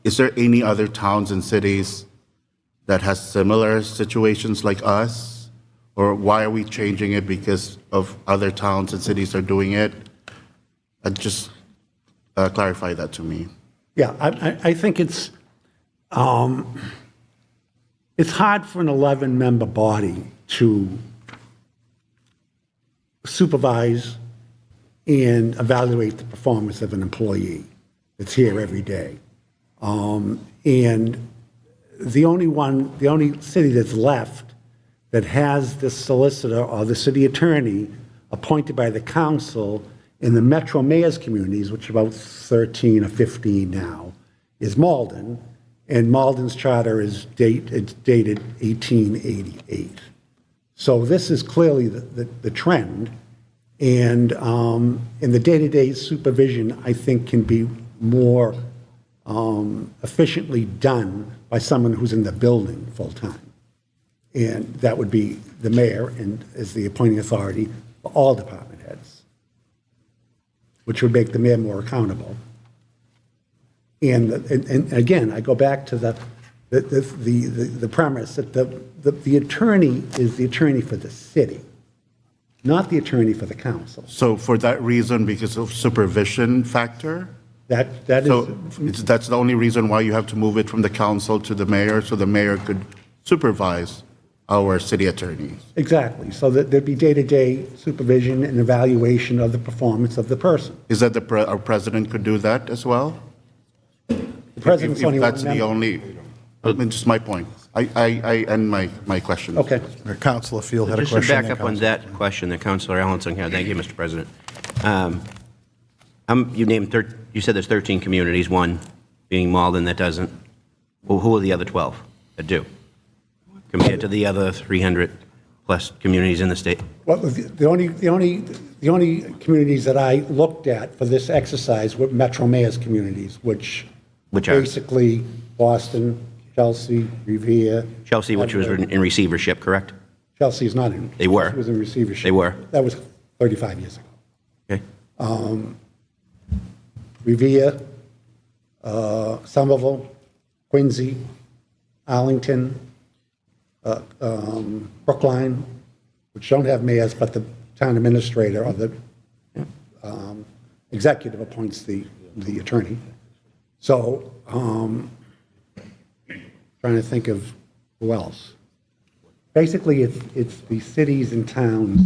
K: Is there any other towns and cities that has similar situations like us? Or why are we changing it because of other towns and cities are doing it? Just clarify that to me.
R: Yeah, I think it's hard for an 11-member body to supervise and evaluate the performance of an employee that's here every day. And the only city that's left that has the solicitor or the city attorney appointed by the council in the metro mayor's communities, which are about 13 or 15 now, is Malden, and Malden's charter is dated 1888. So this is clearly the trend, and the day-to-day supervision, I think, can be more efficiently done by someone who's in the building full-time. And that would be the mayor and as the appointing authority for all department heads, which would make the mayor more accountable. And again, I go back to the premise that the attorney is the attorney for the city, not the attorney for the council.
K: So for that reason, because of supervision factor? That's the only reason why you have to move it from the council to the mayor, so the mayor could supervise our city attorneys.
R: Exactly, so that there'd be day-to-day supervision and evaluation of the performance of the person.
K: Is that our president could do that as well?
R: The president's only one
K: That's the
R: member.
K: only, I mean, just my point. I end my question.
R: Okay.
F: Councilor Field had a
I: Just
F: question.
I: to back up on that question that Councilor Allenson had. Thank you, Mr. President. You said there's 13 communities, one being Malden that doesn't. Well, who are the other 12 that do, compared to the other 300-plus communities in the state?
R: Well, the only communities that I looked at for this exercise were Metro Mayor's communities, which
I: are?
R: basically Boston, Chelsea, Revere.
I: Chelsea, which was in receivership, correct?
R: Chelsea is not in.
I: They were.
R: Chelsea was in receivership.
I: They were.
R: That was 35 years ago.
I: Okay.
R: Revere, Somerville, Quincy, Arlington, Brookline, which don't have mayors, but the town administrator or the executive appoints the attorney. So, trying to think of who else. Basically, it's the cities and towns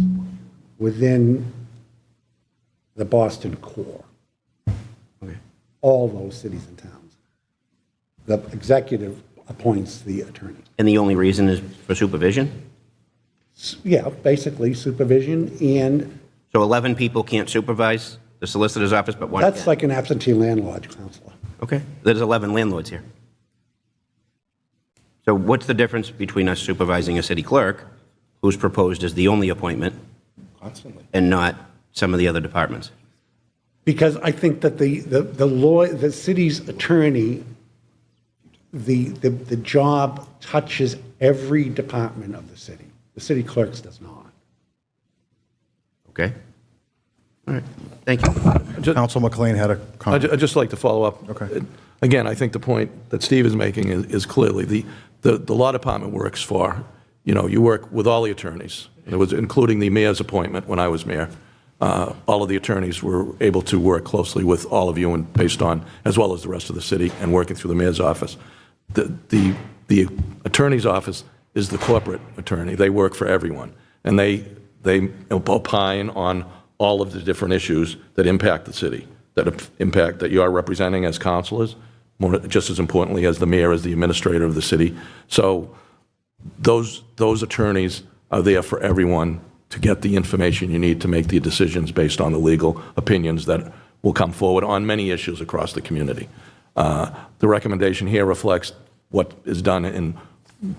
R: within the Boston core.
I: Okay.
R: All those cities and towns. The executive appoints the attorney.
I: And the only reason is for supervision?
R: Yeah, basically supervision and.
I: So 11 people can't supervise the solicitor's office, but one
R: That's
I: can?
R: like an absentee landlord, Counselor.
I: Okay. There's 11 landlords here. So what's the difference between us supervising a city clerk, who's proposed as the only appointment, and not some of the other departments?
R: Because I think that the city's attorney, the job touches every department of the city. The city clerk's does not.
I: Okay. All right. Thank you.
F: Council McLean had a comment.
S: I'd just like to follow up.
F: Okay.
S: Again, I think the point that Steve is making is clearly the law department works for, you work with all the attorneys. It was including the mayor's appointment when I was mayor. All of the attorneys were able to work closely with all of you and based on, as well as the rest of the city, and working through the mayor's office. The attorney's office is the corporate attorney. They work for everyone. And they opine on all of the different issues that impact the city, that you are representing as councilors, just as importantly as the mayor, as the administrator of the city. So those attorneys are there for everyone to get the information you need to make the decisions based on the legal opinions that will come forward on many issues across the community. The recommendation here reflects what is done in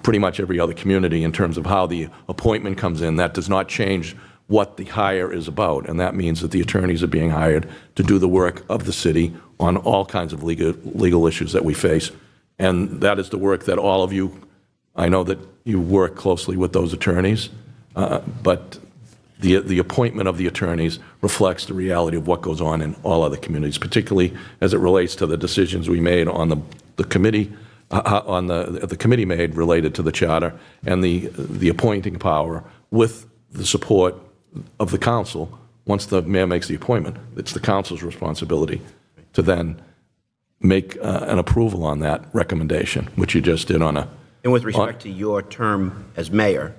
S: pretty much every other community in terms of how the appointment comes in. That does not change what the hire is about, and that means that the attorneys are being hired to do the work of the city on all kinds of legal issues that we face. And that is the work that all of you, I know that you work closely with those attorneys, but the appointment of the attorneys reflects the reality of what goes on in all other communities, particularly as it relates to the decisions we made on the committee, the committee made related to the charter and the appointing power with the support of the council. Once the mayor makes the appointment, it's the council's responsibility to then make an approval on that recommendation, which you just did on a...
I: And with respect to your term as mayor,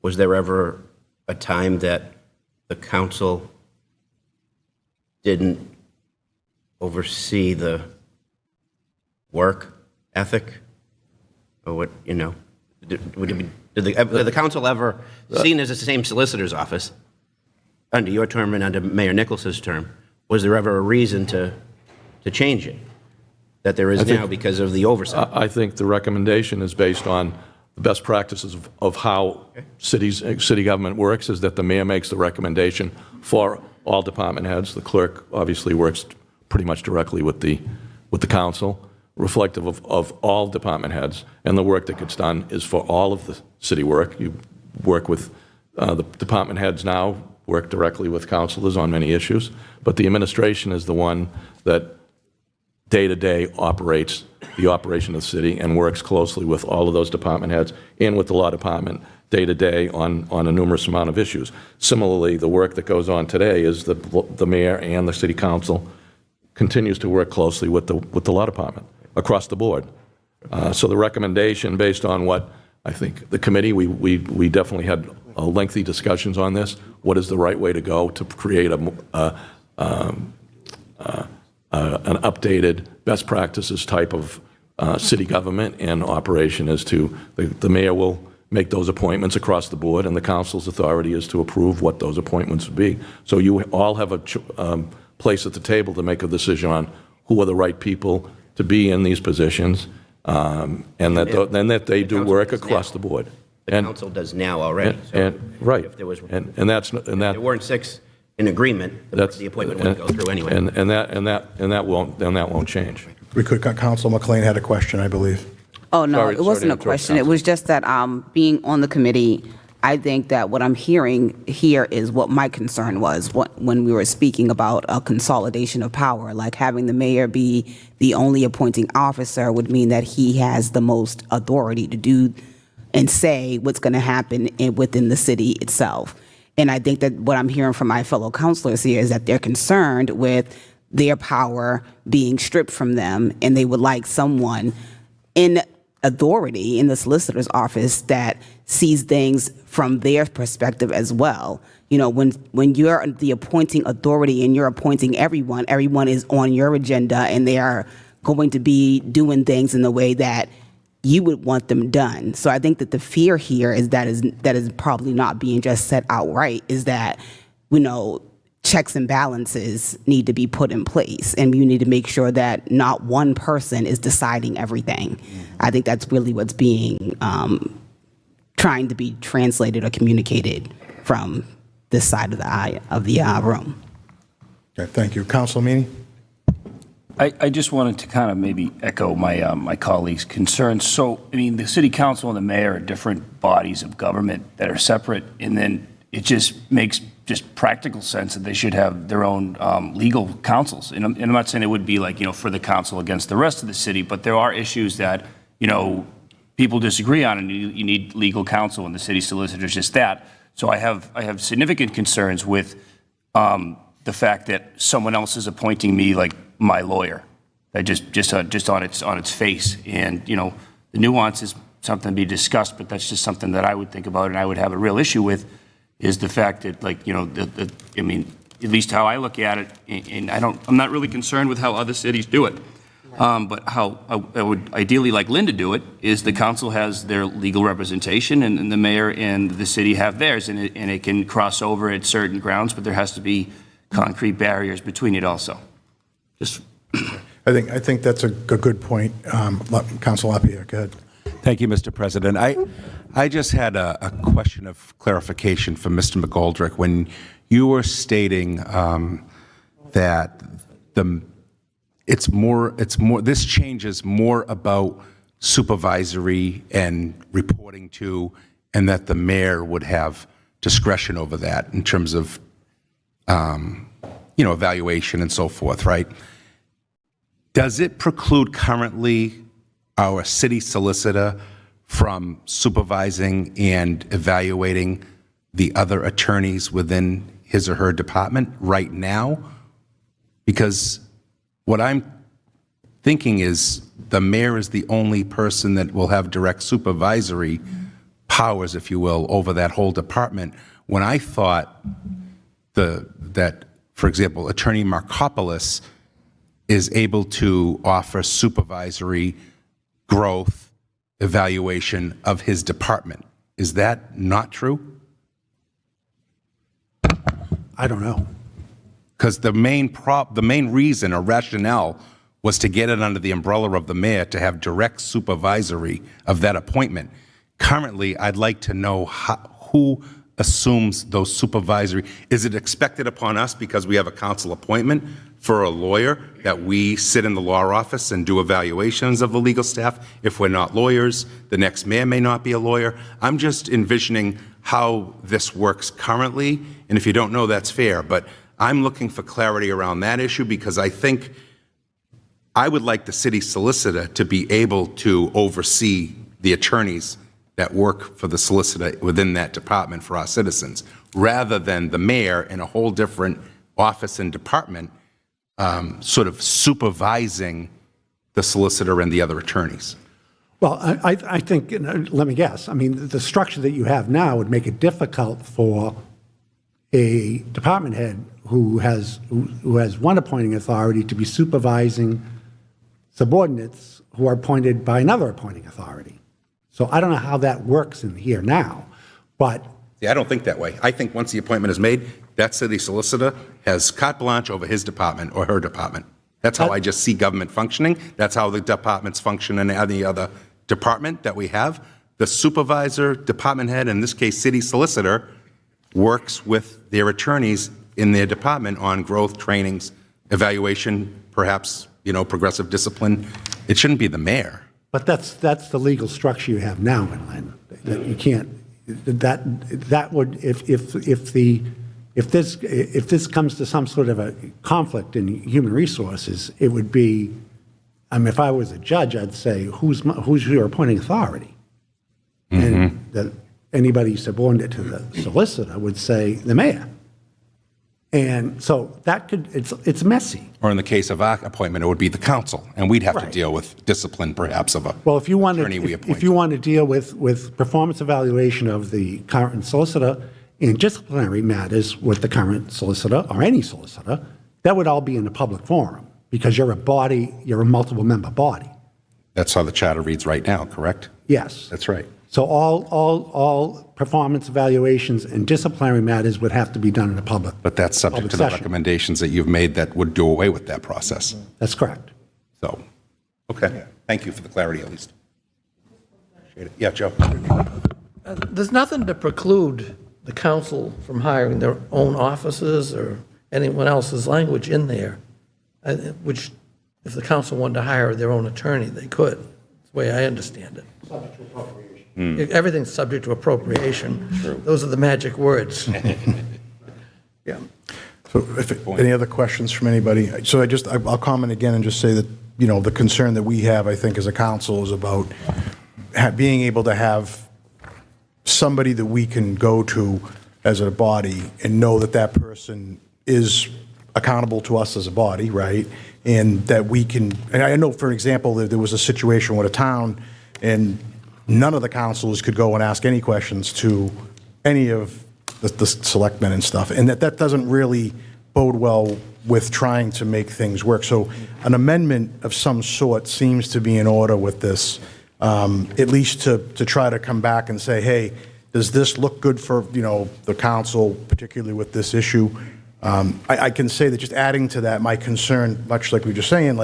I: was there ever a time that the council didn't oversee the work ethic? Or what, you know, did the council ever, seen as the same solicitor's office, under your term and under Mayor Nichols's term, was there ever a reason to change it that there is now because of the oversight?
S: I think the recommendation is based on the best practices of how city government works, is that the mayor makes the recommendation for all department heads. The clerk obviously works pretty much directly with the council, reflective of all department heads, and the work that gets done is for all of the city work. You work with the department heads now, work directly with councilors on many issues, but the administration is the one that day-to-day operates the operation of the city and works closely with all of those department heads and with the law department day-to-day on a numerous amount of issues. Similarly, the work that goes on today is the mayor and the city council continues to work closely with the law department across the board. So the recommendation, based on what I think the committee, we definitely had lengthy discussions on this. What is the right way to go to create an updated best practices type of city government and operation, as to the mayor will make those appointments across the board, and the council's authority is to approve what those appointments would be. So you all have a place at the table to make a decision on who are the right people to be in these positions, and that they do work across the board.
I: The council does now already.
S: Right.
I: If there was,
S: and that's
I: if there weren't six in agreement, the appointment wouldn't go through anyway.
S: And that won't change.
F: We could, Council McLean had a question, I believe.
D: Oh, no,
S: Sorry
D: it wasn't
S: to
D: a question. It was just that being on the committee, I think that what I'm hearing here is what my concern was when we were speaking about a consolidation of power. Like, having the mayor be the only appointing officer would mean that he has the most authority to do and say what's going to happen within the city itself. And I think that what I'm hearing from my fellow councilors here is that they're concerned with their power being stripped from them, and they would like someone in authority in the solicitor's office that sees things from their perspective as well. You know, when you're the appointing authority and you're appointing everyone is on your agenda, and they are going to be doing things in the way that you would want them done. So I think that the fear here is that is probably not being just said outright, is that, you know, checks and balances need to be put in place, and you need to make sure that not one person is deciding everything. I think that's really what's being trying to be translated or communicated from this side of the room.
F: Okay, thank you. Council Meany?
A: I just wanted to kind of maybe echo my my colleagues' concerns. So, I mean, the city council and the mayor are different bodies of government that are separate, and then it just makes just practical sense that they should have their own legal counsels. And I'm not saying it would be like, you know, for the council against the rest of the city, but there are issues that, you know, people disagree on, and you need legal counsel, and the city solicitor is just that. So I have significant concerns with the fact that someone else is appointing me like my lawyer. That just on its face, and you know, the nuance is something to be discussed, but that's just something that I would think about and I would have a real issue with, is the fact that, like, you know, I mean, at least how I look at it, and I'm not really concerned with how other cities do it, but how I would ideally like Lynn to do it is the council has their legal representation, and the mayor and the city have theirs, and it can cross over at certain grounds, but there has to be concrete barriers between it also. Just.
F: I think that's a good point. Council LaPierre, go ahead.
B: Thank you, Mr. President. I just had a question of clarification for Mr. McGoldrick. When you were stating that this change is more about supervisory and reporting to, and that the mayor would have discretion over that in terms of, evaluation and so forth, right? Does it preclude currently our city solicitor from supervising and evaluating the other attorneys within his or her department right now? Because what I'm thinking is the mayor is the only person that will have direct supervisory powers, if you will, over that whole department. When I thought that, for example, Attorney Markopoulos is able to offer supervisory growth evaluation of his department. Is that not true?
R: I don't know.
B: Because the main reason or rationale was to get it under the umbrella of the mayor to have direct supervisory of that appointment. Currently, I'd like to know who assumes those supervisory. Is it expected upon us because we have a council appointment for a lawyer that we sit in the law office and do evaluations of the legal staff? If we're not lawyers, the next mayor may not be a lawyer. I'm just envisioning how this works currently, and if you don't know, that's fair, but I'm looking for clarity around that issue because I think I would like the city solicitor to be able to oversee the attorneys that work for the solicitor within that department for our citizens, rather than the mayor in a whole different office and department sort of supervising the solicitor and the other attorneys.
R: Well, I think, let me guess, I mean, the structure that you have now would make it difficult for a department head who has one appointing authority to be supervising subordinates who are appointed by another appointing authority. So I don't know how that works in here now, but...
B: Yeah, I don't think that way. I think once the appointment is made, that city solicitor has carte blanche over his department or her department. That's how I just see government functioning. That's how the departments function in any other department that we have. The supervisor, department head, in this case city solicitor, works with their attorneys in their department on growth, trainings, evaluation, perhaps, progressive discipline. It shouldn't be the mayor.
R: But that's the legal structure you have now, Lynn. That you can't. That would if this comes to some sort of a conflict in human resources, it would be. I mean, if I was a judge, I'd say who's your appointing authority, and that anybody subordinate to the solicitor would say the mayor. And so that could, it's messy.
B: Or in the case of our appointment, it would be the council, and we'd have to deal with discipline, perhaps, of a
R: well, if you want
B: attorney we
R: to,
B: appoint.
R: if you want to deal with performance evaluation of the current solicitor and disciplinary matters with the current solicitor or any solicitor, that would all be in a public forum because you're a multiple member body.
B: That's how the charter reads right now, correct?
R: Yes.
B: That's right.
R: So all performance evaluations and disciplinary matters would have to be done in a public.
B: But that's subject to the recommendations that you've made that would do away with that process.
R: That's correct.
B: So, okay. Thank you for the clarity, at least. Appreciate it. Yeah, Joe.
G: There's nothing to preclude the council from hiring their own officers or anyone else's language in there, which if the council wanted to hire their own attorney, they could. That's the way I understand it.
R: Subject to appropriation.
G: Everything's subject to appropriation. True. Those are the magic words.
F: Yeah. So any other questions from anybody? So I'll comment again and just say that, the concern that we have, I think, as a council is about being able to have somebody that we can go to as a body and know that that person is accountable to us as a body, right? And that we can, and I know, for example, that there was a situation with a town and none of the councilors could go and ask any questions to any of the selectmen and stuff, and that doesn't really bode well with trying to make things work. So an amendment of some sort seems to be in order with this, at least to try to come back and say, hey, does this look good for the council, particularly with this issue? I can say that just adding to that, my concern, much like we were just saying,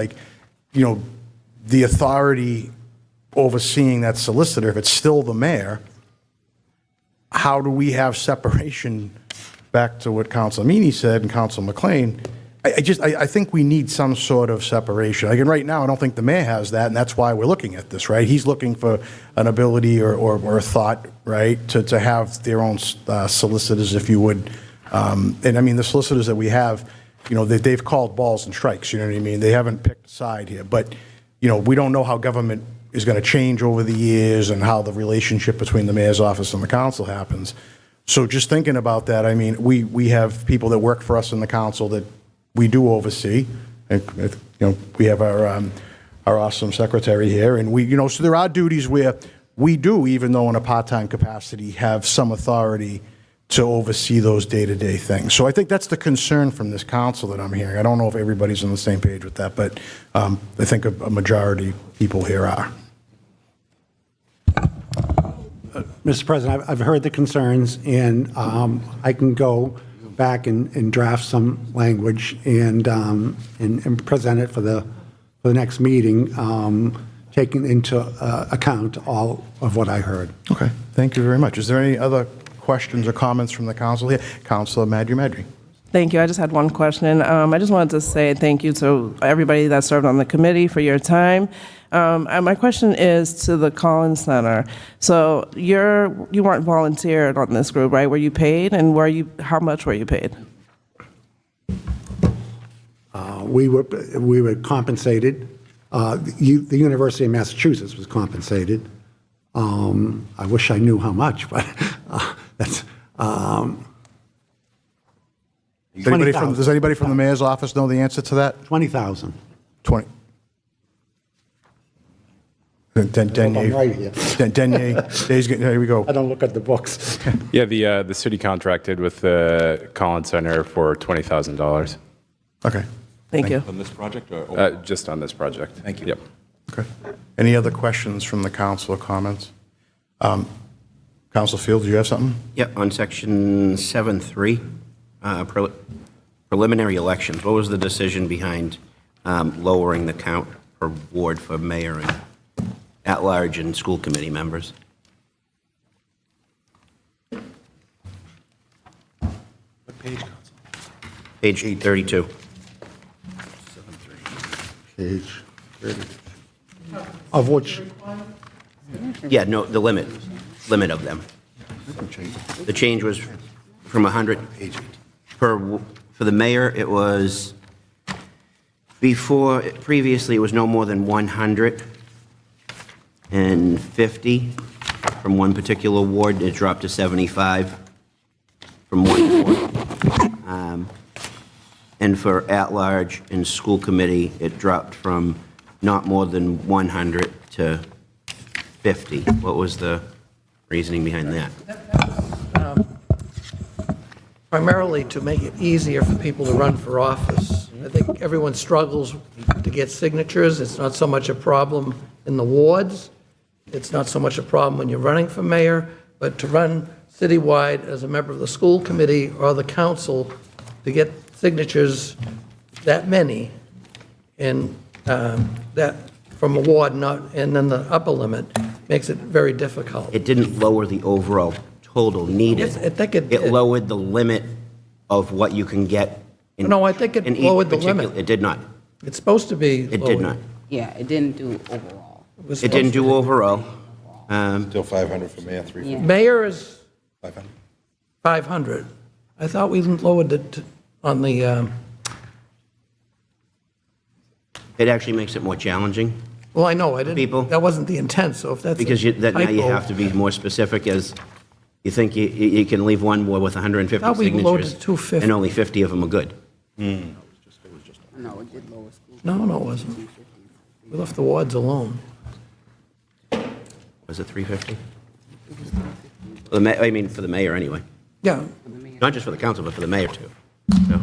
F: the authority overseeing that solicitor, if it's still the mayor, how do we have separation, back to what Council Meany said and Council McLean? I think we need some sort of separation. Again, right now, I don't think the mayor has that, and that's why we're looking at this, right? He's looking for an ability or a thought, right, to have their own solicitors, if you would. And I mean, the solicitors that we have, you know, they've called balls and strikes, you know what I mean? They haven't picked a side here. But, you know, we don't know how government is going to change over the years and how the relationship between the mayor's office and the council happens. So just thinking about that, I mean, we have people that work for us in the council that we do oversee. And, you know, we have our awesome secretary here, and we, you know, so there are duties where we do, even though in a part-time capacity, have some authority to oversee those day-to-day things. So I think that's the concern from this council that I'm hearing. I don't know if everybody's on the same page with that, but I think a majority of people here are.
R: Mr. President, I've heard the concerns, and I can go back and draft some language and present it for the next meeting, taking into account all of what I heard.
F: Okay, thank you very much. Is there any other questions or comments from the council here? Councilor Madry.
L: Thank you. I just had one question. I just wanted to say thank you to everybody that served on the committee for your time. And my question is to the Collins Center. So you weren't volunteered on this group, right? Were you paid, and how much were you paid?
R: We were compensated. The University of Massachusetts was compensated. I wish I knew how much, but that's.
F: Does anybody from the mayor's office know the answer to that?
R: 20,000.
F: 20. Denier.
R: Right here.
F: Here we go.
R: I don't look at the books.
N: Yeah, the city contracted with the Collins Center for $20,000.
F: Okay.
L: Thank you.
S: On this project? Or
N: just on this project.
S: Thank you.
N: Yep.
F: Okay. Any other questions from the council or comments? Council Field, do you have something?
I: Yeah, on section 7.3, preliminary elections, what was the decision behind lowering the count per ward for mayor and at-large and school committee members?
B: What page, Council?
I: Page 32.
R: Page 30. Of which?
I: Yeah, no, the limit of them. The change was from 100 for the mayor. It was previously it was no more than 150 from one particular ward. It dropped to 75 from one ward. And for at-large and school committee, it dropped from not more than 100 to 50. What was the reasoning behind that?
G: Primarily to make it easier for people to run for office. I think everyone struggles to get signatures. It's not so much a problem in the wards. It's not so much a problem when you're running for mayor, but to run citywide as a member of the school committee or the council, to get signatures that many, and that from a ward, and then the upper limit, makes it very difficult.
I: It didn't lower the overall total needed.
G: Yes, I think it
I: It
G: did.
I: lowered the limit of what you can get.
G: No, I think it
I: in each
G: lowered the
I: particular-
G: limit.
I: It did not.
G: It's supposed to be
I: It did
G: lowered.
I: not.
D: Yeah, it didn't do overall.
G: was
I: It didn't
G: supposed
I: do
G: to
I: overall.
H: Still 500 for mayor, 350.
G: Mayor is
H: 500.
G: 500. I thought we lowered it on the,
I: It actually makes it more challenging
G: well, I know, I didn't,
I: People.
G: that wasn't the intent, so if that's a
I: because now you
G: typo-
I: have to be more specific as you think you can leave one ward with 150
G: Thought we lowered
I: signatures
G: to 250.
I: and only 50 of them are good.
D: No, it did lower school.
G: No, it wasn't. We left the wards alone.
I: Was it 350? I mean, for the mayor anyway.
G: Yeah,
I: Not just for the council, but for the mayor too. So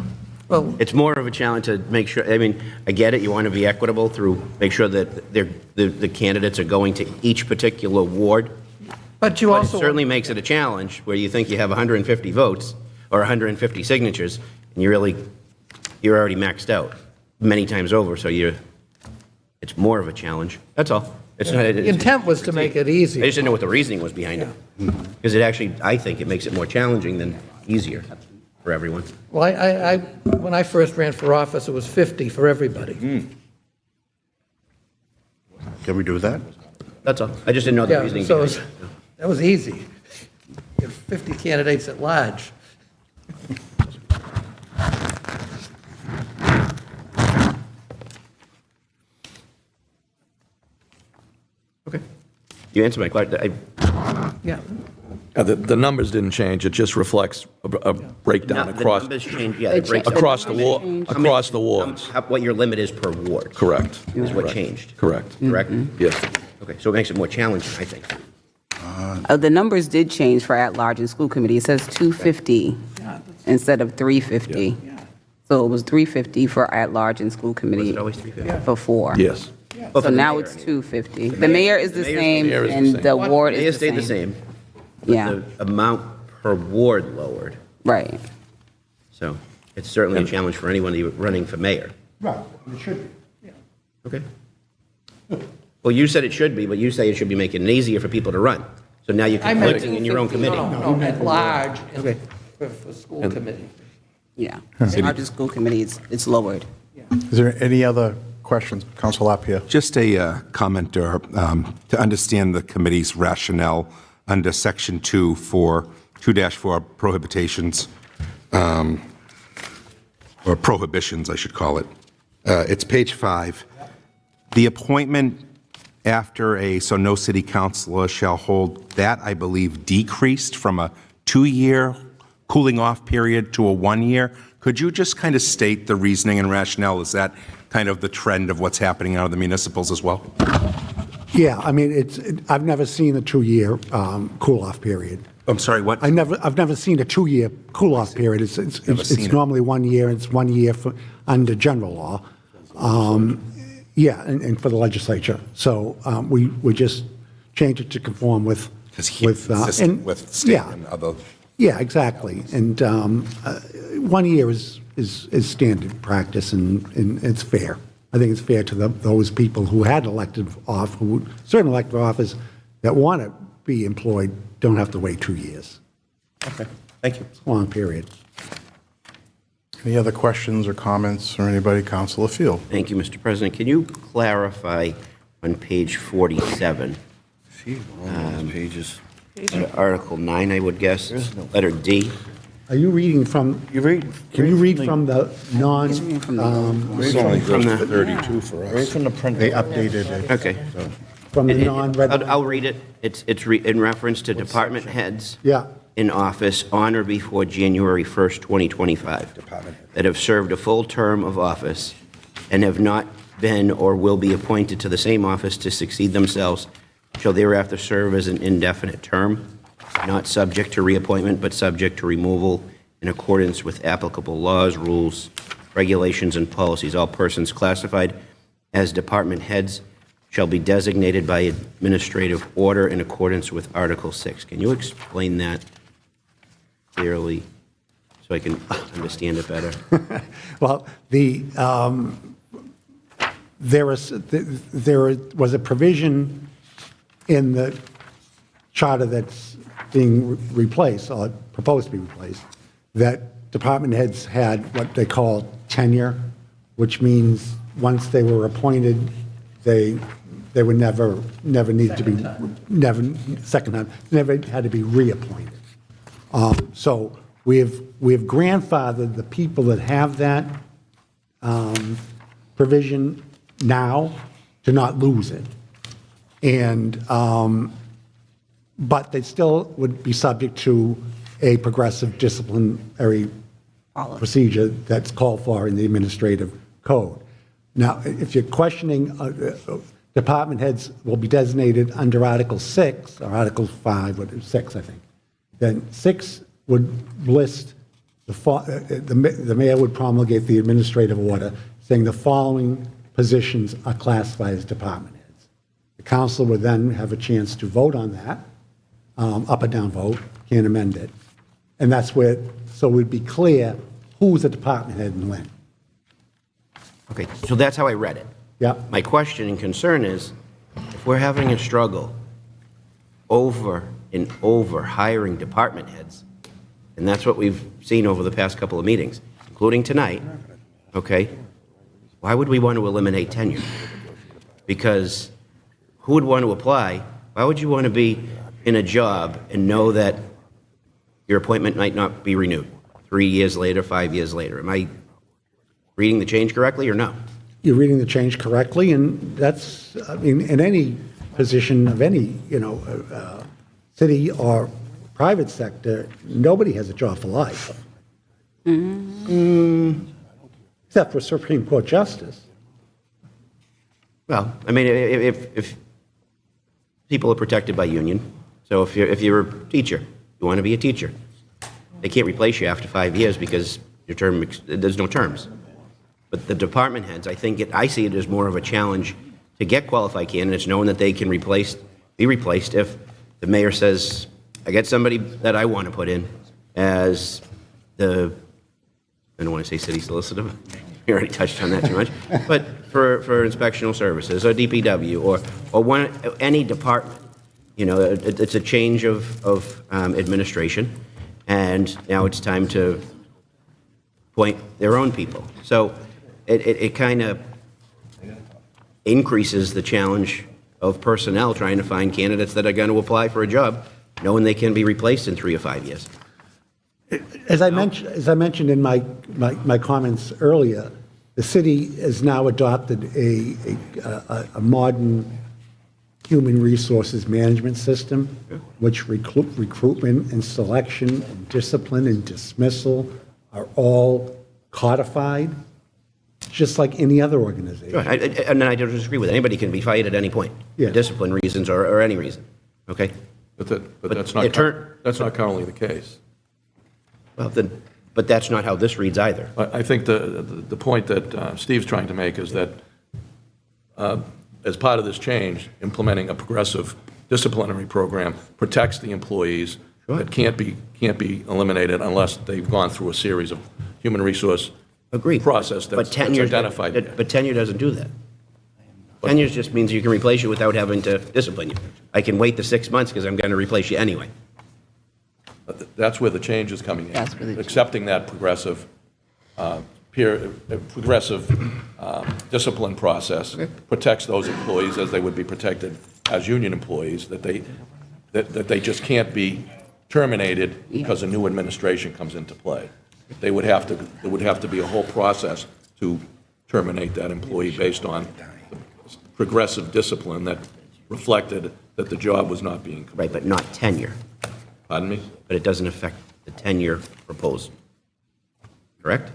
G: well,
I: it's more of a challenge to make sure, I mean, I get it, you want to be equitable through, make sure that the candidates are going to each particular ward.
G: but you
I: But it
G: also,
I: certainly makes it a challenge where you think you have 150 votes or 150 signatures, and you're already maxed out many times over, so it's more of a challenge. That's all. It's not.
G: The intent was to make it easy.
I: I just didn't know what the reasoning was behind it. Because it actually, I think it makes it more challenging than easier for everyone.
G: Well, when I first ran for office, it was 50 for everybody.
K: Can we do that?
I: That's all. I just didn't know the
G: Yeah,
I: reasoning
G: so
I: behind it.
G: that was easy. You had 50 candidates at large.
I: You answered my question.
G: Yeah.
S: The numbers didn't change, it just reflects a breakdown
I: The
S: across,
I: numbers change, yeah. it breaks
S: across
I: down.
S: the ward, across the wards.
I: What your limit is per ward.
S: Correct.
I: Is what changed.
S: Correct.
I: Correct?
S: Yes.
I: Okay, so it makes it more challenging, I think.
D: The numbers did change for at-large and school committee. It says 250 instead of 350. So it was 350 for at-large and school committee.
I: Was it always 350?
D: Before.
S: Yes.
D: So now it's 250. The mayor is the same, and the ward
I: They
D: is the
I: stayed the
D: same.
I: same. But
D: Yeah.
I: the amount per ward lowered.
D: Right.
I: So it's certainly a challenge for anyone running for mayor.
R: Right, it should be.
I: Okay. Well, you said it should be, but you say it should be making it easier for people to run. So now you're conflicting in your own committee.
G: No, at large and
I: Okay.
G: for school committee.
D: Yeah. At-large and school committee, it's lowered.
F: Is there any other questions? Council Lapierre.
B: Just a comment or to understand the committee's rationale under Section 2-4 prohibitions, or prohibitions, I should call it. It's page 5. The appointment after so no city councilor shall hold, that I believe decreased from a 2-year cooling off period to a 1-year. Could you just kind of state the reasoning and rationale? Is that kind of the trend of what's happening out of the municipals as well?
R: Yeah, I mean, I've never seen a 2-year cool-off period.
B: I'm sorry, what?
R: I've never seen a 2-year cool-off period. It's normally 1 year, and it's 1 year under general law. Yeah, and for the legislature. So we just changed it to conform with
B: state and other.
R: Yeah, exactly. And 1 year is standard practice, and it's fair. I think it's fair to those people who had certain elected office that want to be employed don't have to wait 2 years.
I: Okay, thank you.
R: It's a long period.
F: Any other questions or comments or anybody? Councilor Field.
I: Thank you, Mr. President. Can you clarify on page 47?
H: Pages.
I: Article 9, I would guess, letter D.
R: Are you reading from? Can you read from the non?
K: It's only goes to 32 for us. Right from the print. They updated it.
I: Okay.
R: From the non-red.
I: I'll read it. It's in reference to department heads
R: Yeah.
I: in office on or before January 1st, 2025, that have served a full term of office and have not been or will be appointed to the same office to succeed themselves shall thereafter serve as an indefinite term, not subject to reappointment, but subject to removal in accordance with applicable laws, rules, regulations, and policies. All persons classified as department heads shall be designated by administrative order in accordance with Article 6. Can you explain that clearly so I can understand it better?
R: Well, there was a provision in the charter that's being replaced, or proposed to be replaced, that department heads had what they call tenure, which means once they were appointed, they would never need to be, second time, never had to be reappointed. So we have grandfathered the people that have that provision now to not lose it. And, but they still would be subject to a progressive disciplinary procedure that's called for in the administrative code. Now, if you're questioning, department heads will be designated under Article 6, or Article 5, or 6, I think. Then 6 would list, the mayor would promulgate the administrative order saying the following positions are classified as department heads. The council would then have a chance to vote on that, up or down vote, can't amend it. And that's where, so it would be clear who's a department head and when.
I: Okay, so that's how I read it.
R: Yeah.
I: My question and concern is, if if we're having a struggle over and over hiring department heads, and that's what we've seen over the past couple of meetings, including tonight, okay, why would we want to eliminate tenure? Because who would want to apply? Why would you want to be in a job and know that your appointment might not be renewed 3 years later, 5 years later? Am I reading the change correctly or no?
R: You're reading the change correctly, and that's, I mean, in any position of any, city or private sector, nobody has a job for life. Except for Supreme Court justice.
I: Well, I mean, if people are protected by union, so if you're a teacher, you want to be a teacher, they can't replace you after 5 years because your term, there's no terms. But the department heads, I see it as more of a challenge to get qualified candidates, knowing that they can be replaced if the mayor says, I get somebody that I want to put in as I don't want to say city solicitor. We already touched on that too much. But for inspectional services or DPW or any department, it's a change of administration, and now it's time to appoint their own people. So it kind of increases the challenge of personnel trying to find candidates that are going to apply for a job, knowing they can be replaced in 3 or 5 years.
R: As I mentioned in my comments earlier, the city has now adopted a modern human resources management system, which recruitment and selection and discipline and dismissal are all codified, just like any other organization.
I: Sure. And I don't disagree with it. Anybody can be fired at any point, for discipline reasons or any reason. Okay?
S: But that's not currently the case.
I: Well, but that's not how this reads either.
S: I think the point that Steve's trying to make is that as part of this change, implementing a progressive disciplinary program protects the employees that can't be eliminated unless they've gone through a series of human resource process that's identified.
I: But tenure doesn't do that. Tenure just means you can replace you without having to discipline you. I can wait the 6 months because I'm going to replace you anyway.
S: That's where the change is coming in. Accepting that progressive discipline process protects those employees as they would be protected as union employees, that they just can't be terminated because a new administration comes into play. There would have to be a whole process to terminate that employee based on progressive discipline that reflected that the job was not being completed.
I: Right, but not tenure.
S: Pardon me?
I: But it doesn't affect the tenure proposed. Correct?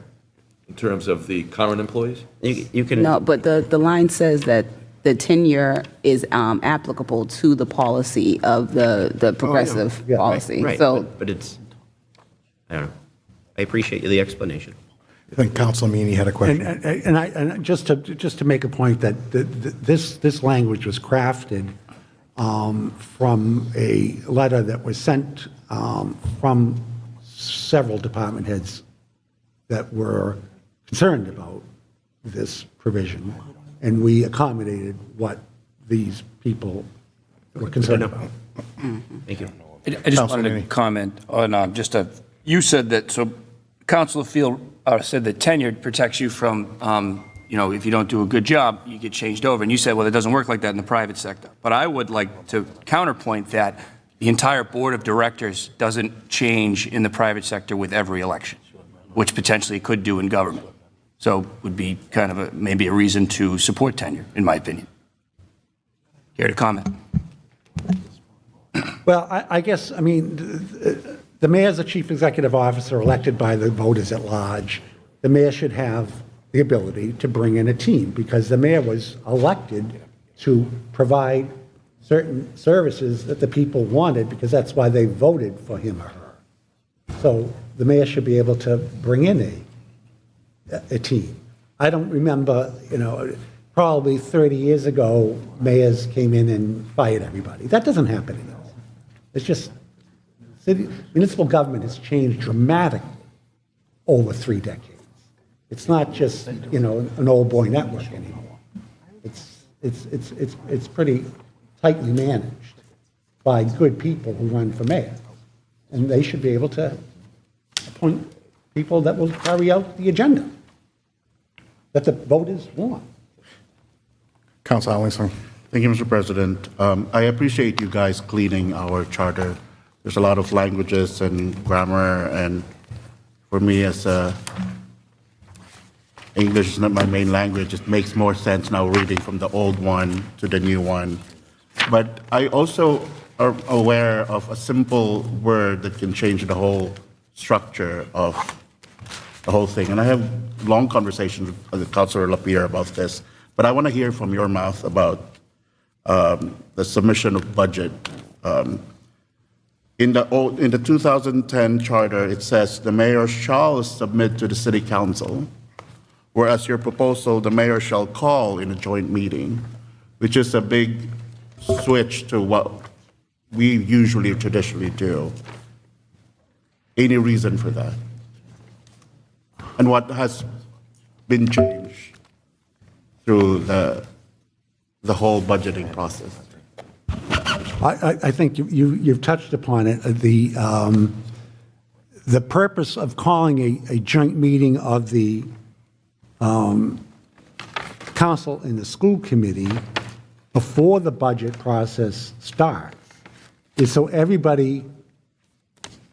S: In terms of the current employees?
I: You can.
D: No, but the line says that the tenure is applicable to the policy of the progressive policy.
I: Right,
D: So,
I: but it's, I don't know. I appreciate the explanation.
F: I think Councilor Meany had a question.
R: And just to make a point that this language was crafted from a letter that was sent from several department heads that were concerned about this provision, and we accommodated what these people were concerned about.
I: Thank you.
A: I just wanted to comment on you said that, so Councilor Field said that tenure protects you from, if you don't do a good job, you get changed over. And you said, well, it doesn't work like that in the private sector. But I would like to counterpoint that the entire board of directors doesn't change in the private sector with every election, which potentially it could do in government. So would be kind of maybe a reason to support tenure, in my opinion. Care to comment?
R: Well, I guess, the mayor is the chief executive officer elected by the voters at large. The mayor should have the ability to bring in a team because the mayor was elected to provide certain services that the people wanted because that's why they voted for him or her. So the mayor should be able to bring in a team. I don't remember, probably 30 years ago, mayors came in and fired everybody. That doesn't happen anymore. It's just municipal government has changed dramatically over 3 decades. It's not just, an old boy network anymore. It's pretty tightly managed by good people who run for mayor. And they should be able to appoint people that will carry out the agenda that the voters want.
F: Councilor Arlington.
K: Thank you, Mr. President. I appreciate you guys cleaning our charter. There's a lot of languages and grammar, and for me as English is not my main language, it makes more sense now reading from the old one to the new one. But I also am aware of a simple word that can change the whole structure of the whole thing. And I have long conversations with Councilor Lapierre about this, but I want to hear from your mouth about the submission of budget. In the 2010 charter, it says the mayor shall submit to the city council, whereas your proposal, the mayor shall call in a joint meeting, which is a big switch to what we usually traditionally do. Any reason for that? And what has been changed through the whole budgeting process?
R: I think you've touched upon it. The purpose of calling a joint meeting of the council and the school committee before the budget process starts is so everybody,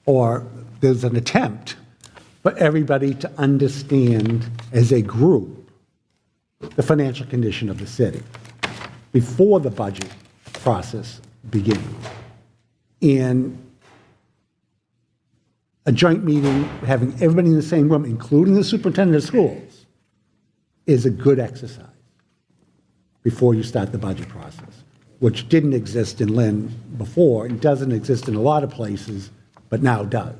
R: or there's an attempt for everybody to understand as a group the financial condition of the city before the budget process begins. And a joint meeting, having everybody in the same room, including the superintendent of schools, is a good exercise before you start the budget process, which didn't exist in Lynn before and doesn't exist in a lot of places, but now does.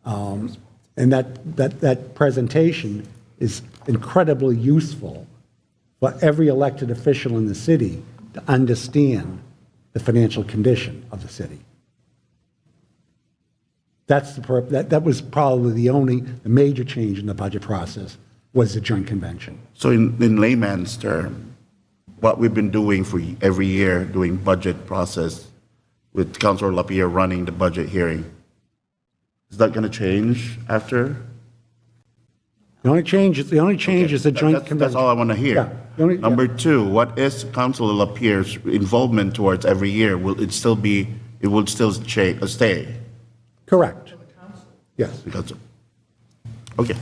R: And that presentation is incredibly useful for every elected official in the city to understand the financial condition of the city. That's that was probably the major change in the budget process was the joint convention.
K: So in layman's term, what we've been doing for every year, doing budget process with Councilor Lapierre running the budget hearing, is that going to change after?
R: The only change is the joint convention.
K: That's all I want to hear.
R: Yeah,
K: Number two, what is Councilor Lapierre's involvement towards every year? Will it still stay?
R: Correct. Yes.
K: Okay.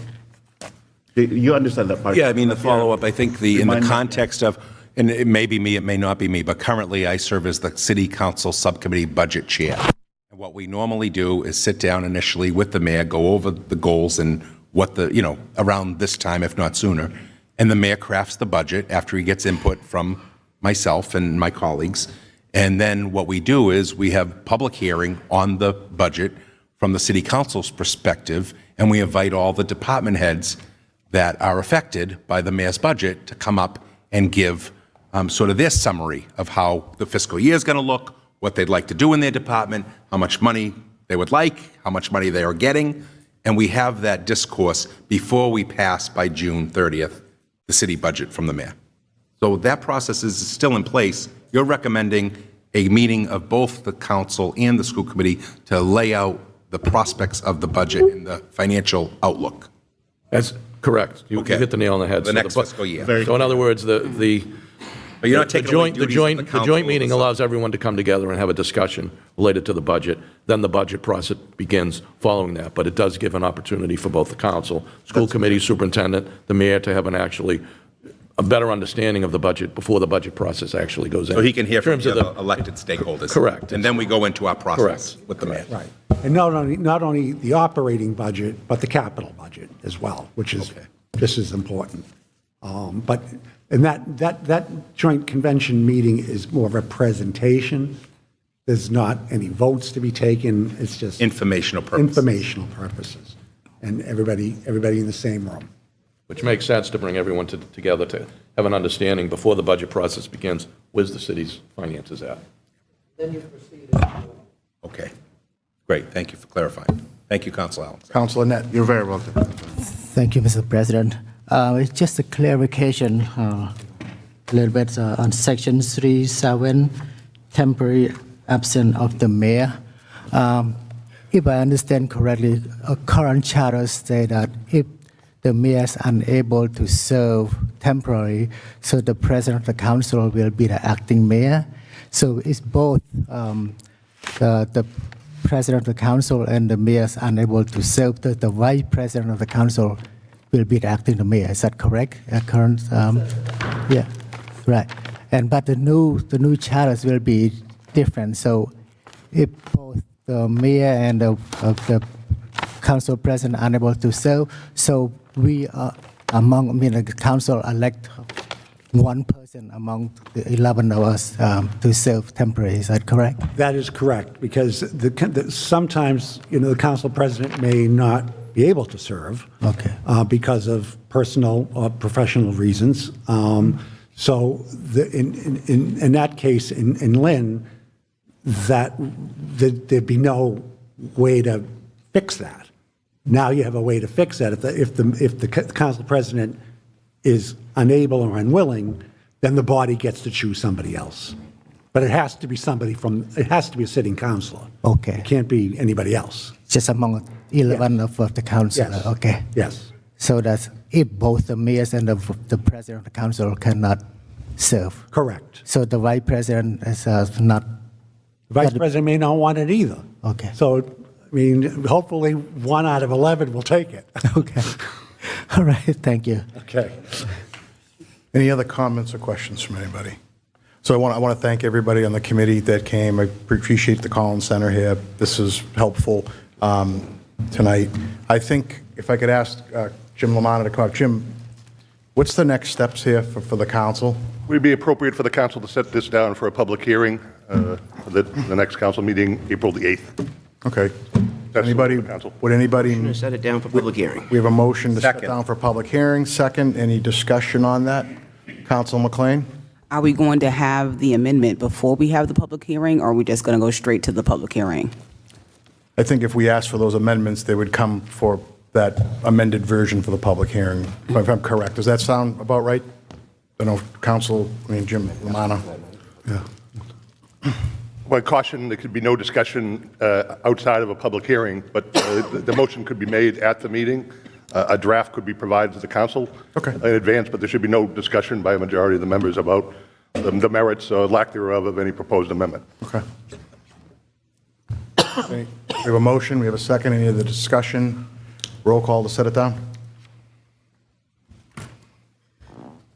K: You understand that part?
B: Yeah, I mean, the follow-up, I think in the context of, and it may be me, it may not be me, but currently I serve as the City Council Subcommittee Budget Chair. And what we normally do is sit down initially with the mayor, go over the goals and what around this time, if not sooner, and the mayor crafts the budget after he gets input from myself and my colleagues. And then what we do is we have public hearing on the budget from the City Council's perspective, and we invite all the department heads that are affected by the mayor's budget to come up and give sort of their summary of how the fiscal year is going to look, what they'd like to do in their department, how much money they would like, how much money they are getting, and we have that discourse before we pass by June 30th the city budget from the mayor. So that process is still in place. You're recommending a meeting of both the council and the school committee to lay out the prospects of the budget and the financial outlook.
S: That's correct. You hit the nail on the head.
B: The next fiscal year.
S: So in other words,
B: But you're not taking away
S: the
B: duties from the council
S: joint meeting allows everyone to come together and have a discussion related to the budget. Then the budget process begins following that. But it does give an opportunity for both the council, school committee, superintendent, the mayor to have a better understanding of the budget before the budget process actually goes in.
B: So he can hear from
S: In terms
B: the
S: of
B: other elected stakeholders.
S: Correct.
B: And then we go into our process with the mayor.
R: Right. And not only the operating budget, but the capital budget as well, which is just as important. And that joint convention meeting is more of a presentation. There's not any votes to be taken. It's just
B: informational
R: purposes. And everybody in the same room.
S: Which makes sense to bring everyone together to have an understanding before the budget process begins, where's the city's finances at?
G: Then you proceed.
B: Okay. Great. Thank you for clarifying. Thank you, Council Allen.
F: Councilor Net, you're very welcome.
Q: Thank you, Mr. President. It's just a clarification. a little bit on section 3.7, temporary absence of the mayor. If I understand correctly, a current charter say that if the mayor is unable to serve temporarily, so the president of the council will be the acting mayor. So it's both the president of the council and the mayor is unable to serve. The vice president of the council will be the acting mayor. Is that correct? Current, yeah, right. And but the new charters will be different. So if both the mayor and the council president are unable to serve, so we the council elect one person among the 11 of us to serve temporary. Is that correct?
R: That is correct, because sometimes, the council president may not be able to serve because of personal or professional reasons. So in that case, in Lynn, there'd be no way to fix that. Now you have a way to fix that. If the council president is unable or unwilling, then the body gets to choose somebody else. But it has to be it has to be a sitting councilor.
Q: Okay.
R: It can't be anybody else.
Q: Just among 11 of the council.
R: Yes.
Q: Okay.
R: Yes.
Q: So that's if both the mayors and the president of the council cannot serve.
R: Correct.
Q: So the vice president is not.
R: The vice president may not want it either.
Q: Okay.
R: So, hopefully 1 out of 11 will take it.
Q: Okay. All right. Thank you.
F: Okay. Any other comments or questions from anybody? So I want to thank everybody on the committee that came. I appreciate the Collins Center here. This is helpful tonight. I think if I could ask Jim Lamanna to come up. Jim, what's the next steps here for the council?
J: Would it be appropriate for the council to set this down for a public hearing for the next council meeting, April the 8th?
F: Okay.
J: That's
F: Anybody? Would anybody?
I: Should have set it down for public hearing.
F: We have a motion to set
I: Second.
F: down for public hearing. Second, any discussion on that? Council McLean?
D: Are we going to have the amendment before we have the public hearing, or are we just going to go straight to the public hearing?
F: I think if we ask for those amendments, they would come for that amended version for the public hearing, if I'm correct. Does that sound about right? I don't know, Jim Lamanna. Yeah.
J: Well, I caution there could be no discussion outside of a public hearing, but the motion could be made at the meeting. A draft could be provided to the council in advance, but there should be no discussion by a majority of the members about the merits or lack thereof of any proposed amendment.
F: Okay. We have a motion, we have a second, any other discussion? Roll call to set it down?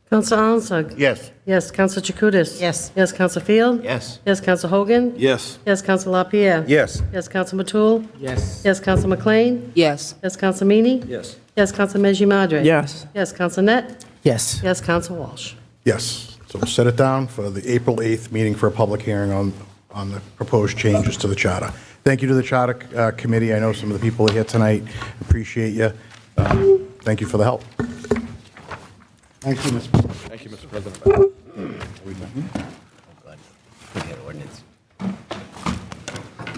P: Counsel Alensog?
K: Yes.
P: Yes. Counsel Chakutis?
O: Yes.
P: Yes. Counsel Field?
I: Yes.
P: Yes. Counsel Hogan?
H: Yes.
P: Yes. Counsel LaPierre?
H: Yes.
P: Yes. Counsel Matul?
Q: Yes.
P: Yes. Counsel McLean?
D: Yes.
P: Yes. Counsel Meany?
H: Yes.
P: Yes. Counsel Meji Madre?
L: Yes.
P: Yes. Counsel Net?
Q: Yes.
P: Yes. Counsel Walsh?
F: Yes. So we'll set it down for the April 8th meeting for a public hearing on the proposed changes to the charter. Thank you to the charter committee. I know some of the people are here tonight. Appreciate you. Thank you for the help.
R: Thank you, Mr.
S: Thank you, Mr. President.
I: Forget ordinance.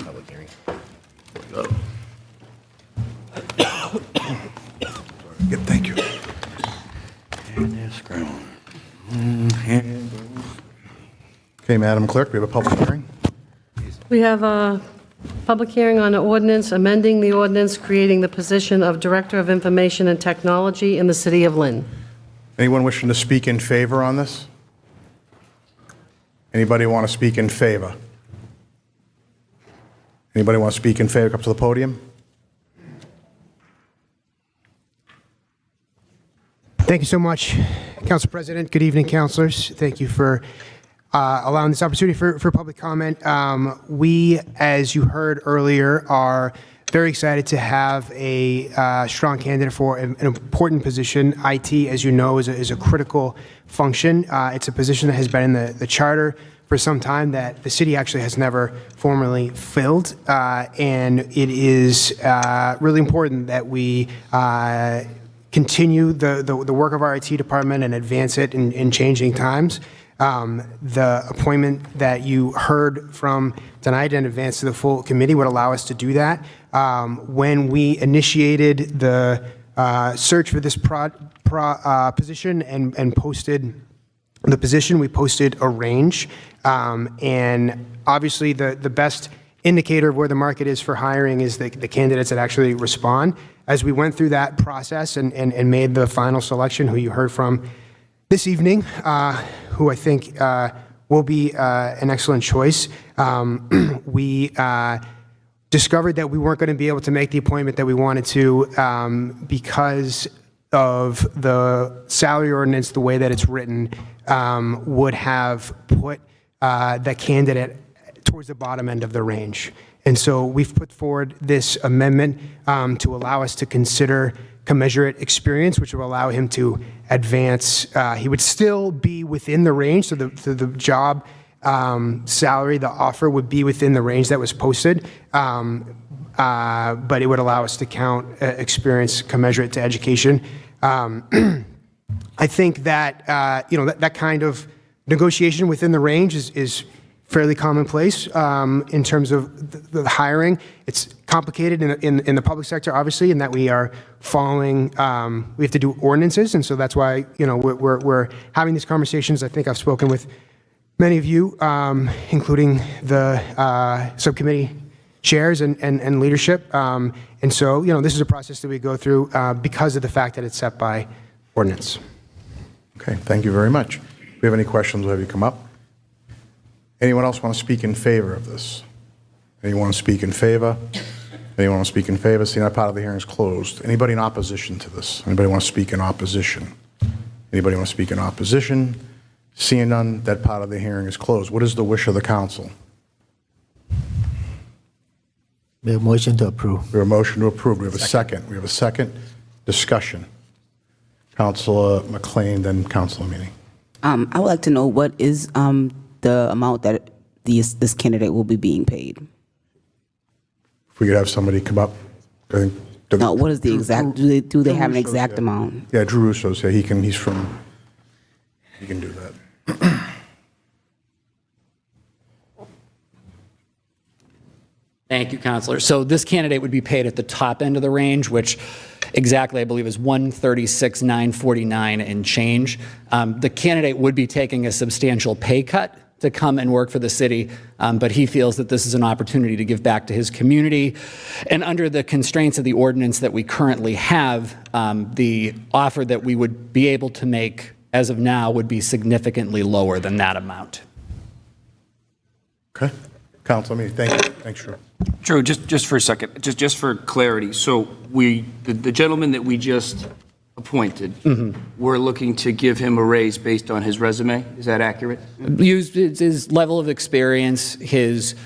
I: Public hearing.
F: Good, thank you. Okay, Madam Clerk, we have a public hearing.
P: We have a public hearing on an ordinance, amending the ordinance, creating the position of Director of Information and Technology in the City of Lynn.
F: Anyone wishing to speak in favor on this? Anybody want to speak in favor? Anybody want to speak in favor? Up to the podium.
U: Thank you so much, Council President. Good evening, councilors. Thank you for allowing this opportunity for public comment. We, as you heard earlier, are very excited to have a strong candidate for an important position. IT, as you know, is a critical function. It's a position that has been in the charter for some time that the city actually has never formally filled. And it is really important that we continue the work of our IT department and advance it in changing times. The appointment that you heard from tonight in advance to the full committee would allow us to do that. When we initiated the search for this position and posted the position. We posted a range, and obviously the best indicator of where the market is for hiring is the candidates that actually respond. As we went through that process and made the final selection, who you heard from this evening, who I think will be an excellent choice, we discovered that we weren't going to be able to make the appointment that we wanted to because of the salary ordinance, the way that it's written, would have put the candidate towards the bottom end of the range. And so we've put forward this amendment to allow us to consider commensurate experience, which will allow him to advance. He would still be within the range, so the job salary, the offer would be within the range that was posted, but it would allow us to count experience commensurate to education. I think that that kind of negotiation within the range is fairly commonplace in terms of the hiring. It's complicated in the public sector, obviously, in that we are following. We have to do ordinances, and so that's why we're having these conversations. I think I've spoken with many of you, including the subcommittee chairs and leadership. And so, this is a process that we go through because of the fact that it's set by ordinance.
F: Okay, thank you very much. If we have any questions, we'll have you come up. Anyone else want to speak in favor of this? Anyone want to speak in favor? Anyone want to speak in favor? Seeing that part of the hearing is closed. Anybody in opposition to this? Anybody want to speak in opposition? Anybody want to speak in opposition? Seeing none, that part of the hearing is closed. What is the wish of the council?
Q: We have a motion to approve.
F: We have a motion to approve. We have a second. We have a second. Discussion. Councilor McLean, then Councilor Meany.
D: I would like to know what is the amount that this candidate will be being paid.
F: If we could have somebody come up. I think
D: No, what is the exact? Do they have an exact amount?
F: Yeah, Drew Russo's here. He can do that.
M: Thank you, Counselor. So this candidate would be paid at the top end of the range, which exactly, I believe, is $136,949 and change. The candidate would be taking a substantial pay cut to come and work for the city, but he feels that this is an opportunity to give back to his community. And under the constraints of the ordinance that we currently have, the offer that we would be able to make as of now would be significantly lower than that amount.
F: Okay. Councilor Meany, thank you. Thanks, Drew.
A: Drew, just for a second, just for clarity. So the gentleman that we just appointed, we're looking to give him a raise based on his resume. Is that accurate?
M: His level of experience, his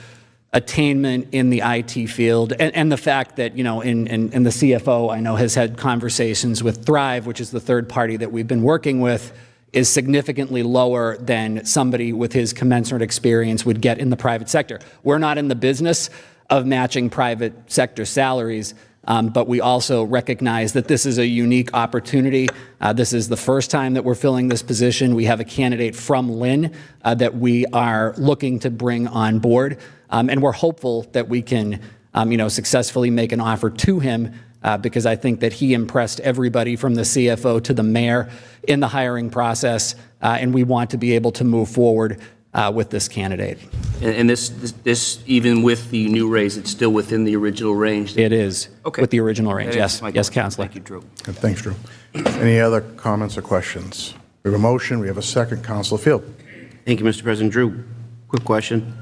M: attainment in the IT field, and the fact that, in the CFO, I know, has had conversations with Thrive, which is the third party that we've been working with, is significantly lower than somebody with his commensurate experience would get in the private sector. We're not in the business of matching private sector salaries, but we also recognize that this is a unique opportunity. This is the first time that we're filling this position. We have a candidate from Lynn that we are looking to bring on board, and we're hopeful that we can successfully make an offer to him, because I think that he impressed everybody from the CFO to the mayor in the hiring process, and we want to be able to move forward with this candidate.
A: And this, even with the new raise, it's still within the original range?
M: It is,
A: okay,
M: with the original range, yes. Yes, Councilor.
A: Thank you, Drew.
F: Thanks, Drew. Any other comments or questions? We have a motion. We have a second. Councilor Field.
I: Thank you, Mr. President. Drew, quick question.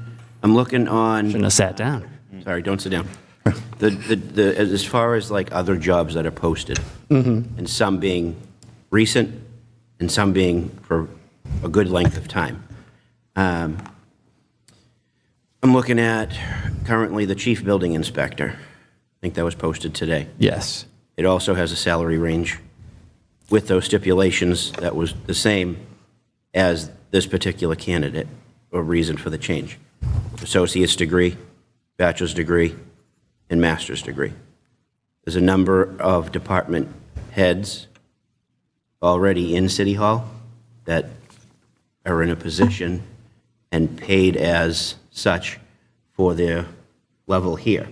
I: I'm looking on...
M: Shouldn't have sat down.
I: Sorry, don't sit down. As far as like other jobs that are posted, and some being recent and some being for a good length of time. I'm looking at currently the chief building inspector. I think that was posted today.
M: Yes.
I: It also has a salary range with those stipulations that was the same as this particular candidate, or reason for the change. Associate's degree, bachelor's degree, and master's degree. There's a number of department heads already in City Hall that are in a position and paid as such for their level here.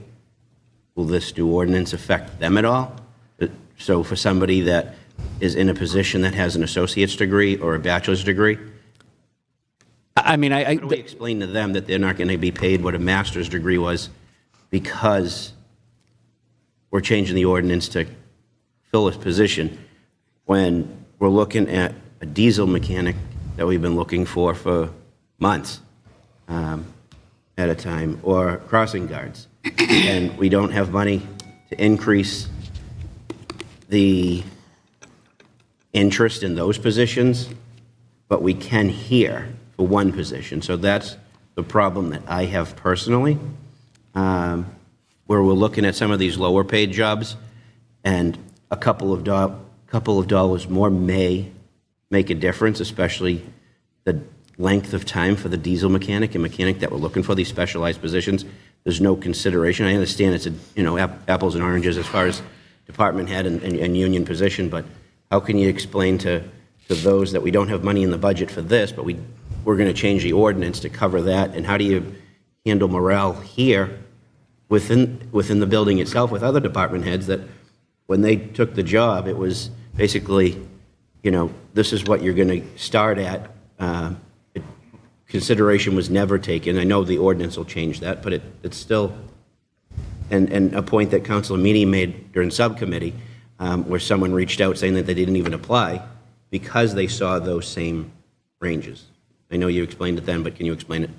I: Will this new ordinance affect them at all? So for somebody that is in a position that has an associate's degree or a bachelor's degree, How do we explain to them that they're not going to be paid what a master's degree was because we're changing the ordinance to fill this position when we're looking at a diesel mechanic that we've been looking for months at a time, or crossing guards, and we don't have money to increase the interest in those positions, but we can here for one position. So that's the problem that I have personally, where we're looking at some of these lower paid jobs, and a couple of dollars more may make a difference, especially the length of time for the diesel mechanic and mechanic that we're looking for, these specialized positions. There's no consideration. I understand it's apples and oranges as far as department head and union position, but how can you explain to those that we don't have money in the budget for this, but we're going to change the ordinance to cover that? And how do you handle morale here within the building itself with other department heads that when they took the job, it was basically, this is what you're going to start at. Consideration was never taken. I know the ordinance will change that, but it's still, and a point that Councilor Meany made during subcommittee, where someone reached out saying that they didn't even apply because they saw those same ranges. I know you explained it then, but can you explain it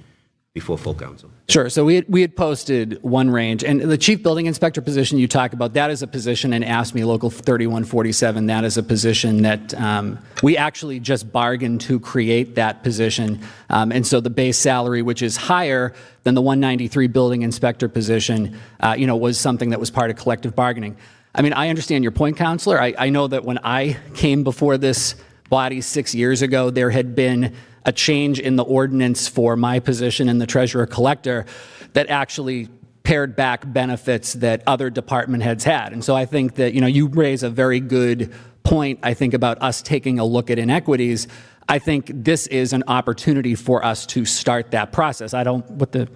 I: before full council?
M: Sure. So we had posted one range, and the chief building inspector position you talk about, that is a position in ASME Local 3147. That is a position that we actually just bargained to create that position. And so the base salary, which is higher than the 193 building inspector position, was something that was part of collective bargaining. I understand your point, Counselor. I know that when I came before this body 6 years ago, there had been a change in the ordinance for my position in the treasurer collector that actually pared back benefits that other department heads had. And so I think that, you raise a very good point, I think, about us taking a look at inequities. I think this is an opportunity for us to start that process. In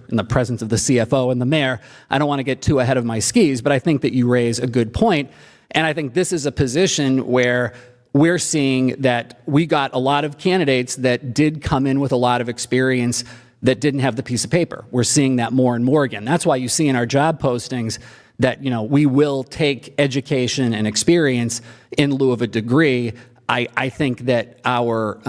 M: the presence of the CFO and the mayor, I don't want to get too ahead of my skis, but I think that you raise a good point. And I think this is a position where we're seeing that we got a lot of candidates that did come in with a lot of experience that didn't have the piece of paper. We're seeing that more and more again. That's why you see in our job postings that, we will take education and experience in lieu of a degree. I think that our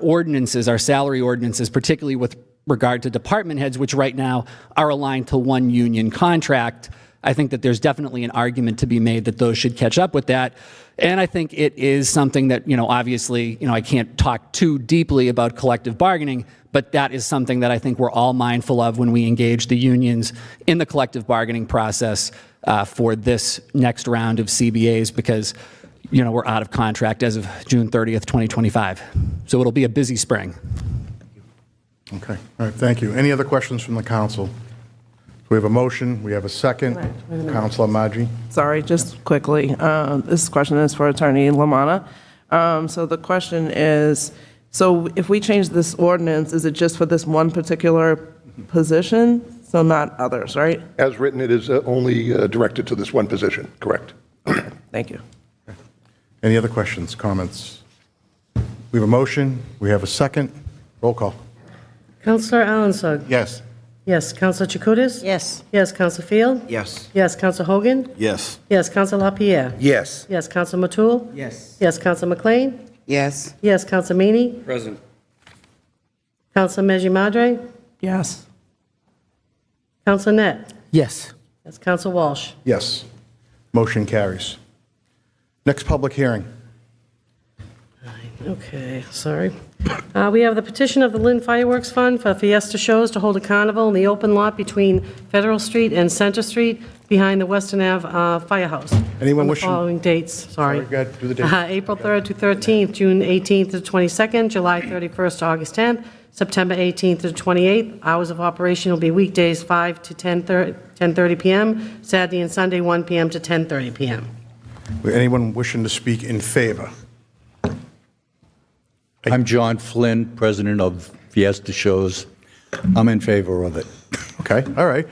M: ordinances, our salary ordinances, particularly with regard to department heads, which right now are aligned to one union contract, I think that there's definitely an argument to be made that those should catch up with that. And I think it is something that, obviously, I can't talk too deeply about collective bargaining, but that is something that I think we're all mindful of when we engage the unions in the collective bargaining process for this next round of CBAs, because, we're out of contract as of June 30th, 2025. So it'll be a busy spring.
F: Okay. All right. Thank you. Any other questions from the council? We have a motion. We have a second. Councilor Maggi.
L: Sorry, just quickly. This question is for Attorney Lamanna. So the question is, so if we change this ordinance, is it just for this one particular position? So not others, right?
J: As written, it is only directed to this one position, correct?
L: Okay, thank you.
F: Any other questions, comments? We have a motion. We have a second. Roll call.
P: Councilor Allensug.
K: Yes.
P: Yes. Councilor Chakoudas?
V: Yes.
P: Yes. Councilor Field?
I: Yes.
P: Yes. Councilor Hogan?
H: Yes.
P: Yes. Councilor LaPierre?
H: Yes.
P: Yes. Councilor Matul?
I: Yes.
P: Yes. Councilor McLean?
D: Yes.
P: Yes. Councilor Meany?
A: Present.
P: Councilor Meji Madre?
L: Yes.
P: Councilor Net?
Q: Yes.
P: Yes. Councilor Walsh?
F: Yes. Motion carries. Next public hearing.
P: Okay, sorry. We have the petition of the Lynn Fireworks Fund for Fiesta Shows to hold a carnival in the open lot between Federal Street and Center Street behind the Western Ave Firehouse.
F: Anyone
P: On the
F: wishing?
P: following dates, sorry.
F: Go ahead, do the date.
P: April 3rd to 13th, June 18th to 22nd, July 31st to August 10th, September 18th to 28th. Hours of operation will be weekdays 5 to 10:30 p.m., Saturday and Sunday 1 p.m. to 10:30 p.m.
F: Anyone wishing to speak in favor?
E: I'm John Flynn, president of Fiesta Shows. I'm in favor of it.
F: Okay, all right.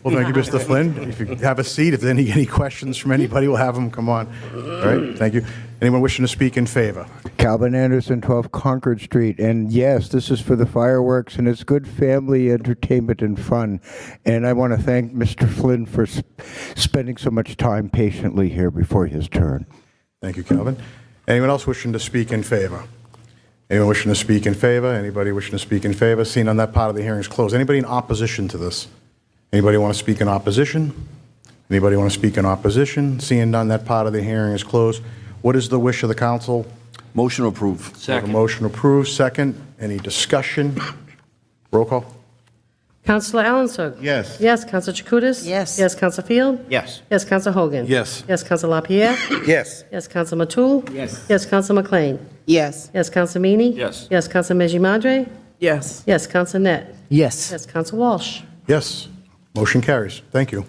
F: Well, thank you, Mr. Flynn. If you have a seat, if there's any questions from anybody, we'll have them come on. All right, thank you. Anyone wishing to speak in favor?
C: Calvin Anderson, 12 Concord Street. And yes, this is for the fireworks, and it's good family entertainment and fun. And I want to thank Mr. Flynn for spending so much time patiently here before his turn.
F: Thank you, Calvin. Anyone else wishing to speak in favor? Anyone wishing to speak in favor? Anybody wishing to speak in favor? Seeing none, that part of the hearing is closed. Anybody in opposition to this? Anybody want to speak in opposition? Anybody want to speak in opposition? Seeing none, that part of the hearing is closed. What is the wish of the council?
H: Motion approved.
F: Second. Motion approved. Second. Any discussion? Roll call.
P: Councilor Allensburg.
K: Yes.
P: Yes, Councilor Chakutis.
V: Yes.
P: Yes, Councilor Field.
I: Yes.
P: Yes, Councilor Hogan.
H: Yes.
P: Yes, Councilor LaPierre.
K: Yes.
P: Yes, Councilor Matul.
M: Yes.
P: Yes, Councilor McLean.
D: Yes.
P: Yes, Councilor Meany.
A: Yes.
P: Yes, Councilor Meji Madre.
L: Yes.
P: Yes, Councilor Net.
Q: Yes.
P: Yes, Councilor Walsh.
F: Yes. Motion carries. Thank you.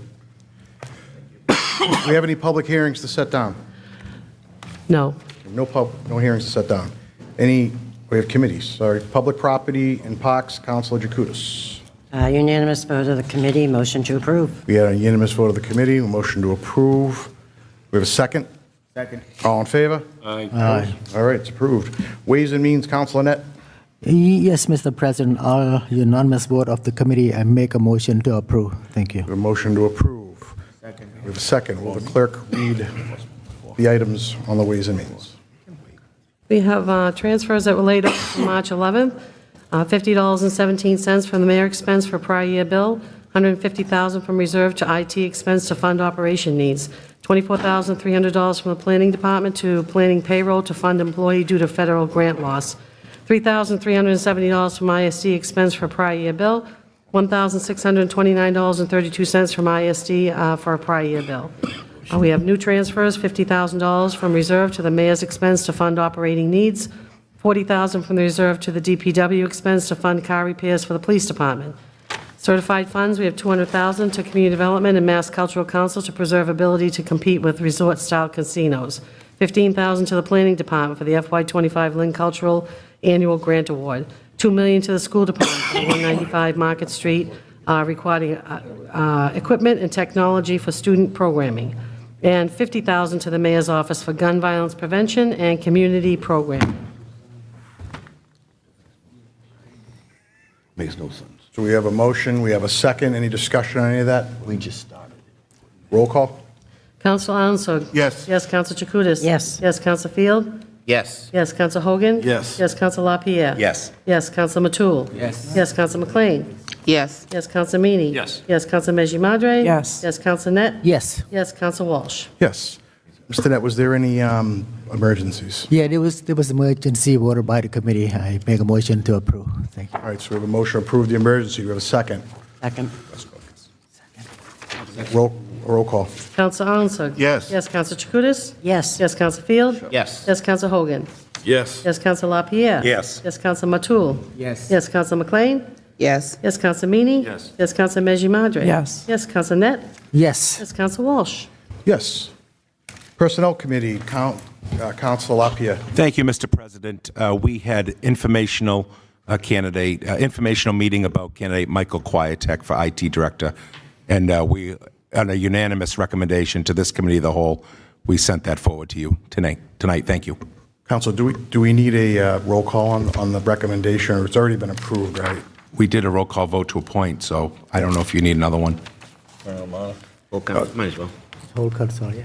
F: Do we have any public hearings to set down?
P: No.
F: No hearings to set down. We have committees, sorry. Public Property and Parks, Councilor Jacutis.
T: Unanimous vote of the committee, motion to approve.
F: We had a unanimous vote of the committee, a motion to approve. We have a second?
M: Second.
F: All in favor?
A: Aye.
Q: Aye.
F: All right, it's approved. Ways and Means, Councilor Net.
Q: Yes, Mr. President, all unanimous vote of the committee, I make a motion to approve. Thank you.
F: We have a motion to approve.
M: Second.
F: We have a second. Will the clerk read the items on the Ways and Means?
P: We have transfers that were laid over from March 11th, $50.17 from the mayor expense for prior year bill, $150,000 from reserve to IT expense to fund operation needs, $24,300 from the planning department to planning payroll to fund employee due to federal grant loss, $3,370 from ISD expense for prior year bill, $1,629.32 from ISD for a prior year bill. We have new transfers, $50,000 from reserve to the mayor's expense to fund operating needs, $40,000 from the reserve to the DPW expense to fund car repairs for the police department. Certified funds, we have $200,000 to community development and Mass Cultural Council to preserve ability to compete with resort-style casinos, $15,000 to the planning department for the FY25 Lynn Cultural Annual Grant Award, $2 million to the school department for 195 Market Street, requiring equipment and technology for student programming, and $50,000 to the mayor's office for gun violence prevention and community programming.
H: Makes no sense.
F: So we have a motion, we have a second. Any discussion on any of that?
H: We just started.
F: Roll call.
P: Councilor Allensburg.
K: Yes.
P: Yes, Councilor Chakutis.
T: Yes.
P: Yes, Councilor Field.
I: Yes.
P: Yes, Councilor Hogan.
H: Yes.
P: Yes, Councilor LaPierre.
I: Yes.
P: Yes, Councilor Matul.
M: Yes.
P: Yes, Councilor McLean.
D: Yes.
P: Yes, Councilor Meany.
A: Yes.
P: Yes, Councilor Meji Madre.
L: Yes.
P: Yes, Councilor Net.
Q: Yes.
P: Yes, Councilor Walsh.
F: Yes. Mr. Net, was there any emergencies?
Q: Yeah, there was emergency voted by the committee. I make a motion to approve. Thank you.
F: All right, so we have a motion to approve the emergency. We have a second.
T: Second.
F: Roll call.
P: Councilor Allensburg.
K: Yes.
P: Yes, Councilor Chakutis.
T: Yes.
P: Yes, Councilor Field.
I: Yes.
P: Yes, Councilor Hogan.
H: Yes.
P: Yes, Councilor LaPierre.
K: Yes.
P: Yes, Councilor Matul.
M: Yes.
P: Yes, Councilor McLean.
D: Yes.
P: Yes, Councilor Meany.
A: Yes.
P: Yes, Councilor Meji Madre.
L: Yes.
P: Yes, Councilor Net.
Q: Yes.
P: Yes, Councilor Walsh.
F: Yes. Personnel Committee, Councilor LaPierre.
B: Thank you, Mr. President. We had informational meeting about candidate Michael Kwiatek for IT Director, and we, on a unanimous recommendation to this committee of the whole, we sent that forward to you tonight. Thank you.
F: Council, do we need a roll call on the recommendation, or it's already been approved, right?
B: We did a roll call vote to appoint, so I don't know if you need another one.
I: Might as well.
Q: Whole council, yeah.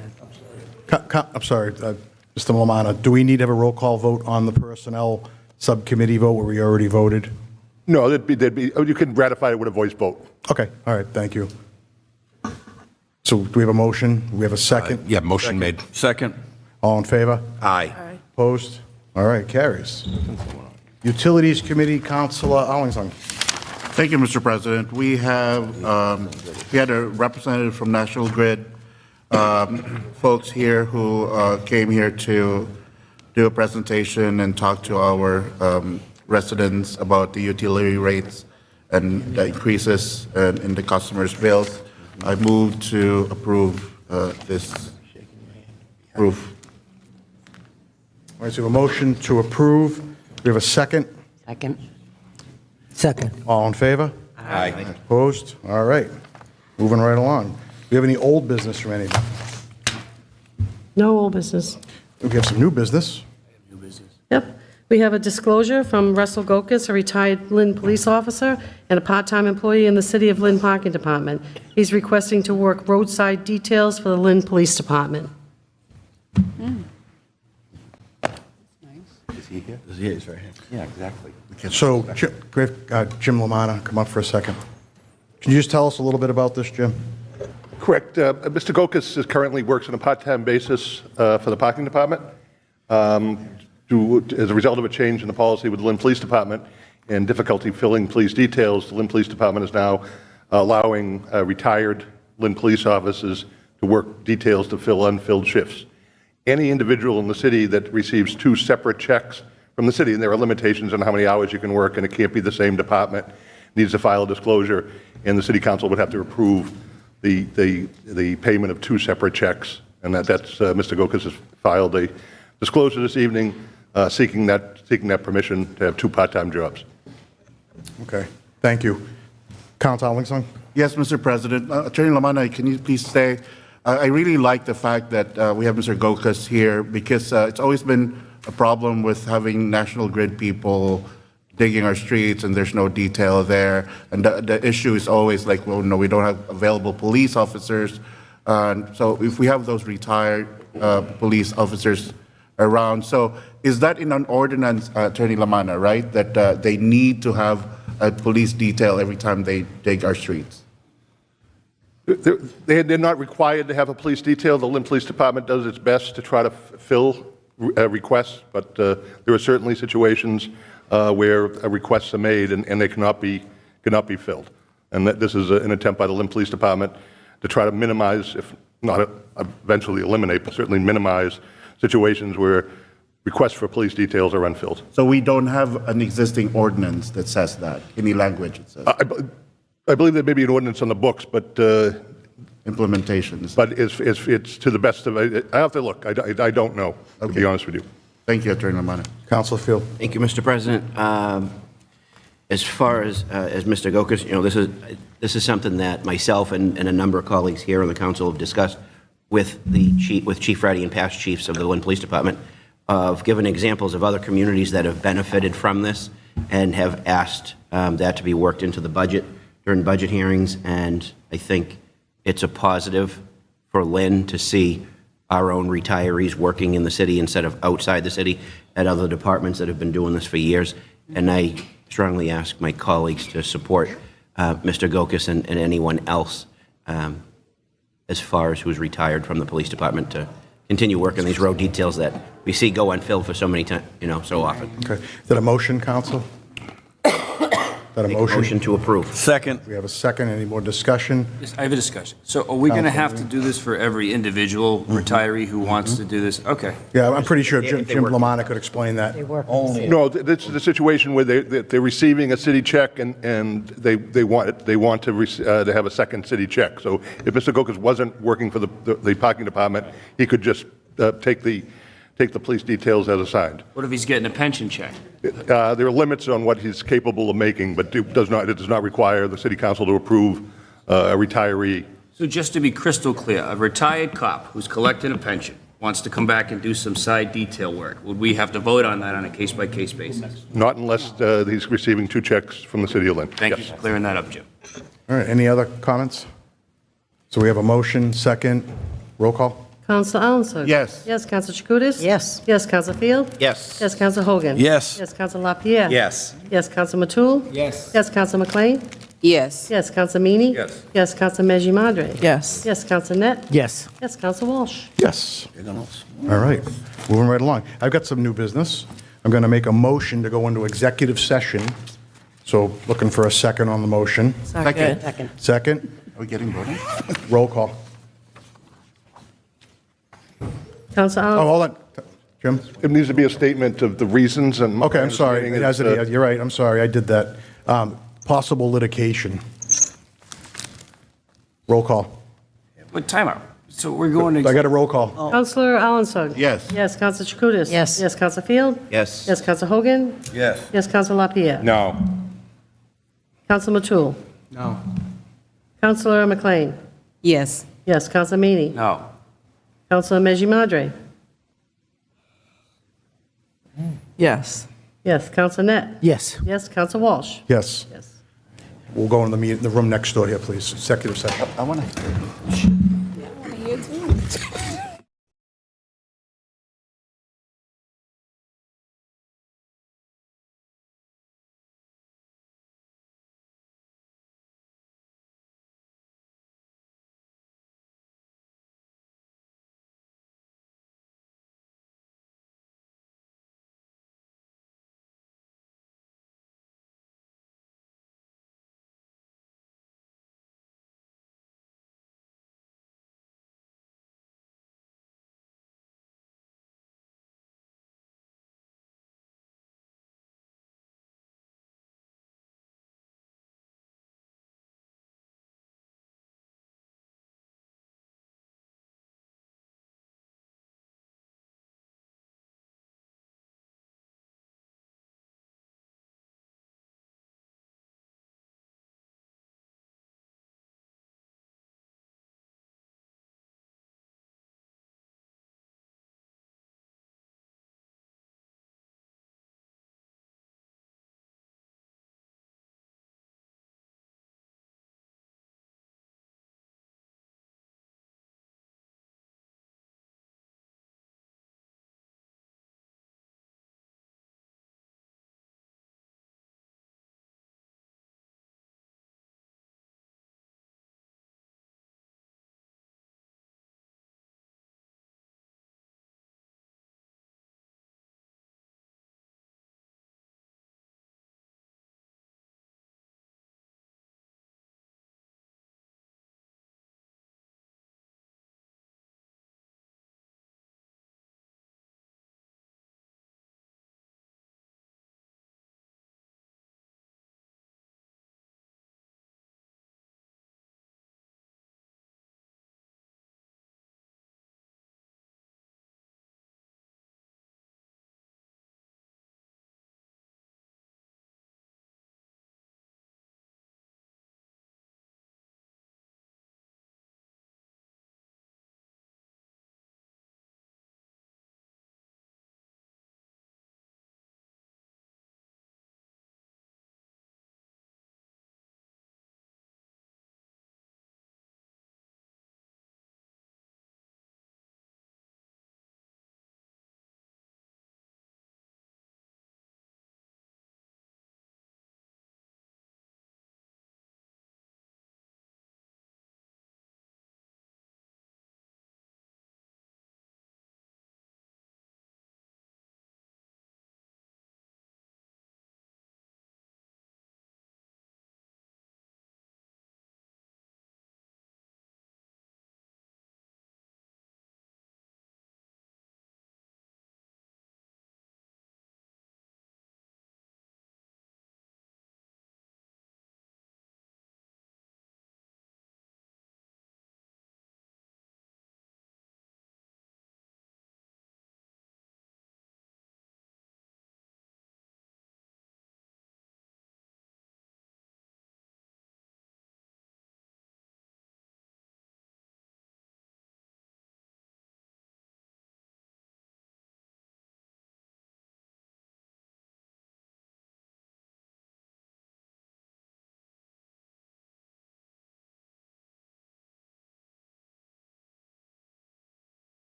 F: I'm sorry, Mr. Lamana, do we need to have a roll call vote on the Personnel Subcommittee vote where we already voted?
J: No, you can ratify it with a voice vote.
F: Okay, all right, thank you. So do we have a motion? Do we have a second?
B: Yeah, motion made.
H: Second.
F: All in favor?
B: Aye.
F: Opposed? All right, carries. Utilities Committee, Councilor Arlington.
K: Thank you, Mr. President. We had a representative from National Grid, folks here who came here to do a presentation and talk to our residents about the utility rates and the increases in the customers' bills. I move to approve this proof.
F: All right, so we have a motion to approve. We have a second.
T: Second.
Q: Second.
F: All in favor?
I: Aye.
F: Opposed? All right, moving right along. Do we have any old business from anybody?
P: No old business.
F: We have some new business.
P: Yep. We have a disclosure from Russell Gokus, a retired Lynn police officer and a part-time employee in the City of Lynn Parking Department. He's requesting to work roadside details for the Lynn Police Department.
H: Is he here? He's right here. Yeah, exactly.
F: So, Jim Lamanna, come up for a second. Can you just tell us a little bit about this, Jim?
J: Correct. Mr. Gokus currently works on a part-time basis for the parking department. As a result of a change in the policy with the Lynn Police Department and difficulty filling police details, the Lynn Police Department is now allowing retired Lynn police officers to work details to fill unfilled shifts. Any individual in the city that receives 2 separate checks from the city, and there are limitations on how many hours you can work, and it can't be the same department, needs to file a disclosure, and the city council would have to approve the payment of 2 separate checks. And that's Mr. Gokus has filed a disclosure this evening seeking that permission to have 2 part-time jobs.
F: Okay, thank you. Council Arlington?
K: Yes, Mr. President. Attorney Lamanna, can you please say, I really like the fact that we have Mr. Gokus here because it's always been a problem with having National Grid people digging our streets and there's no detail there. And the issue is always like, well, no, we don't have available police officers. So if we have those retired police officers around, so is that in an ordinance, Attorney Lamanna, right? That they need to have a police detail every time they dig our streets?
J: They're not required to have a police detail. The Lynn Police Department does its best to try to fill requests, but there are certainly situations where requests are made and they cannot be filled. And that this is an attempt by the Lynn Police Department to try to minimize, if not eventually eliminate, but certainly minimize situations where requests for police details are unfilled.
K: So we don't have an existing ordinance that says that, any language it says?
J: I believe there may be an ordinance on the books, but
K: implementations.
J: But it's to the best of it. I have to look. I don't know, to be honest with you.
K: Thank you, Attorney Lamanna.
F: Councilor Field.
I: Thank you, Mr. President. As far as Mr. Gokus, this is something that myself and a number of colleagues here on the council have discussed with Chief Reddy and past chiefs of the Lynn Police Department, of given examples of other communities that have benefited from this and have asked that to be worked into the budget during budget hearings. And I think it's a positive for Lynn to see our own retirees working in the city instead of outside the city at other departments that have been doing this for years. And I strongly ask my colleagues to support Mr. Gokus and anyone else as far as who's retired from the police department to continue working these road details that we see go unfilled for so many times, so often.
F: Okay. Is that a motion, Council? Is that a motion
H: to approve? Second.
F: We have a second. Any more discussion?
A: Yes, I have a discussion. So are we going to have to do this for every individual retiree who wants to do this? Okay.
F: Yeah, I'm pretty sure Jim Lamanna could explain that.
J: No, this is a situation where they're receiving a city check and they want to have a second city check. So if Mr. Gokus wasn't working for the parking department, he could just take the police details as assigned.
A: What if he's getting a pension check?
J: There are limits on what he's capable of making, but it does not require the city council to approve a retiree.
A: So just to be crystal clear, a retired cop who's collecting a pension wants to come back and do some side detail work. Would we have to vote on that on a case-by-case basis?
J: Not unless he's receiving 2 checks from the city of Lynn.
A: Thank you for clearing that up, Jim.
F: All right, any other comments? So we have a motion, second, roll call?
P: Council Alanson?
K: Yes.
P: Yes, Council Chakutis?
T: Yes.
P: Yes, Council Field?
I: Yes.
P: Yes, Council Hogan?
H: Yes.
P: Yes, Council LaPierre?
I: Yes.
P: Yes, Council Matul?
M: Yes.
P: Yes, Council McLean?
D: Yes.
P: Yes, Council Meany?
A: Yes.
P: Yes, Council Meji Madre?
D: Yes.
P: Yes, Council Net?
Q: Yes.
P: Yes, Council Walsh?
F: Yes. All right, moving right along. I've got some new business. I'm going to make a motion to go into executive session. So looking for a second on the motion.
T: Second.
F: Second?
K: Are we getting voting?
F: Roll call.
P: Council
F: Oh,
P: Alanson?
F: hold on. Jim?
J: It needs to be a statement of the reasons and.
F: Okay, I'm sorry.
J: my understanding is,
F: You're right, I'm sorry, I did that. Possible litigation. Roll call.
A: But timeout. So we're going
F: I
A: to,
F: got a roll call.
P: Councilor Alanson?
K: Yes.
P: Yes, Council Chakutis?
T: Yes.
P: Yes, Council Field?
I: Yes.
P: Yes, Council Hogan?
H: Yes.
P: Yes, Council LaPierre?
A: no.
P: Council Matul?
M: No.
P: Councilor McLean?
D: Yes.
P: Yes, Council Meany?
A: No.
P: Councilor Meji Madre? Yes. Yes, Counsel Net?
Q: Yes.
P: Yes, Counsel Walsh?
F: Yes.
P: Yes.
F: We'll go in the room next door here, please. Executive session.
E: I want to.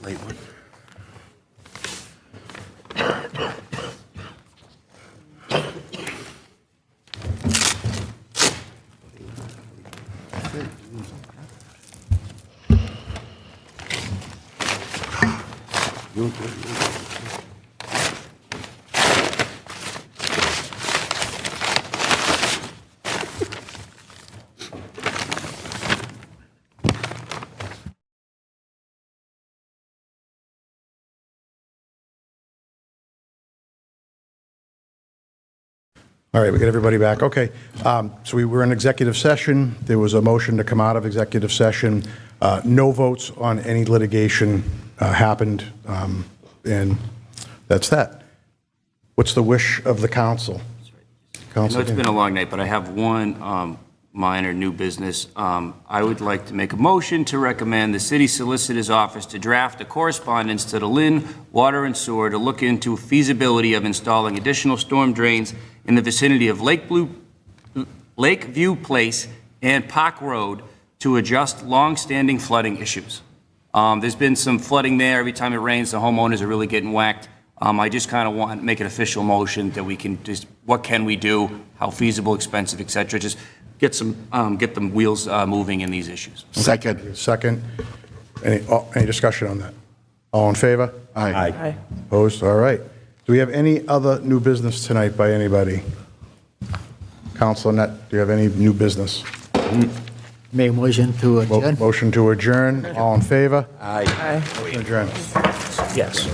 A: late one.
F: All right, we got everybody back. Okay. So we were in executive session. There was a motion to come out of executive session. No votes on any litigation happened, and that's that. What's the wish of the council?
A: I know it's been a long night, but I have one minor new business. I would like to make a motion to recommend the city solicitor's office to draft a correspondence to the Lynn Water and Sewer to look into feasibility of installing additional storm drains in the vicinity of Lakeview Place and Park Road to adjust long-standing flooding issues. There's been some flooding there. Every time it rains, the homeowners are really getting whacked. I just kind of want to make an official motion that we can just, what can we do, how feasible, expensive, et cetera, just get the wheels moving in these issues.
F: Second. Any discussion on that? All in favor?
R: Aye.
F: Opposed? All right. Do we have any other new business tonight by anybody? Councilor Net, do you have any new business?
Q: Make motion to adjourn.
F: Motion to adjourn. All in favor?
R: Aye.
F: Adjourn.
A: Yes.